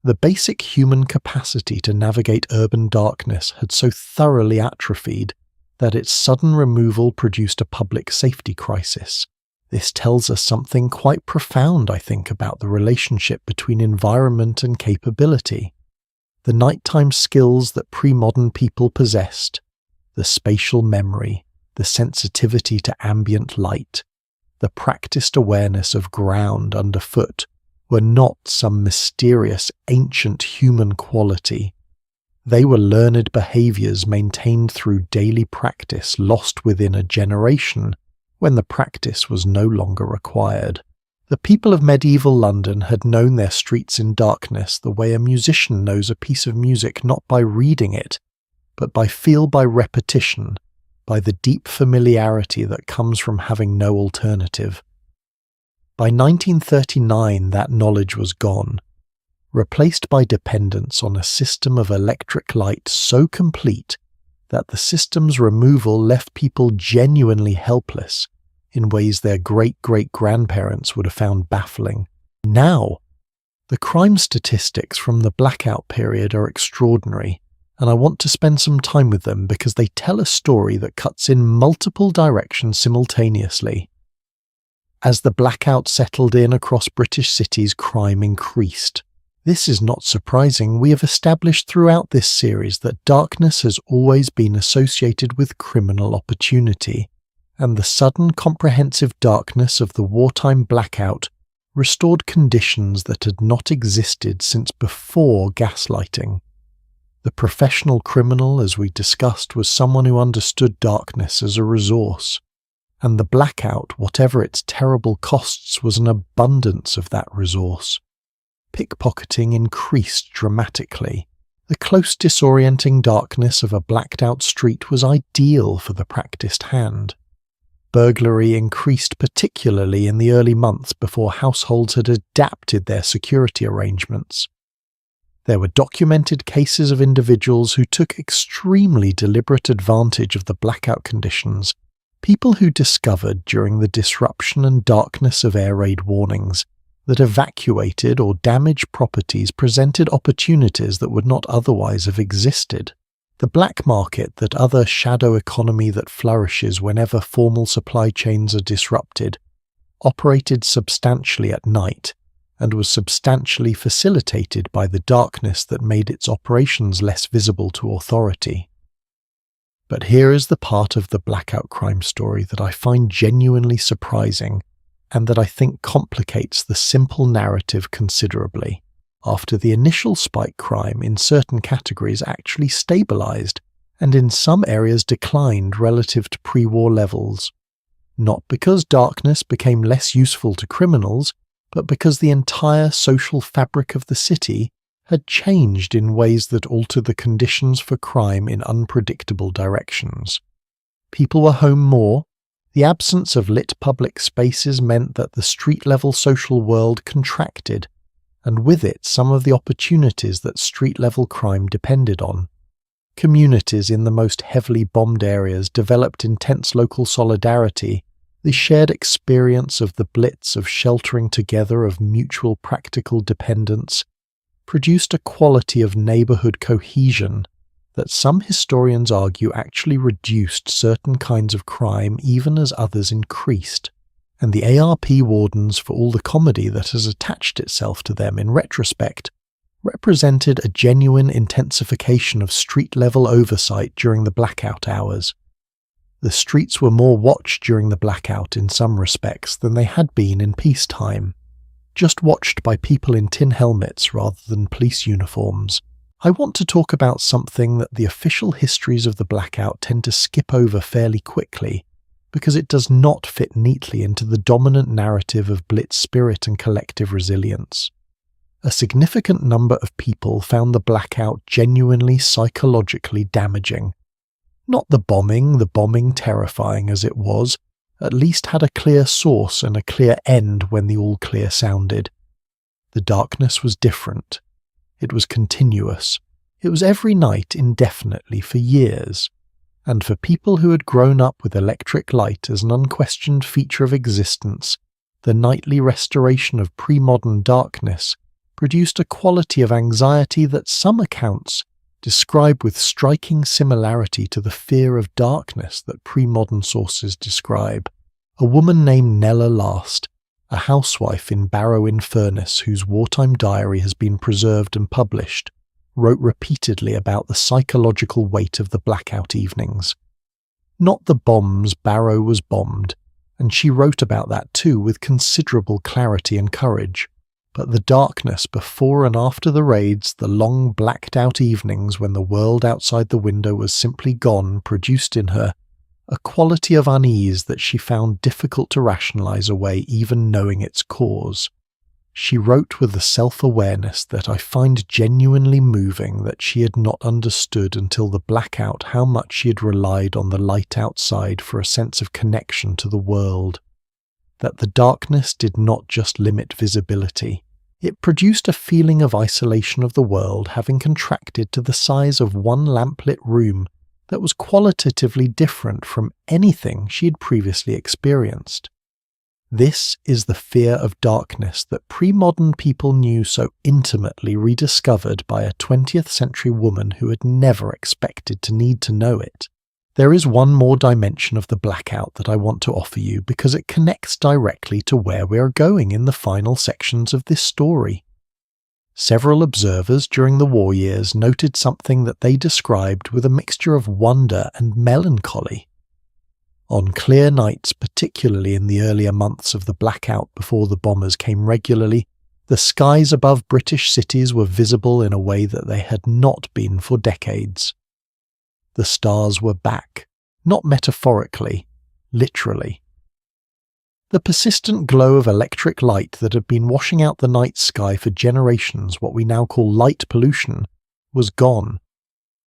the basic human capacity to navigate urban darkness had so thoroughly atrophied that its sudden removal produced a public safety crisis. This tells us something quite profound, I think, about the relationship between environment and capability. The nighttime skills that pre-modern people possessed, the spatial memory, the sensitivity to ambient light, the practiced awareness of ground underfoot, were not some mysterious ancient human quality. They were learned behaviours maintained through daily practice lost within a generation when the practice was no longer required. The people of medieval London had known their streets in darkness the way a musician knows a piece of music not by reading it, but by feel by repetition, by the deep familiarity that comes from having no alternative. By 1939 that knowledge was gone, replaced by dependence on a system of electric light so complete that the system's removal left people genuinely helpless in ways their great-great-grandparents would have found baffling. Now, the crime statistics from the blackout period are extraordinary, and I want to spend some time with them because they tell a story that cuts in multiple directions simultaneously. As the blackout settled in across British cities, crime increased. This is not surprising. We have established throughout this series that darkness has always been associated with criminal opportunity, and the sudden comprehensive darkness of the wartime blackout restored conditions that had not existed since before gaslighting. The professional criminal, as we discussed, was someone who understood darkness as a resource, and the blackout, whatever its terrible costs, was an abundance of that resource. Pickpocketing increased dramatically. The close disorienting darkness of a blacked-out street was ideal for the practiced hand. Burglary increased particularly in the early months before households had adapted their security arrangements. There were documented cases of individuals who took extremely deliberate advantage of the blackout conditions, people who discovered during the disruption and darkness of air raid warnings that evacuated or damaged properties presented opportunities that would not otherwise have existed. The black market, that other shadow economy that flourishes whenever formal supply chains are disrupted, operated substantially at night and was substantially facilitated by the darkness that made its operations less visible to authority. But here is the part of the Blackout crime story that I find genuinely surprising and that I think complicates the simple narrative considerably. After the initial spike, crime in certain categories actually stabilized and in some areas declined relative to pre-war levels. Not because darkness became less useful to criminals, but because the entire social fabric of the city had changed in ways that altered the conditions for crime in unpredictable directions. People were home more. The absence of lit public spaces meant that the street-level social world contracted, and with it some of the opportunities that street-level crime depended on. Communities in the most heavily bombed areas developed intense local solidarity, the shared experience of the blitz of sheltering together of mutual practical dependence, produced a quality of neighborhood cohesion that some historians argue actually reduced certain kinds of crime even as others increased, and the ARP wardens, for all the comedy that has attached itself to them in retrospect, represented a genuine intensification of street-level oversight during the blackout hours. The streets were more watched during the blackout in some respects than they had been in peacetime, just watched by people in tin helmets rather than police uniforms. I want to talk about something that the official histories of the blackout tend to skip over fairly quickly, because it does not fit neatly into the dominant narrative of blitz spirit and collective resilience. A significant number of people found the blackout genuinely psychologically damaging. Not the bombing terrifying as it was, at least had a clear source and a clear end when the all-clear sounded. The darkness was different. It was continuous. It was every night indefinitely for years. And for people who had grown up with electric light as an unquestioned feature of existence, the nightly restoration of pre-modern darkness produced a quality of anxiety that some accounts describe with striking similarity to the fear of darkness that pre-modern sources describe. A woman named Nella Last, a housewife in Barrow-in-Furness whose wartime diary has been preserved and published, wrote repeatedly about the psychological weight of the blackout evenings. Not the bombs Barrow was bombed, and she wrote about that too with considerable clarity and courage, but the darkness before and after the raids, the long blacked-out evenings when the world outside the window was simply gone, produced in her a quality of unease that she found difficult to rationalize away even knowing its cause. She wrote with a self-awareness that I find genuinely moving that she had not understood until the blackout how much she had relied on the light outside for a sense of connection to the world. That the darkness did not just limit visibility. It produced a feeling of isolation of the world having contracted to the size of one lamplit room that was qualitatively different from anything she had previously experienced. This is the fear of darkness that pre-modern people knew so intimately rediscovered by a 20th century woman who had never expected to need to know it. There is one more dimension of the blackout that I want to offer you because it connects directly to where we are going in the final sections of this story. Several observers during the war years noted something that they described with a mixture of wonder and melancholy. On clear nights, particularly in the earlier months of the blackout before the bombers came regularly, the skies above British cities were visible in a way that they had not been for decades. The stars were back, not metaphorically, literally. The persistent glow of electric light that had been washing out the night sky for generations, what we now call light pollution, was gone.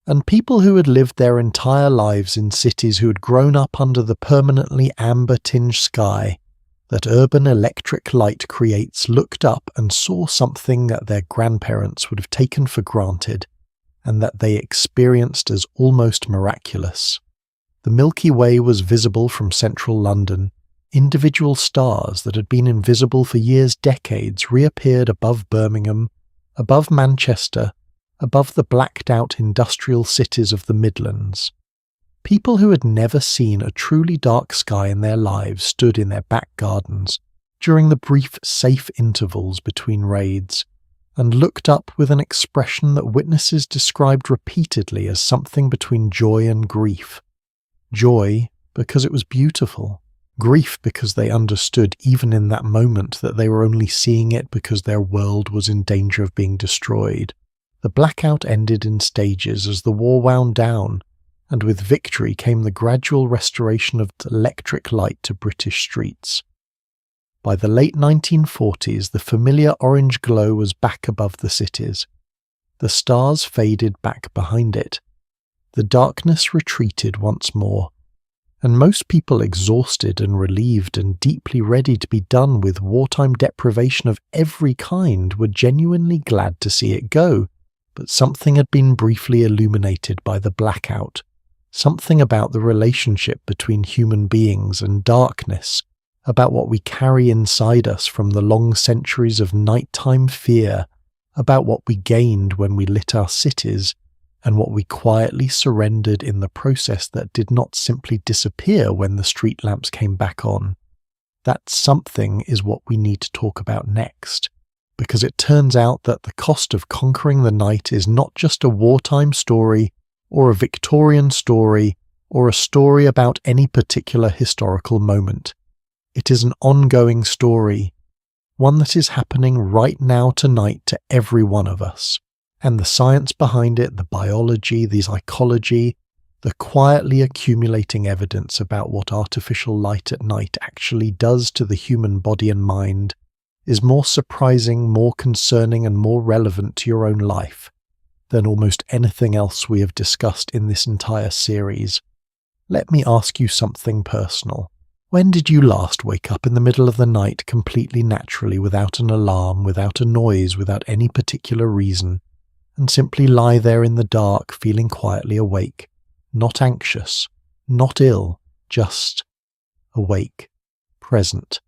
And people who had lived their entire lives in cities who had grown up under the permanently amber-tinged sky that urban electric light creates looked up and saw something that their grandparents would have taken for granted, and that they experienced as almost miraculous. The Milky Way was visible from central London. Individual stars that had been invisible for years, decades, reappeared above Birmingham, above Manchester, above the blacked-out industrial cities of the Midlands. People who had never seen a truly dark sky in their lives stood in their back gardens during the brief, safe intervals between raids, and looked up with an expression that witnesses described repeatedly as something between joy and grief. Joy because it was beautiful. Grief because they understood even in that moment that they were only seeing it because their world was in danger of being destroyed. The blackout ended in stages as the war wound down, and with victory came the gradual restoration of electric light to British streets. By the late 1940s, the familiar orange glow was back above the cities. The stars faded back behind it. The darkness retreated once more, and most people exhausted and relieved and deeply ready to be done with wartime deprivation of every kind were genuinely glad to see it go, but something had been briefly illuminated by the blackout. Something about the relationship between human beings and darkness, about what we carry inside us from the long centuries of nighttime fear, about what we gained when we lit our cities, and what we quietly surrendered in the process that did not simply disappear when the street lamps came back on. That something is what we need to talk about next, because it turns out that the cost of conquering the night is not just a wartime story, or a Victorian story, or a story about any particular historical moment. It is an ongoing story, one that is happening right now tonight to every one of us. And the science behind it, the biology, the psychology, the quietly accumulating evidence about what artificial light at night actually does to the human body and mind is more surprising, more concerning, and more relevant to your own life than almost anything else we have discussed in this entire series. Let me ask you something personal. When did you last wake up in the middle of the night completely naturally, without an alarm, without a noise, without any particular reason, and simply lie there in the dark feeling quietly awake, not anxious, not ill, just awake, present,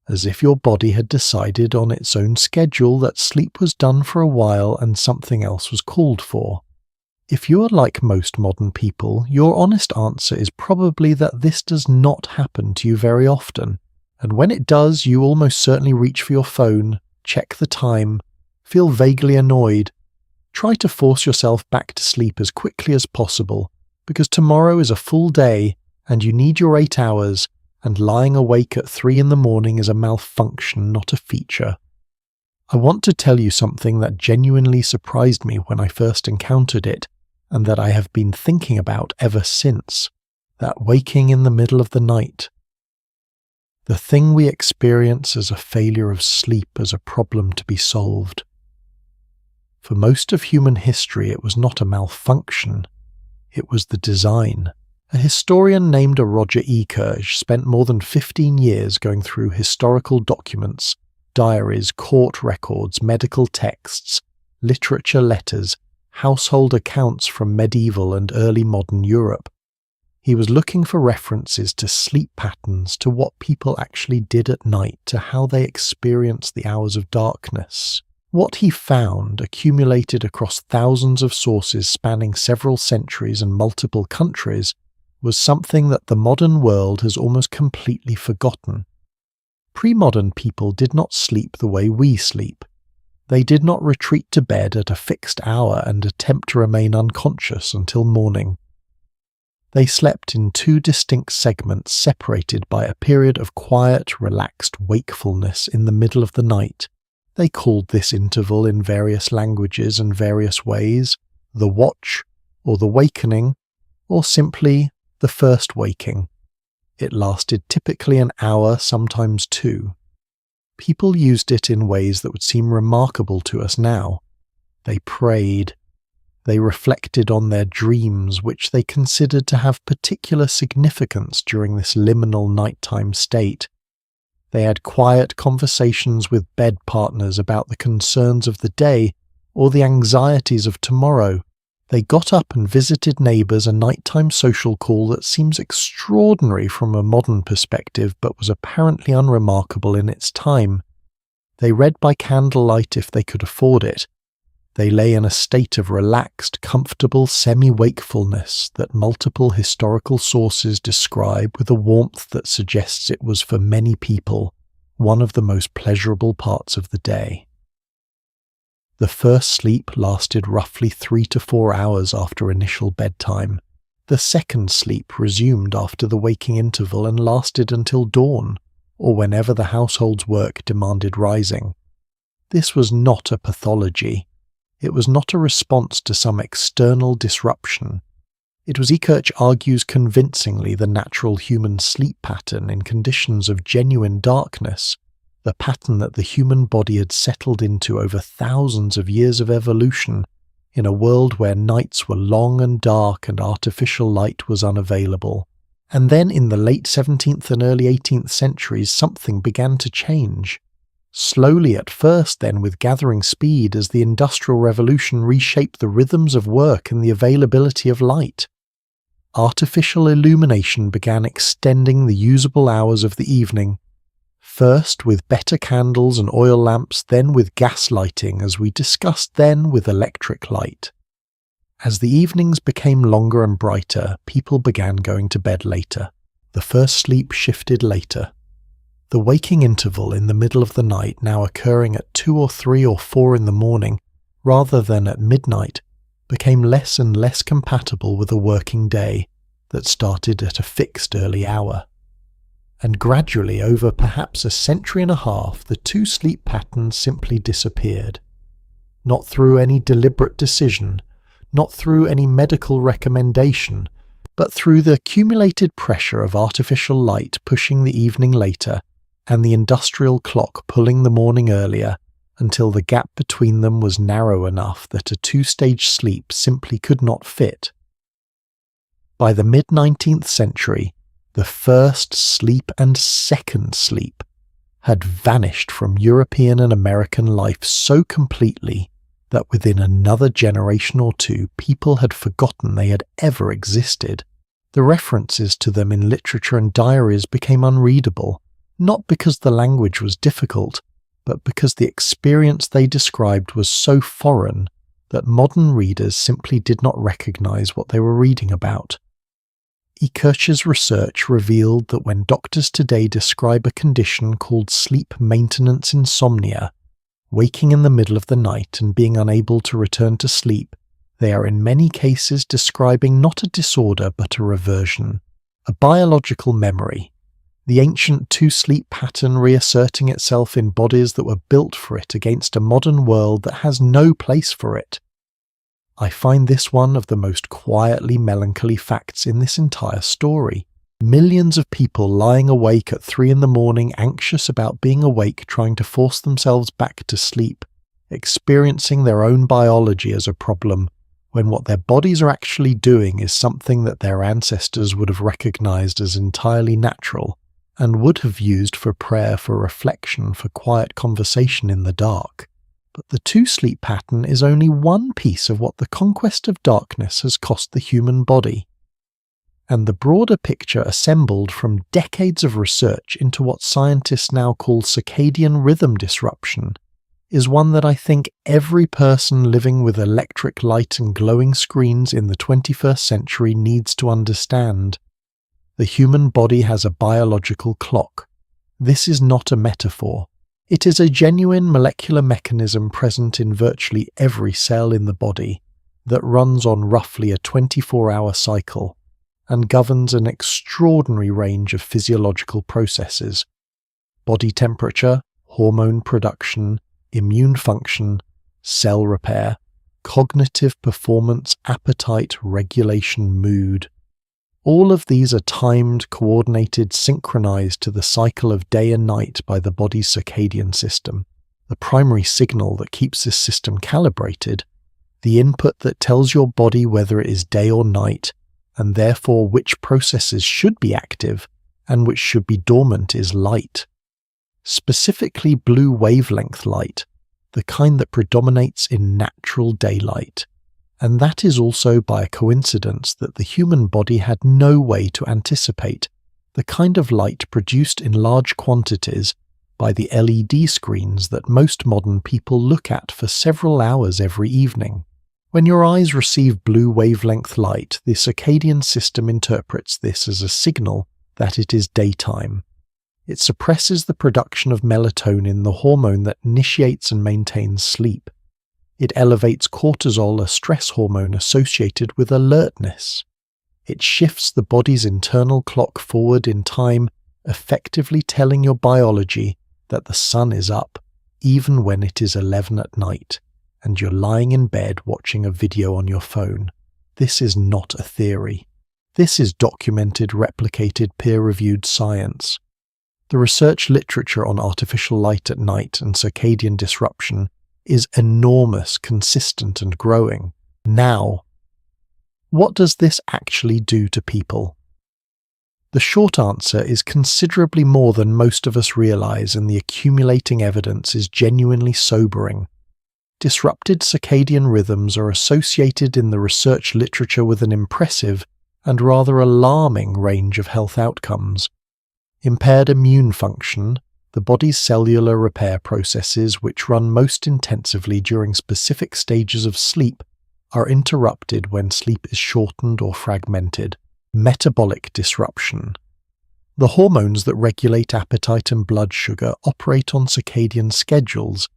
as if your body had decided on its own schedule that sleep was done for a while and something else was called for? If you are like most modern people, your honest answer is probably that this does not happen to you very often, and when it does, you almost certainly reach for your phone, check the time, feel vaguely annoyed. Try to force yourself back to sleep as quickly as possible, because tomorrow is a full day and you need your 8 hours, and lying awake at 3 in the morning is a malfunction, not a feature. I want to tell you something that genuinely surprised me when I first encountered it, and that I have been thinking about ever since, that waking in the middle of the night. The thing we experience as a failure of sleep as a problem to be solved. For most of human history, it was not a malfunction, it was the design. A historian named Roger E. Kirsch spent more than 15 years going through historical documents, diaries, court records, medical texts, literature letters, household accounts from medieval and early modern Europe. He was looking for references to sleep patterns, to what people actually did at night, to how they experienced the hours of darkness. What he found, accumulated across thousands of sources spanning several centuries and multiple countries, was something that the modern world has almost completely forgotten. Pre-modern people did not sleep the way we sleep. They did not retreat to bed at a fixed hour and attempt to remain unconscious until morning. They slept in 2 distinct segments separated by a period of quiet, relaxed wakefulness in the middle of the night. They called this interval in various languages and various ways, the watch, or the wakening, or simply the first waking. It lasted typically an hour, sometimes 2. People used it in ways that would seem remarkable to us now. They prayed. They reflected on their dreams, which they considered to have particular significance during this liminal nighttime state. They had quiet conversations with bed partners about the concerns of the day or the anxieties of tomorrow. They got up and visited neighbours, a nighttime social call that seems extraordinary from a modern perspective but was apparently unremarkable in its time. They read by candlelight if they could afford it. They lay in a state of relaxed, comfortable semi-wakefulness that multiple historical sources describe with a warmth that suggests it was for many people one of the most pleasurable parts of the day. The first sleep lasted roughly 3 to 4 hours after initial bedtime. The second sleep resumed after the waking interval and lasted until dawn, or whenever the household's work demanded rising. This was not a pathology. It was not a response to some external disruption. It was, Ekirch argues convincingly, the natural human sleep pattern in conditions of genuine darkness, the pattern that the human body had settled into over thousands of years of evolution, in a world where nights were long and dark and artificial light was unavailable. And then in the late 17th and early 18th centuries, something began to change. Slowly at first, then with gathering speed as the Industrial Revolution reshaped the rhythms of work and the availability of light. Artificial illumination began extending the usable hours of the evening, first with better candles and oil lamps, then with gaslighting, as we discussed, then with electric light. As the evenings became longer and brighter, people began going to bed later. The first sleep shifted later. The waking interval in the middle of the night, now occurring at 2 or 3 or 4 in the morning, rather than at midnight, became less and less compatible with a working day that started at a fixed early hour. And gradually, over perhaps a century and a half, the two sleep patterns simply disappeared. Not through any deliberate decision, not through any medical recommendation, but through the accumulated pressure of artificial light pushing the evening later and the industrial clock pulling the morning earlier, until the gap between them was narrow enough that a two-stage sleep simply could not fit. By the mid-19th century, the first sleep and second sleep had vanished from European and American life so completely that within another generation or two people had forgotten they had ever existed. The references to them in literature and diaries became unreadable, not because the language was difficult, but because the experience they described was so foreign that modern readers simply did not recognize what they were reading about. Ekirch's research revealed that when doctors today describe a condition called sleep maintenance insomnia, waking in the middle of the night and being unable to return to sleep, they are in many cases describing not a disorder but a reversion, a biological memory, the ancient two-sleep pattern reasserting itself in bodies that were built for it against a modern world that has no place for it. I find this one of the most quietly melancholy facts in this entire story. Millions of people lying awake at 3 in the morning, anxious about being awake, trying to force themselves back to sleep, experiencing their own biology as a problem, when what their bodies are actually doing is something that their ancestors would have recognized as entirely natural, and would have used for prayer, for reflection, for quiet conversation in the dark. But the two-sleep pattern is only one piece of what the conquest of darkness has cost the human body. And the broader picture assembled from decades of research into what scientists now call circadian rhythm disruption is one that I think every person living with electric light and glowing screens in the 21st century needs to understand. The human body has a biological clock. This is not a metaphor. It is a genuine molecular mechanism present in virtually every cell in the body that runs on roughly a 24-hour cycle and governs an extraordinary range of physiological processes: body temperature, hormone production, immune function, cell repair, cognitive performance, appetite, regulation, mood. All of these are timed, coordinated, synchronized to the cycle of day and night by the body's circadian system, the primary signal that keeps this system calibrated, the input that tells your body whether it is day or night, and therefore which processes should be active and which should be dormant, is light. Specifically blue wavelength light, the kind that predominates in natural daylight. And that is also by a coincidence that the human body had no way to anticipate the kind of light produced in large quantities by the LED screens that most modern people look at for several hours every evening. When your eyes receive blue wavelength light, the circadian system interprets this as a signal that it is daytime. It suppresses the production of melatonin, the hormone that initiates and maintains sleep. It elevates cortisol, a stress hormone associated with alertness. It shifts the body's internal clock forward in time, effectively telling your biology that the sun is up, even when it is 11 at night, and you're lying in bed watching a video on your phone. This is not a theory. This is documented, replicated, peer-reviewed science. The research literature on artificial light at night and circadian disruption is enormous, consistent, and growing. Now, what does this actually do to people? The short answer is considerably more than most of us realize, and the accumulating evidence is genuinely sobering. Disrupted circadian rhythms are associated in the research literature with an impressive and rather alarming range of health outcomes. Impaired immune function, the body's cellular repair processes which run most intensively during specific stages of sleep, are interrupted when sleep is shortened or fragmented. Metabolic disruption. The hormones that regulate appetite and blood sugar operate on circadian schedules,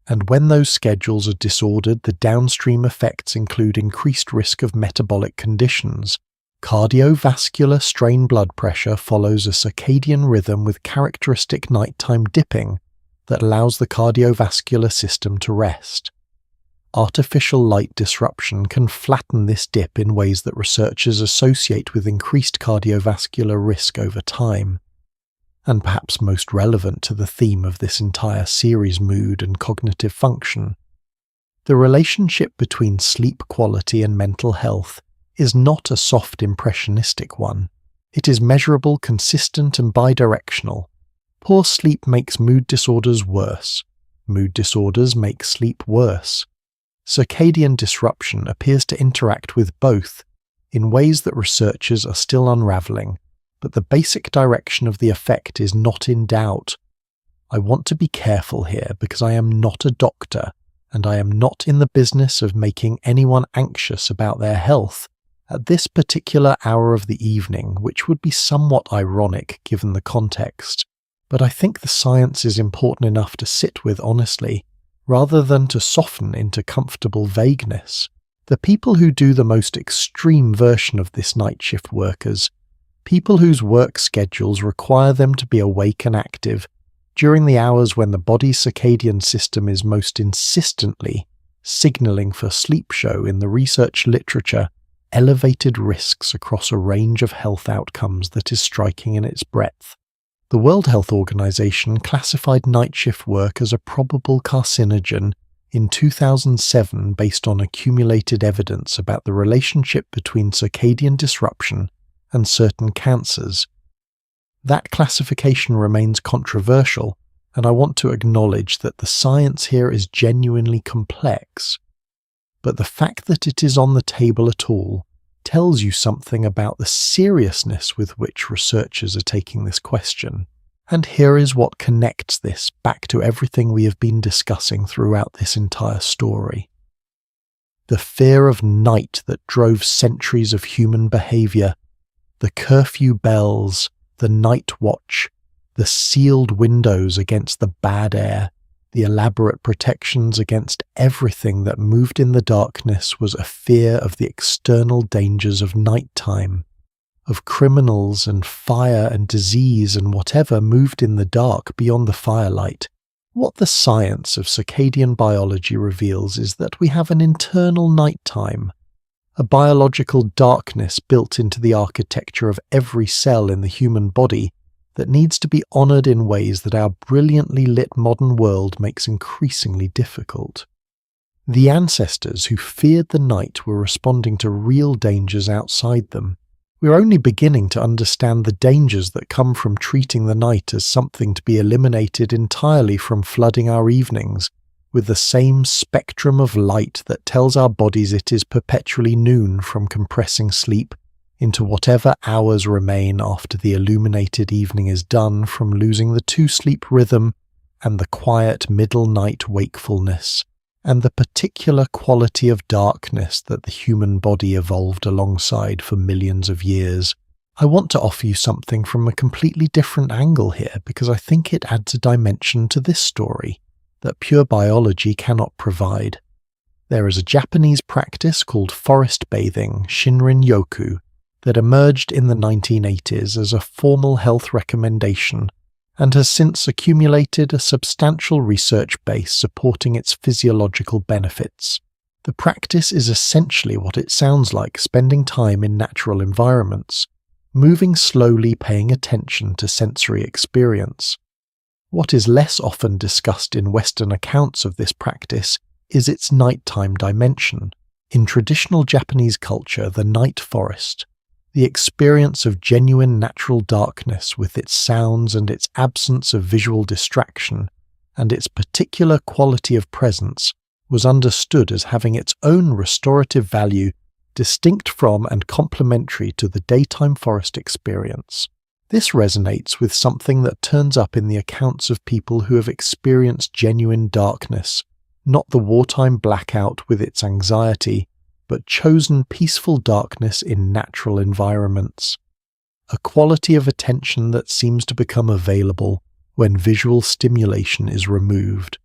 and when those schedules are disordered, the downstream effects include increased risk of metabolic conditions. Cardiovascular strain blood pressure follows a circadian rhythm with characteristic nighttime dipping that allows the cardiovascular system to rest. Artificial light disruption can flatten this dip in ways that researchers associate with increased cardiovascular risk over time. And perhaps most relevant to the theme of this entire series, mood and cognitive function, the relationship between sleep quality and mental health is not a soft impressionistic one. It is measurable, consistent, and bidirectional. Poor sleep makes mood disorders worse. Mood disorders make sleep worse. Circadian disruption appears to interact with both in ways that researchers are still unraveling, but the basic direction of the effect is not in doubt. I want to be careful here because I am not a doctor, and I am not in the business of making anyone anxious about their health at this particular hour of the evening, which would be somewhat ironic given the context. But I think the science is important enough to sit with honestly, rather than to soften into comfortable vagueness. The people who do the most extreme version of this night shift workers, people whose work schedules require them to be awake and active during the hours when the body's circadian system is most insistently signaling for sleep, show in the research literature elevated risks across a range of health outcomes that is striking in its breadth. The World Health Organization classified night shift work as a probable carcinogen in 2007 based on accumulated evidence about the relationship between circadian disruption and certain cancers. That classification remains controversial, and I want to acknowledge that the science here is genuinely complex. But the fact that it is on the table at all tells you something about the seriousness with which researchers are taking this question. And here is what connects this back to everything we have been discussing throughout this entire story. The fear of night that drove centuries of human behavior, the curfew bells, the night watch, the sealed windows against the bad air, the elaborate protections against everything that moved in the darkness was a fear of the external dangers of nighttime, of criminals and fire and disease and whatever moved in the dark beyond the firelight. What the science of circadian biology reveals is that we have an internal nighttime, a biological darkness built into the architecture of every cell in the human body that needs to be honored in ways that our brilliantly lit modern world makes increasingly difficult. The ancestors who feared the night were responding to real dangers outside them. We're only beginning to understand the dangers that come from treating the night as something to be eliminated entirely from flooding our evenings with the same spectrum of light that tells our bodies it is perpetually noon, from compressing sleep into whatever hours remain after the illuminated evening is done, from losing the two-sleep rhythm and the quiet middle night wakefulness, and the particular quality of darkness that the human body evolved alongside for millions of years. I want to offer you something from a completely different angle here, because I think it adds a dimension to this story that pure biology cannot provide. There is a Japanese practice called forest bathing, Shinrin-yoku, that emerged in the 1980s as a formal health recommendation and has since accumulated a substantial research base supporting its physiological benefits. The practice is essentially what it sounds like: spending time in natural environments, moving slowly, paying attention to sensory experience. What is less often discussed in Western accounts of this practice is its nighttime dimension. In traditional Japanese culture, the night forest, the experience of genuine natural darkness with its sounds and its absence of visual distraction, and its particular quality of presence, was understood as having its own restorative value, distinct from and complementary to the daytime forest experience. This resonates with something that turns up in the accounts of people who have experienced genuine darkness, not the wartime blackout with its anxiety, but chosen peaceful darkness in natural environments. A quality of attention that seems to become available when visual stimulation is removed.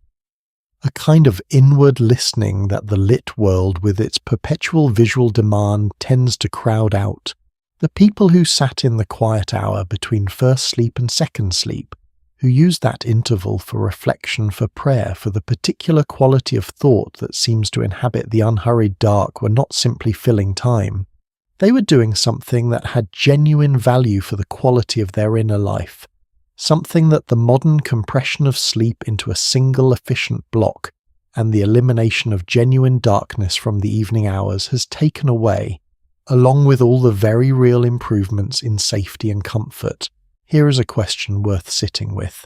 A kind of inward listening that the lit world with its perpetual visual demand tends to crowd out. The people who sat in the quiet hour between first sleep and second sleep, who used that interval for reflection, for prayer, for the particular quality of thought that seems to inhabit the unhurried dark, were not simply filling time. They were doing something that had genuine value for the quality of their inner life, something that the modern compression of sleep into a single efficient block and the elimination of genuine darkness from the evening hours has taken away, along with all the very real improvements in safety and comfort. Here is a question worth sitting with.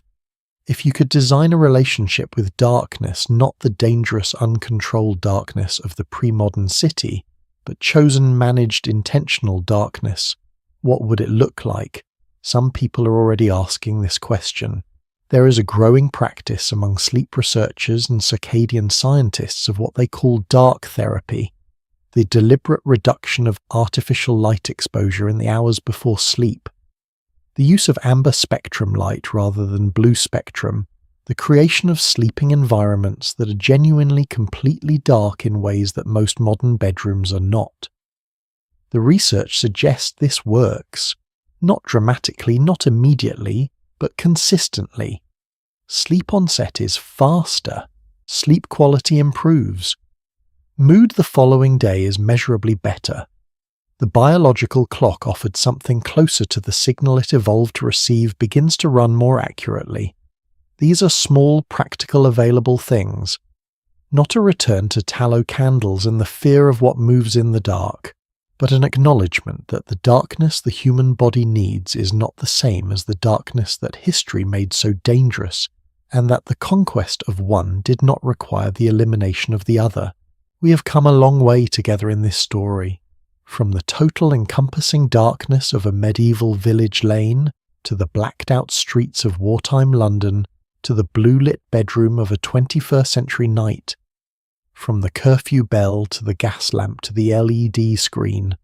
If you could design a relationship with darkness, not the dangerous, uncontrolled darkness of the pre-modern city, but chosen, managed, intentional darkness, what would it look like? Some people are already asking this question. There is a growing practice among sleep researchers and circadian scientists of what they call dark therapy, the deliberate reduction of artificial light exposure in the hours before sleep. The use of amber spectrum light rather than blue spectrum, the creation of sleeping environments that are genuinely completely dark in ways that most modern bedrooms are not. The research suggests this works, not dramatically, not immediately, but consistently. Sleep onset is faster, sleep quality improves. Mood the following day is measurably better. The biological clock offered something closer to the signal it evolved to receive begins to run more accurately. These are small, practical, available things. Not a return to tallow candles and the fear of what moves in the dark, but an acknowledgement that the darkness the human body needs is not the same as the darkness that history made so dangerous, and that the conquest of one did not require the elimination of the other. We have come a long way together in this story. From the total encompassing darkness of a medieval village lane, to the blacked-out streets of wartime London, to the blue-lit bedroom of a 21st century night. From the curfew bell to the gas lamp to the LED screen.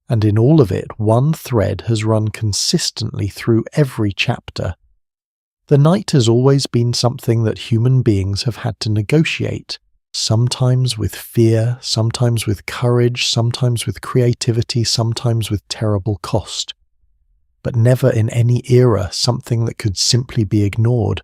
And in all of it, one thread has run consistently through every chapter. The night has always been something that human beings have had to negotiate. Sometimes with fear, sometimes with courage, sometimes with creativity, sometimes with terrible cost. But never in any era something that could simply be ignored.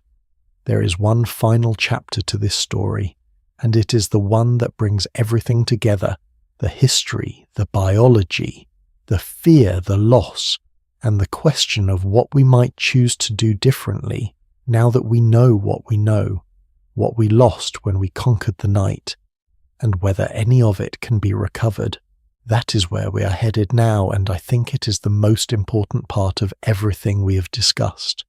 There is one final chapter to this story, and it is the one that brings everything together: the history, the biology, the fear, the loss, and the question of what we might choose to do differently now that we know what we know. What we lost when we conquered the night, and whether any of it can be recovered. That is where we are headed now, and I think it is the most important part of everything we have discussed.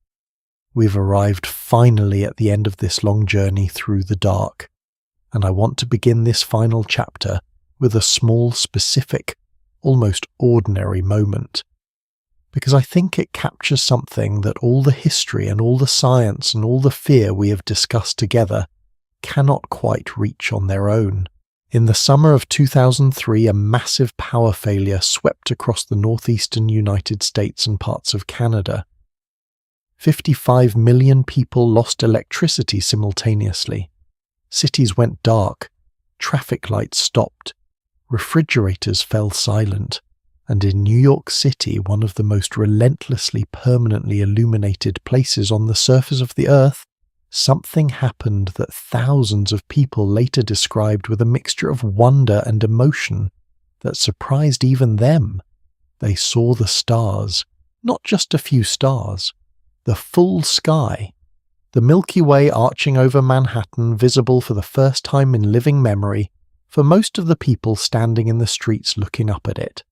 We've arrived finally at the end of this long journey through the dark, and I want to begin this final chapter with a small, specific, almost ordinary moment. Because I think it captures something that all the history and all the science and all the fear we have discussed together cannot quite reach on their own. In the summer of 2003, a massive power failure swept across the northeastern United States and parts of Canada. 55 million people lost electricity simultaneously. Cities went dark. Traffic lights stopped. Refrigerators fell silent. and in New York City, one of the most relentlessly permanently illuminated places on the surface of the earth, something happened that thousands of people later described with a mixture of wonder and emotion that surprised even them. They saw the stars, not just a few stars, the full sky, the Milky Way arching over Manhattan, visible for the first time in living memory for most of the people standing in the streets looking up at it.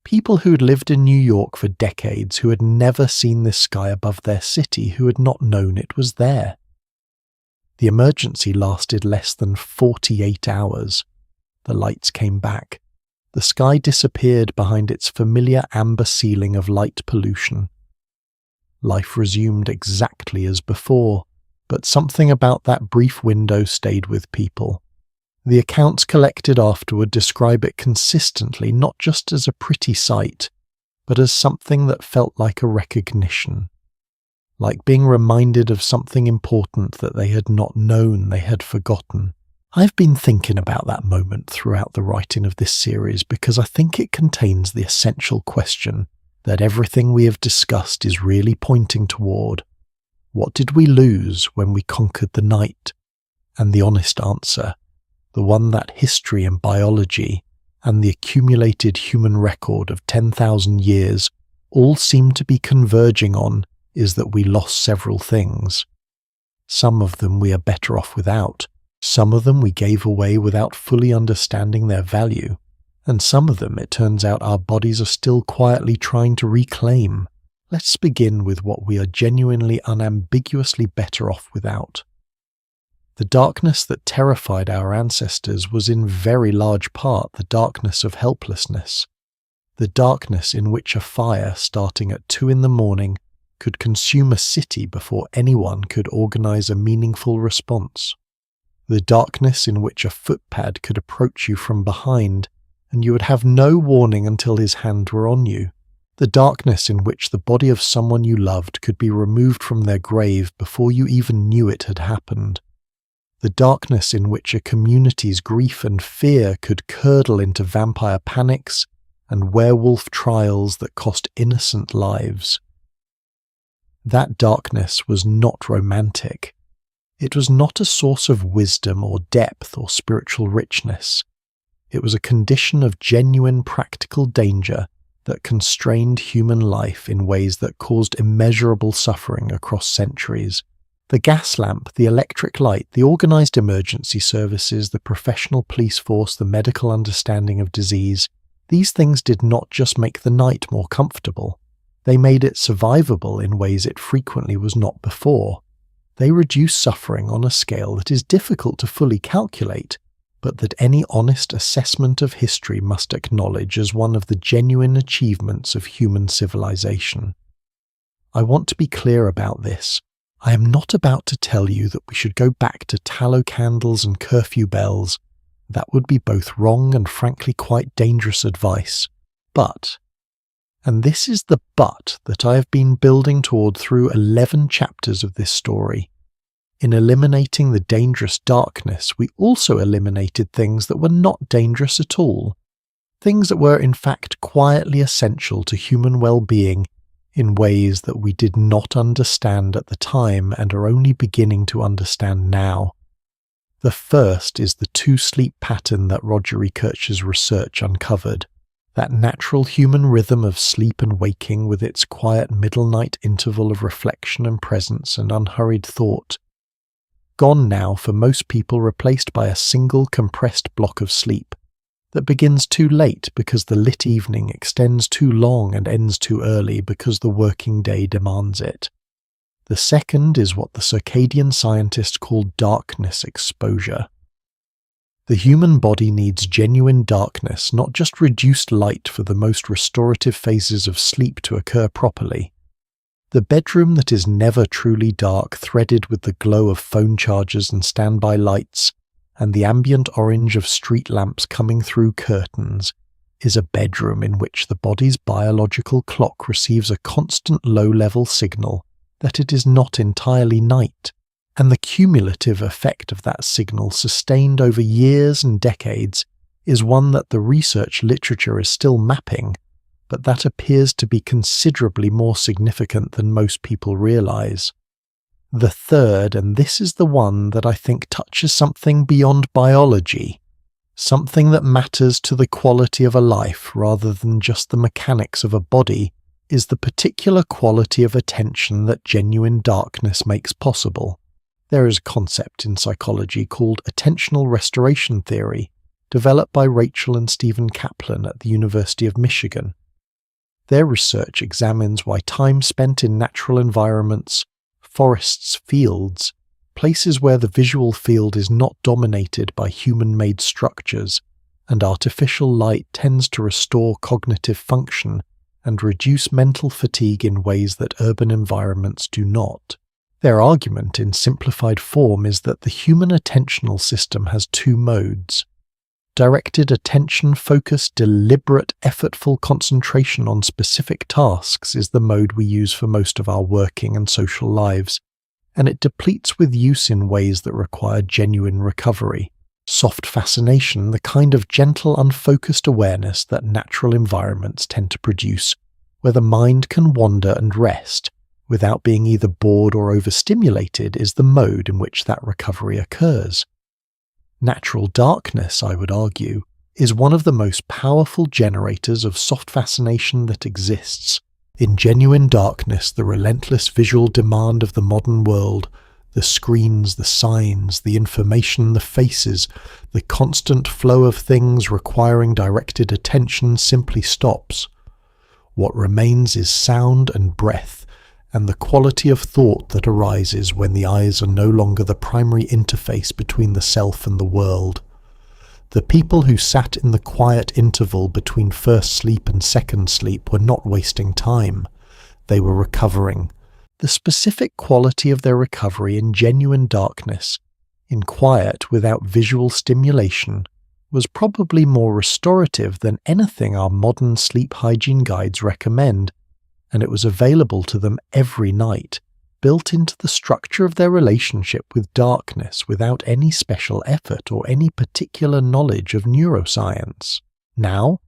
People who had lived in New York for decades, who had never seen this sky above their city, who had not known it was there. The emergency lasted less than 48 hours. The lights came back. The sky disappeared behind its familiar amber ceiling of light pollution. Life resumed exactly as before, but something about that brief window stayed with people. The accounts collected afterward describe it consistently, not just as a pretty sight, but as something that felt like a recognition, like being reminded of something important that they had not known, they had forgotten. I've been thinking about that moment throughout the writing of this series because I think it contains the essential question that everything we have discussed is really pointing toward. What did we lose when we conquered the night? And the honest answer, the one that history and biology and the accumulated human record of 10,000 years all seem to be converging on, is that we lost several things. Some of them we are better off without, some of them we gave away without fully understanding their value, and some of them, it turns out, our bodies are still quietly trying to reclaim. Let's begin with what we are genuinely, unambiguously better off without. The darkness that terrified our ancestors was in very large part the darkness of helplessness, the darkness in which a fire starting at 2 a.m. could consume a city before anyone could organize a meaningful response, the darkness in which a footpad could approach you from behind and you would have no warning until his hands were on you, the darkness in which the body of someone you loved could be removed from their grave before you even knew it had happened, the darkness in which a community's grief and fear could curdle into vampire panics and werewolf trials that cost innocent lives. That darkness was not romantic. It was not a source of wisdom or depth or spiritual richness. It was a condition of genuine practical danger that constrained human life in ways that caused immeasurable suffering across centuries. The gas lamp, the electric light, the organized emergency services, the professional police force, the medical understanding of disease, these things did not just make the night more comfortable. They made it survivable in ways it frequently was not before. They reduced suffering on a scale that is difficult to fully calculate, but that any honest assessment of history must acknowledge as one of the genuine achievements of human civilization. I want to be clear about this. I am not about to tell you that we should go back to tallow candles and curfew bells. That would be both wrong and frankly quite dangerous advice. But, and this is the but that I have been building toward through 11 chapters of this story, in eliminating the dangerous darkness, we also eliminated things that were not dangerous at all, things that were in fact quietly essential to human well-being in ways that we did not understand at the time and are only beginning to understand now. The first is the two-sleep pattern that Roger E. Kirch's research uncovered, that natural human rhythm of sleep and waking with its quiet middle-night interval of reflection and presence and unhurried thought. Gone now for most people, replaced by a single compressed block of sleep that begins too late because the lit evening extends too long and ends too early because the working day demands it. The second is what the Circadian scientists call darkness exposure. The human body needs genuine darkness, not just reduced light, for the most restorative phases of sleep to occur properly. The bedroom that is never truly dark, threaded with the glow of phone chargers and standby lights, and the ambient orange of street lamps coming through curtains, is a bedroom in which the body's biological clock receives a constant low-level signal that it is not entirely night, and the cumulative effect of that signal, sustained over years and decades, is one that the research literature is still mapping, but that appears to be considerably more significant than most people realize. The third, and this is the one that I think touches something beyond biology, something that matters to the quality of a life rather than just the mechanics of a body, is the particular quality of attention that genuine darkness makes possible. There is a concept in psychology called attentional restoration theory, developed by Rachel and Stephen Kaplan at the University of Michigan. Their research examines why time spent in natural environments, forests, fields, places where the visual field is not dominated by human-made structures, and artificial light tends to restore cognitive function and reduce mental fatigue in ways that urban environments do not. Their argument in simplified form is that the human attentional system has two modes. Directed attention, focused, deliberate, effortful concentration on specific tasks is the mode we use for most of our working and social lives, and it depletes with use in ways that require genuine recovery. Soft fascination, the kind of gentle, unfocused awareness that natural environments tend to produce, where the mind can wander and rest without being either bored or overstimulated, is the mode in which that recovery occurs. Natural darkness, I would argue, is one of the most powerful generators of soft fascination that exists. In genuine darkness, the relentless visual demand of the modern world, the screens, the signs, the information, the faces, the constant flow of things requiring directed attention simply stops. What remains is sound and breath, and the quality of thought that arises when the eyes are no longer the primary interface between the self and the world. The people who sat in the quiet interval between first sleep and second sleep were not wasting time. They were recovering. The specific quality of their recovery in genuine darkness, in quiet without visual stimulation, was probably more restorative than anything our modern sleep hygiene guides recommend, and it was available to them every night, built into the structure of their relationship with darkness without any special effort or any particular knowledge of neuroscience. Now,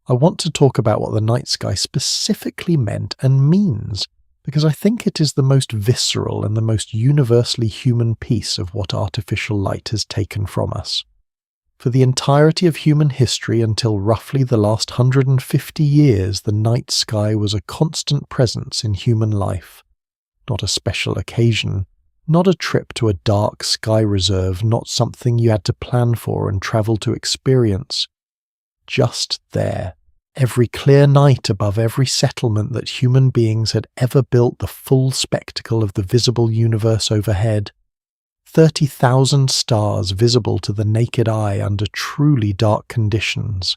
I want to talk about what the night sky specifically meant and means, because I think it is the most visceral and the most universally human piece of what artificial light has taken from us. For the entirety of human history until roughly the last 150 years, the night sky was a constant presence in human life. Not a special occasion, not a trip to a dark sky reserve, not something you had to plan for and travel to experience. Just there, every clear night above every settlement that human beings had ever built, the full spectacle of the visible universe overhead. 30,000 stars visible to the naked eye under truly dark conditions.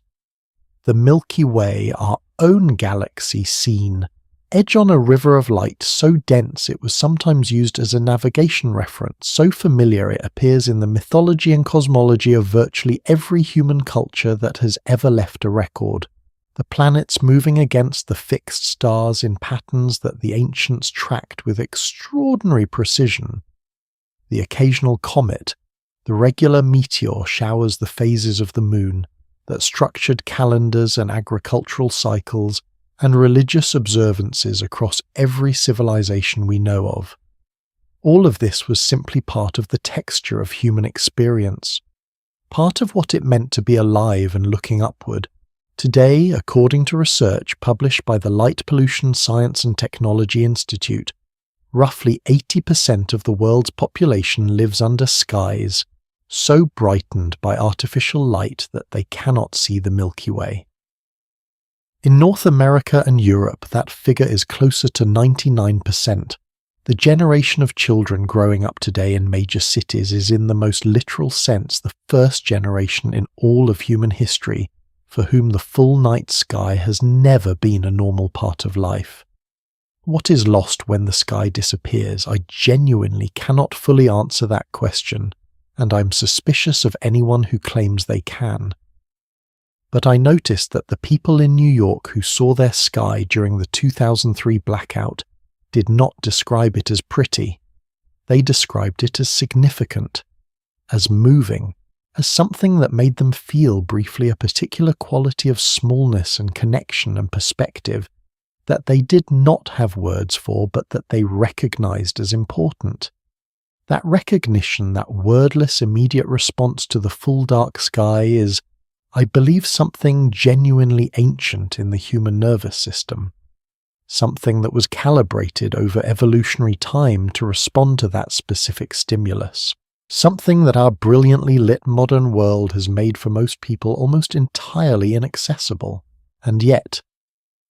The Milky Way, our own galaxy seen, edge on a river of light so dense it was sometimes used as a navigation reference, so familiar it appears in the mythology and cosmology of virtually every human culture that has ever left a record. The planets moving against the fixed stars in patterns that the ancients tracked with extraordinary precision. The occasional comet, the regular meteor showers the phases of the moon, that structured calendars and agricultural cycles and religious observances across every civilization we know of. All of this was simply part of the texture of human experience, part of what it meant to be alive and looking upward. Today, according to research published by the Light Pollution Science and Technology Institute, roughly 80% of the world's population lives under skies so brightened by artificial light that they cannot see the Milky Way. In North America and Europe, that figure is closer to 99%. The generation of children growing up today in major cities is in the most literal sense the first generation in all of human history for whom the full night sky has never been a normal part of life. What is lost when the sky disappears? I genuinely cannot fully answer that question, and I'm suspicious of anyone who claims they can. But I noticed that the people in New York who saw their sky during the 2003 blackout did not describe it as pretty. They described it as significant, as moving, as something that made them feel briefly a particular quality of smallness and connection and perspective that they did not have words for, but that they recognized as important. That recognition, that wordless immediate response to the full dark sky is, I believe, something genuinely ancient in the human nervous system. Something that was calibrated over evolutionary time to respond to that specific stimulus. Something that our brilliantly lit modern world has made for most people almost entirely inaccessible. And yet,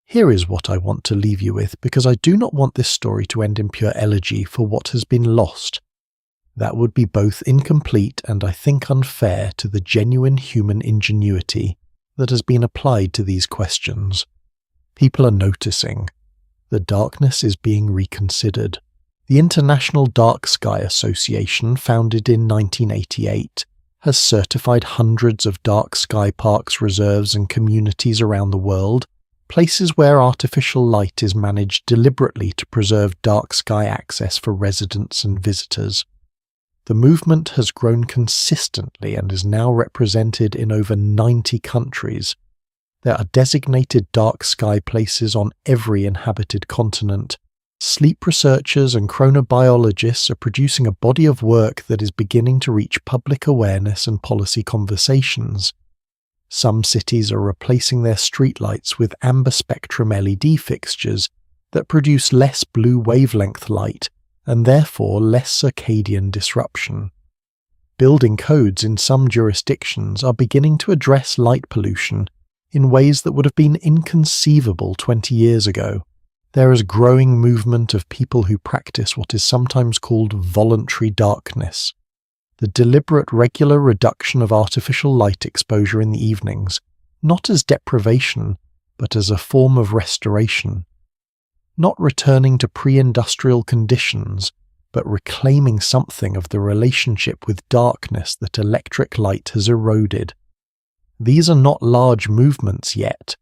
here is what I want to leave you with, because I do not want this story to end in pure elegy for what has been lost. That would be both incomplete and, I think, unfair to the genuine human ingenuity that has been applied to these questions. People are noticing. The darkness is being reconsidered. The International Dark Sky Association, founded in 1988, has certified hundreds of dark sky parks, reserves and communities around the world, places where artificial light is managed deliberately to preserve dark sky access for residents and visitors. The movement has grown consistently and is now represented in over 90 countries. There are designated dark sky places on every inhabited continent. Sleep researchers and chronobiologists are producing a body of work that is beginning to reach public awareness and policy conversations. Some cities are replacing their streetlights with amber spectrum LED fixtures that produce less blue wavelength light and therefore less circadian disruption. Building codes in some jurisdictions are beginning to address light pollution in ways that would have been inconceivable 20 years ago. There is a growing movement of people who practice what is sometimes called voluntary darkness, the deliberate regular reduction of artificial light exposure in the evenings, not as deprivation, but as a form of restoration. Not returning to pre-industrial conditions, but reclaiming something of the relationship with darkness that electric light has eroded. These are not large movements yet.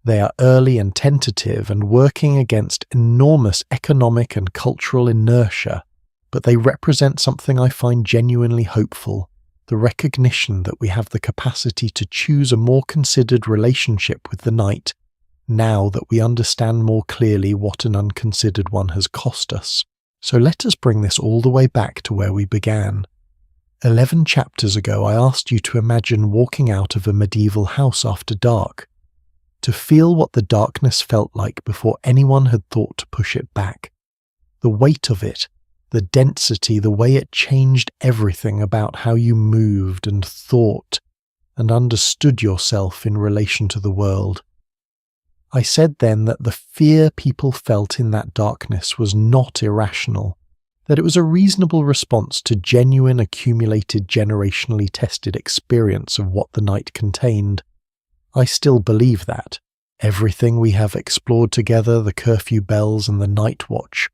They are early and tentative and working against enormous economic and cultural inertia, but they represent something I find genuinely hopeful, the recognition that we have the capacity to choose a more considered relationship with the night, now that we understand more clearly what an unconsidered one has cost us. So let us bring this all the way back to where we began. 11 chapters ago I asked you to imagine walking out of a medieval house after dark, to feel what the darkness felt like before anyone had thought to push it back. The weight of it, the density, the way it changed everything about how you moved and thought and understood yourself in relation to the world. I said then that the fear people felt in that darkness was not irrational, that it was a reasonable response to genuine accumulated generationally tested experience of what the night contained. I still believe that. Everything we have explored together, the curfew bells and the night watch,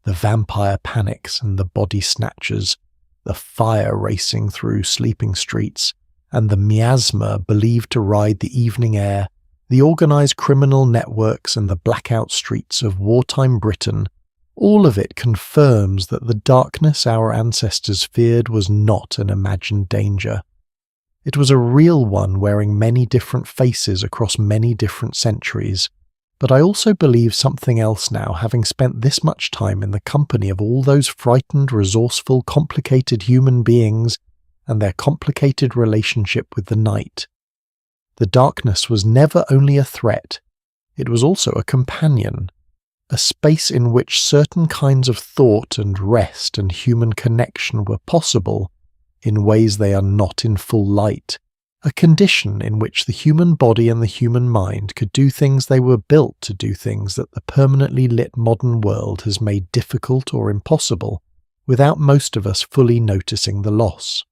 the vampire panics and the body snatchers, the fire racing through sleeping streets, and the miasma believed to ride the evening air, the organized criminal networks and the blackout streets of wartime Britain, all of it confirms that the darkness our ancestors feared was not an imagined danger. It was a real one wearing many different faces across many different centuries, but I also believe something else now, having spent this much time in the company of all those frightened, resourceful, complicated human beings and their complicated relationship with the night. The darkness was never only a threat, it was also a companion, a space in which certain kinds of thought and rest and human connection were possible in ways they are not in full light, a condition in which the human body and the human mind could do things they were built to do, things that the permanently lit modern world has made difficult or impossible, without most of us fully noticing the loss.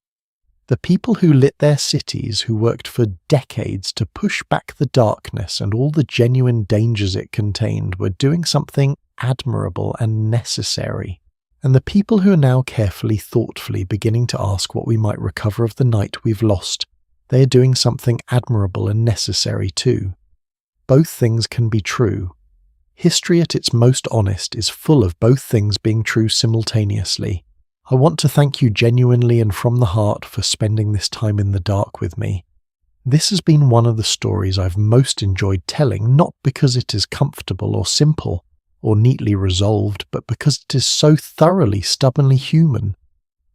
The people who lit their cities, who worked for decades to push back the darkness and all the genuine dangers it contained, were doing something admirable and necessary. And the people who are now carefully, thoughtfully beginning to ask what we might recover of the night we've lost, they are doing something admirable and necessary too. Both things can be true. History at its most honest is full of both things being true simultaneously. I want to thank you genuinely and from the heart for spending this time in the dark with me. This has been one of the stories I've most enjoyed telling, not because it is comfortable or simple or neatly resolved, but because it is so thoroughly, stubbornly human.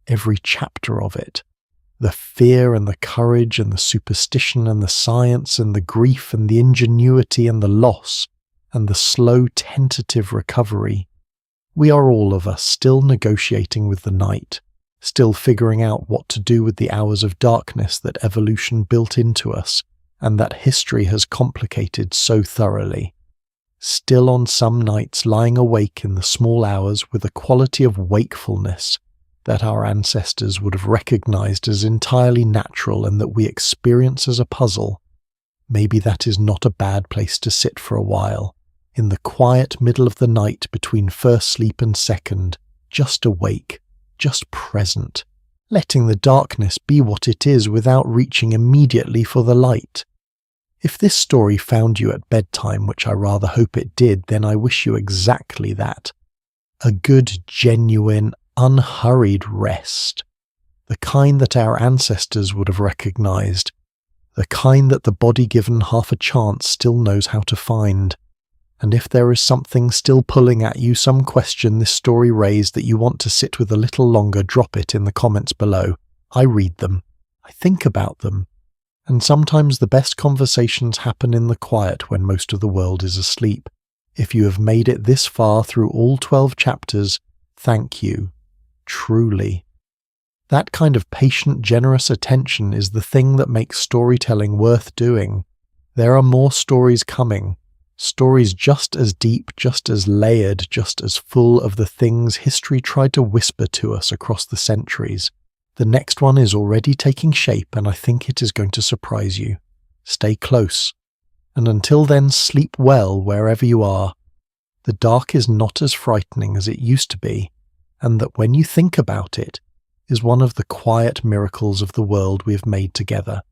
Every chapter of it. The fear and the courage and the superstition and the science and the grief and the ingenuity and the loss and the slow tentative recovery. We are all of us still negotiating with the night, still figuring out what to do with the hours of darkness that evolution built into us and that history has complicated so thoroughly. Still on some nights lying awake in the small hours with a quality of wakefulness that our ancestors would have recognized as entirely natural and that we experience as a puzzle. Maybe that is not a bad place to sit for a while, in the quiet middle of the night between first sleep and second, just awake, just present, letting the darkness be what it is without reaching immediately for the light. If this story found you at bedtime, which I rather hope it did, then I wish you exactly that. A good, genuine, unhurried rest. The kind that our ancestors would have recognized. The kind that the body given half a chance still knows how to find. And if there is something still pulling at you, some question this story raised that you want to sit with a little longer, drop it in the comments below. I read them. I think about them. And sometimes the best conversations happen in the quiet when most of the world is asleep. If you have made it this far through all 12 chapters, thank you. Truly. That kind of patient, generous attention is the thing that makes storytelling worth doing. There are more stories coming. Stories just as deep, just as layered, just as full of the things history tried to whisper to us across the centuries. The next one is already taking shape, and I think it is going to surprise you. Stay close. And until then, sleep well wherever you are. The dark is not as frightening as it used to be, and that when you think about it, is one of the quiet miracles of the world we have made together.